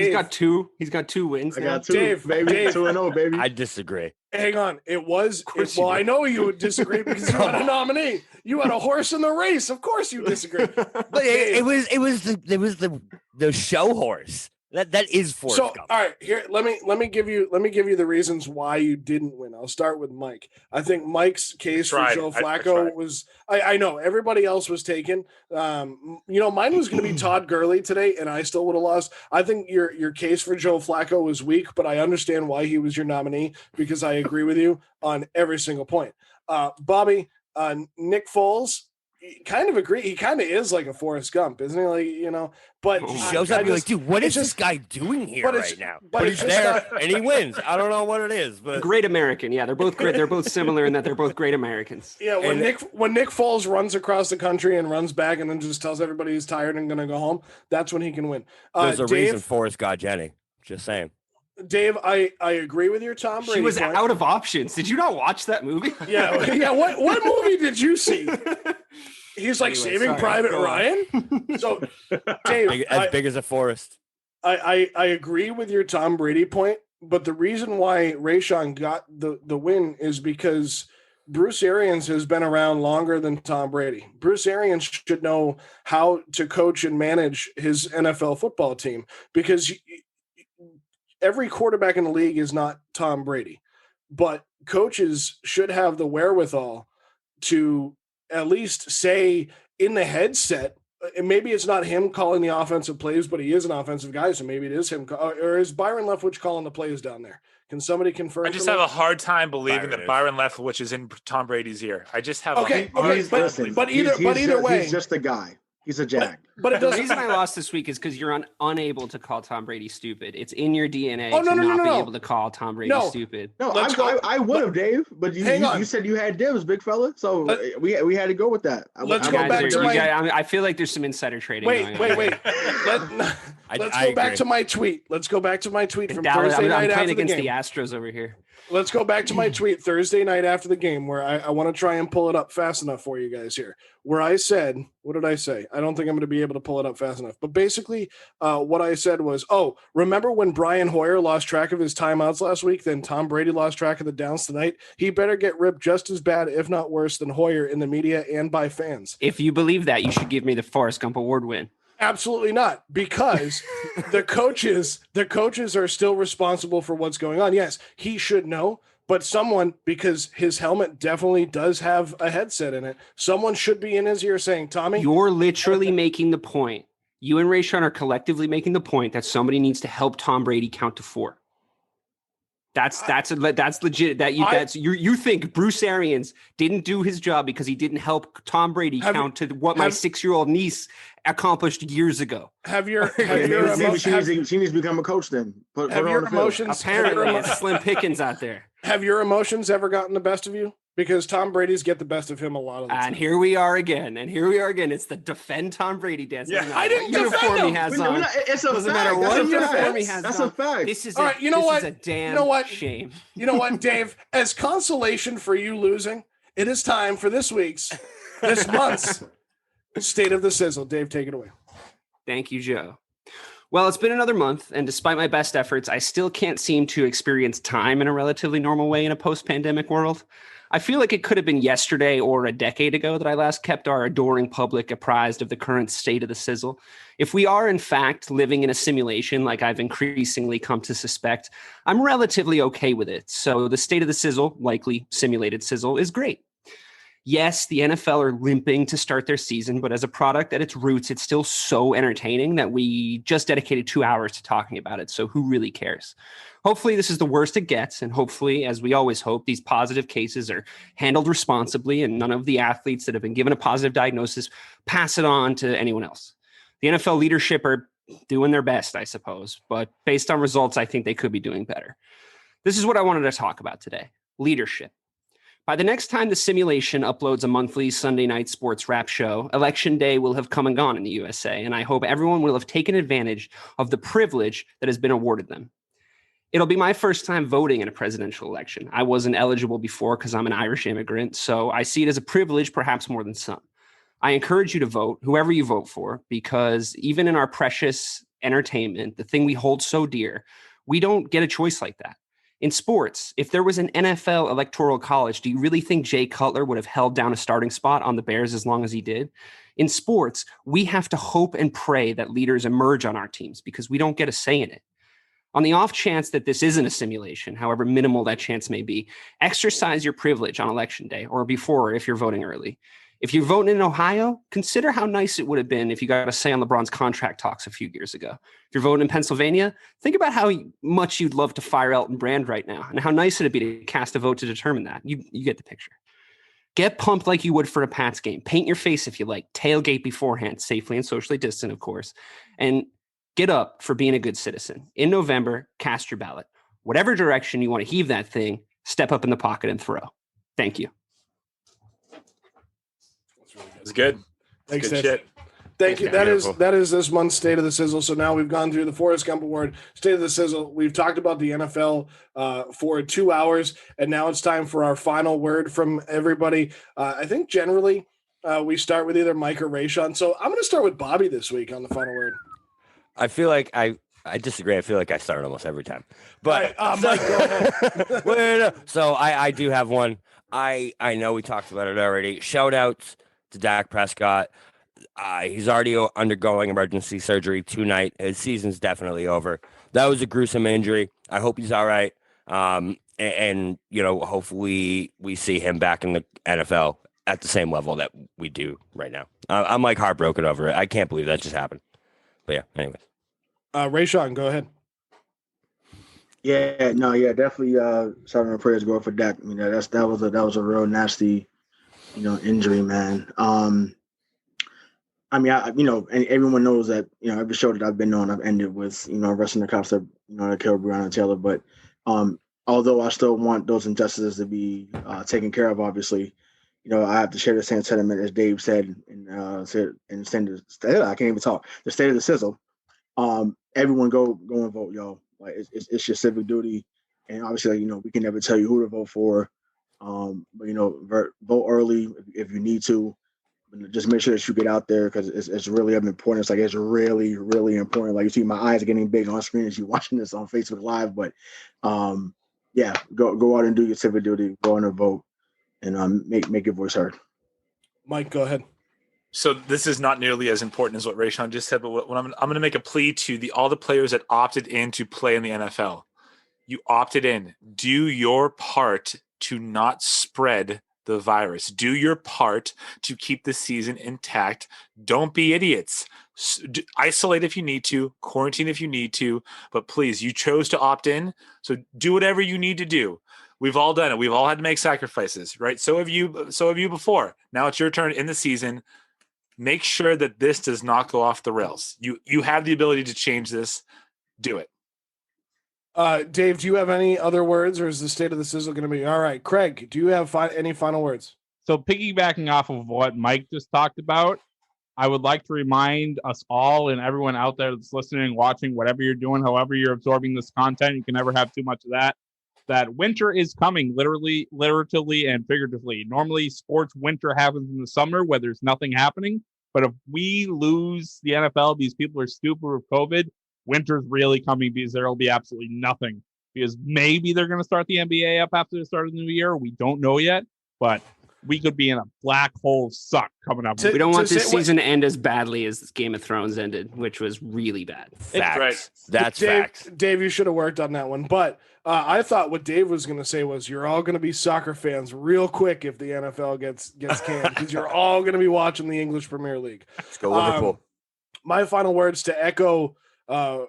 he's got two wins. I now. got 2, baby. 2-0, baby. I disagree. Hang on. I know you would disagree because you had a nominee. You had a horse in the race. Of course you disagree. But it was the show horse. That is Forrest Gump. All right, here let me give you the reasons why you didn't win. I'll start with Mike. I think Mike's case for Joe Flacco was I know everybody else was taken. Mine was going to be Todd Gurley today, and I still would have lost. I think your case for Joe Flacco was weak, but I understand why he was your nominee because I agree with you on every single point. Bobby, Nick Foles. Kind of agree. He kind of is like a Forrest Gump, isn't he? Like, but he shows up. You're like, dude, what is this guy doing here right now? But he's there and he wins. I don't know what it is, but great American. Yeah, they're both great. They're both similar in that they're both great Americans. Yeah, when Nick Foles runs across the country and runs back and then just tells everybody he's tired and gonna go home, that's when he can win. There's a reason Forrest got Jenny. Just saying. Dave, I agree with your Tom Brady. She was out of options. Did you not watch that movie? Yeah. What movie did you see? He's like Saving Private Ryan. So, Dave, as big as a forest. I agree with your Tom Brady point, but the reason why Rayshawn got the win is because Bruce Arians has been around longer than Tom Brady. Bruce Arians should know how to coach and manage his NFL football team, because every quarterback in the league is not Tom Brady, but coaches should have the wherewithal to at least say in the headset, and maybe it's not him calling the offensive plays, but he is an offensive guy, so maybe it is him. Or is Byron Leftwich calling the plays down there? Can somebody confirm? I just have a hard time believing that Byron Leftwich is in Tom Brady's ear. I just have but either way, he's just a guy. He's a jack. But the reason I lost this week is because you're unable to call Tom Brady stupid. It's in your DNA to be able to call Tom Brady stupid. No, I would have, Dave. But you said you had dibs, big fella. So we had to go with that. Let's go back to I feel like there's some insider trading. Wait. Let's go back to my tweet. Let's go back to my tweet from Thursday night after the game. I'm playing against the Astros over here. Let's go back to my tweet Thursday night after the game, where I want to try and pull it up fast enough for you guys here, where I said, what did I say? I don't think I'm going to be able to pull it up fast enough. But basically what I said was, remember when Brian Hoyer lost track of his timeouts last week? Then Tom Brady lost track of the downs tonight. He better get ripped just as bad, if not worse, than Hoyer in the media and by fans. If you believe that, you should give me the Forrest Gump Award win. Absolutely not, because the coaches are still responsible for what's going on. Yes, he should know, but someone, because his helmet definitely does have a headset in it, someone should be in his ear saying, Tommy, you're literally making the point. You and Rayshawn are collectively making the point that somebody needs to help Tom Brady count to 4. That's legit. You think Bruce Arians didn't do his job because he didn't help Tom Brady count to what my 6-year-old niece accomplished years ago. She needs to become a coach then. Apparently, it's slim pickings out there. Have your emotions ever gotten the best of you? Because Tom Brady's get the best of him a lot of the time. And here we are again. It's the defend Tom Brady dance. Yeah, I didn't defend him. He has on. It's a doesn't fact. matter what uniform he has. That's a fact. This is all right. You know what? Is a damn shame. You know what, Dave? As consolation for you losing, it is time for this month's State of the Sizzle. Dave, take it away. Thank you, Joe. Well, it's been another month, and despite my best efforts, I still can't seem to experience time in a relatively normal way in a post-pandemic world. I feel like it could have been yesterday or a decade ago that I last kept our adoring public apprised of the current state of the sizzle. If we are, in fact, living in a simulation like I've increasingly come to suspect, I'm relatively okay with it. So the state of the sizzle, likely simulated sizzle, is great. Yes, the NFL are limping to start their season, but as a product at its roots, it's still so entertaining that we just dedicated 2 hours to talking about it. So who really cares? Hopefully this is the worst it gets. And hopefully, as we always hope, these positive cases are handled responsibly and none of the athletes that have been given a positive diagnosis pass it on to anyone else. The NFL leadership are doing their best, I suppose, but based on results, I think they could be doing better. This is what I wanted to talk about today: leadership. By the next time the simulation uploads a monthly Sunday night sports wrap show, Election Day will have come and gone in the USA, and I hope everyone will have taken advantage of the privilege that has been awarded them. It'll be my first time voting in a presidential election. I wasn't eligible before because I'm an Irish immigrant, so I see it as a privilege, perhaps more than some. I encourage you to vote, whoever you vote for, because even in our precious entertainment, the thing we hold so dear, we don't get a choice like that. In sports, if there was an NFL electoral college, do you really think Jay Cutler would have held down a starting spot on the Bears as long as he did? In sports, we have to hope and pray that leaders emerge on our teams because we don't get a say in it. On the off chance that this isn't a simulation, however minimal that chance may be, exercise your privilege on Election Day or before if you're voting early. If you're voting in Ohio, consider how nice it would have been if you got a say on LeBron's contract talks a few years ago. If you're voting in Pennsylvania, think about how much you'd love to fire Elton Brand right now and how nice it'd be to cast a vote to determine that. You get the picture. Get pumped like you would for a Pats game. Paint your face if you like. Tailgate beforehand, safely and socially distant, of course. And get up for being a good citizen. In November, cast your ballot. Whatever direction you want to heave that thing, step up in the pocket and throw. Thank you. It's good. Thanks, good shit. Thank you. That is this month's State of the Sizzle. So now we've gone through the Forrest Gump Award, State of the Sizzle. We've talked about the NFL for 2 hours, and now it's time for our final word from everybody. I think generally we start with either Mike or Rayshawn. So I'm going to start with Bobby this week on the final word. I feel like I disagree. I feel like I start almost every time. But Mike, go ahead. So I do have one. I know we talked about it already. Shout outs to Dak Prescott. He's already undergoing emergency surgery tonight. His season's definitely over. That was a gruesome injury. I hope he's all right. And hopefully we see him back in the NFL at the same level that we do right now. I'm like heartbroken over it. I can't believe that just happened. But yeah, anyways. Rayshawn, go ahead. Yeah, definitely. Sorry, my prayers go for Dak. I mean, that was a real nasty, injury, man. I mean, and everyone knows that, every show that I've been on, I've ended with, arresting the cops that, that killed Breonna Taylor. But although I still want those injustices to be taken care of, obviously, I have to share the same sentiment as Dave said in the I can't even talk. The state of the sizzle. Everyone go and vote, y'all. Like it's your civic duty, and obviously, we can never tell you who to vote for. But vote early if you need to. Just make sure that you get out there because it's really of importance. Like it's really, really important. Like you see, my eyes are getting big on screen as you're watching this on Facebook Live. But go out and do your civic duty. Go out and vote, and make your voice heard. Mike, go ahead. So this is not nearly as important as what Rayshawn just said, but what I'm going to make a plea to all the players that opted in to play in the NFL. You opted in. Do your part to not spread the virus. Do your part to keep the season intact. Don't be idiots. Isolate if you need to, quarantine if you need to, but please, you chose to opt in, so do whatever you need to do. We've all done it. We've all had to make sacrifices, right? So have you before. Now it's your turn in the season. Make sure that this does not go off the rails. You have the ability to change this. Do it. Dave, do you have any other words, or is the state of the sizzle going to be all right? Craig, do you have any final words? So piggybacking off of what Mike just talked about, I would like to remind us all and everyone out there that's listening, watching, whatever you're doing, however you're absorbing this content, you can never have too much of that winter is coming, literally and figuratively. Normally, sports winter happens in the summer where there's nothing happening. But if we lose the NFL, these people are stupid with COVID, winter's really coming because there will be absolutely nothing. Because maybe they're going to start the NBA up after the start of the new year. We don't know yet, but we could be in a black hole suck coming up. We don't want this season to end as badly as Game of Thrones ended, which was really bad. Facts. Right. That's Dave, facts. Dave, you should have worked on that one. But I thought what Dave was going to say was you're all going to be soccer fans real quick if the NFL gets canned because you're all going to be watching the English Premier League. Let's go Liverpool. My final words to echo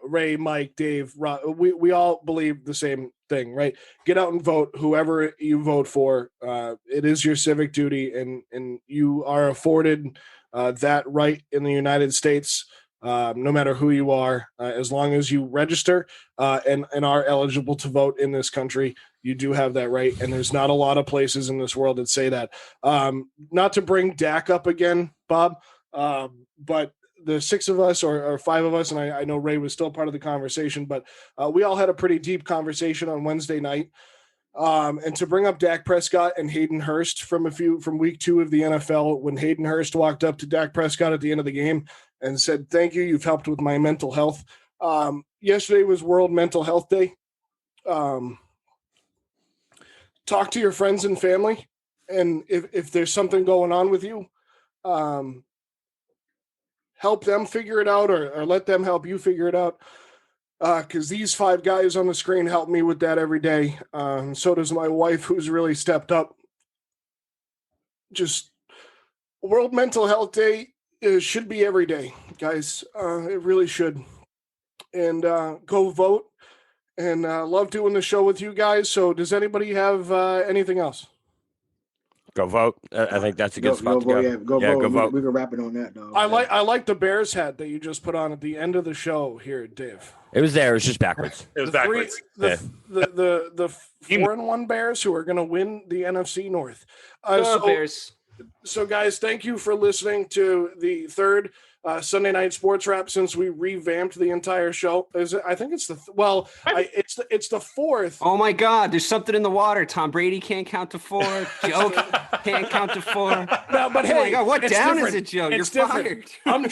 Ray, Mike, Dave, we all believe the same thing, right? Get out and vote whoever you vote for. It is your civic duty, and you are afforded that right in the United States, no matter who you are, as long as you register and are eligible to vote in this country. You do have that right, and there's not a lot of places in this world that say that. Not to bring Dak up again, Bob, but the six of us or five of us, and I know Ray was still part of the conversation, but we all had a pretty deep conversation on Wednesday night. And to bring up Dak Prescott and Hayden Hurst from week 2 of the NFL, when Hayden Hurst walked up to Dak Prescott at the end of the game and said, "Thank you, you've helped with my mental health." Yesterday was World Mental Health Day. Talk to your friends and family, and if there's something going on with you, help them figure it out or let them help you figure it out. Because these 5 guys on the screen help me with that every day. So does my wife, who's really stepped up. Just World Mental Health Day should be every day, guys. It really should. And go vote. And love doing the show with you guys. So does anybody have anything else? Go vote. I think that's a good spot to go. Go vote. We can wrap it on that, though. I like the Bears hat that you just put on at the end of the show here, Dave. It was there. It was just backwards. It was backwards. The 4-1 Bears who are going to win the NFC North. Bears. So, guys, thank you for listening to the third Sunday Night Sports Wrap since we revamped the entire show. I think it's it's the fourth. Oh my God! There's something in the water. Tom Brady can't count to 4. Joe can't count to 4. No, but hey, oh my God, what down different. is it, Joe? It's You're different. fired.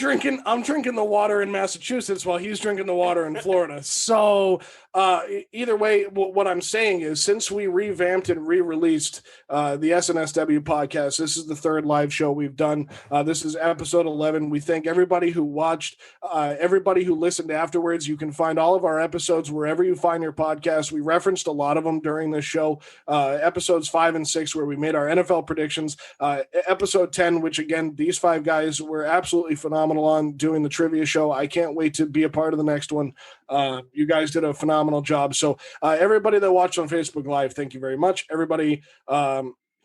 I'm drinking the water in Massachusetts while he's drinking the water in Florida. So either way, what I'm saying is, since we revamped and re-released the SNSW podcast, this is the third live show we've done. This is episode 11. We thank everybody who watched, everybody who listened afterwards. You can find all of our episodes wherever you find your podcast. We referenced a lot of them during this show. Episodes 5 and 6, where we made our NFL predictions. Episode 10, which again, these 5 guys were absolutely phenomenal on doing the trivia show. I can't wait to be a part of the next one. You guys did a phenomenal job. So everybody that watched on Facebook Live, thank you very much. Everybody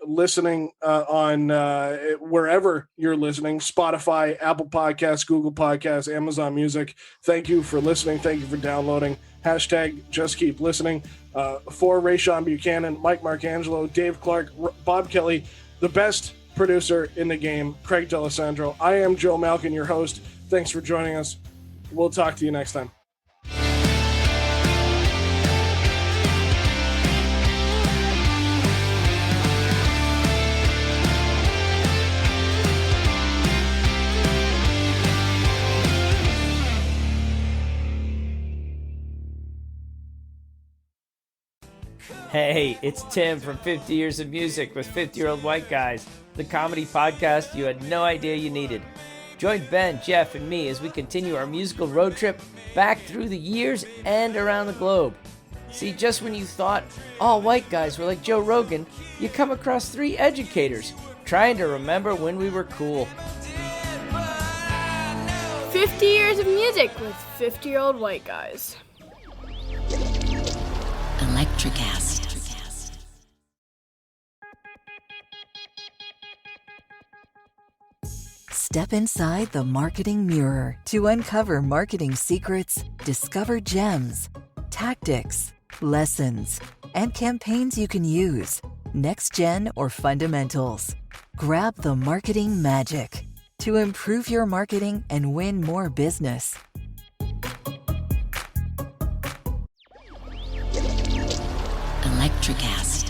listening on wherever you're listening, Spotify, Apple Podcasts, Google Podcasts, Amazon Music, thank you for listening. Thank you for downloading. Hashtag just keep listening. For Rayshawn Buchanan, Mike Marcangelo, Dave Clarke, Bob Kelly, the best producer in the game, Craig D'Alessandro. I am Joe Malkin, your host. Thanks for joining us. We'll talk to you next time. Hey, it's Tim from 50 Years of Music with 50-Year-Old White Guys, the comedy podcast you had no idea you needed. Join Ben, Jeff, and me as we continue our musical road trip back through the years and around the globe. See, just when you thought all white guys were like Joe Rogan, you come across 3 educators trying to remember when we were cool. 50 Years of Music with 50-Year-Old White Guys. Electricast. Step inside the marketing mirror to uncover marketing secrets, discover gems, tactics, lessons, and campaigns you can use, next gen or fundamentals. Grab the marketing magic to improve your marketing and win more business. Electricast.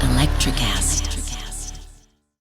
Electricast.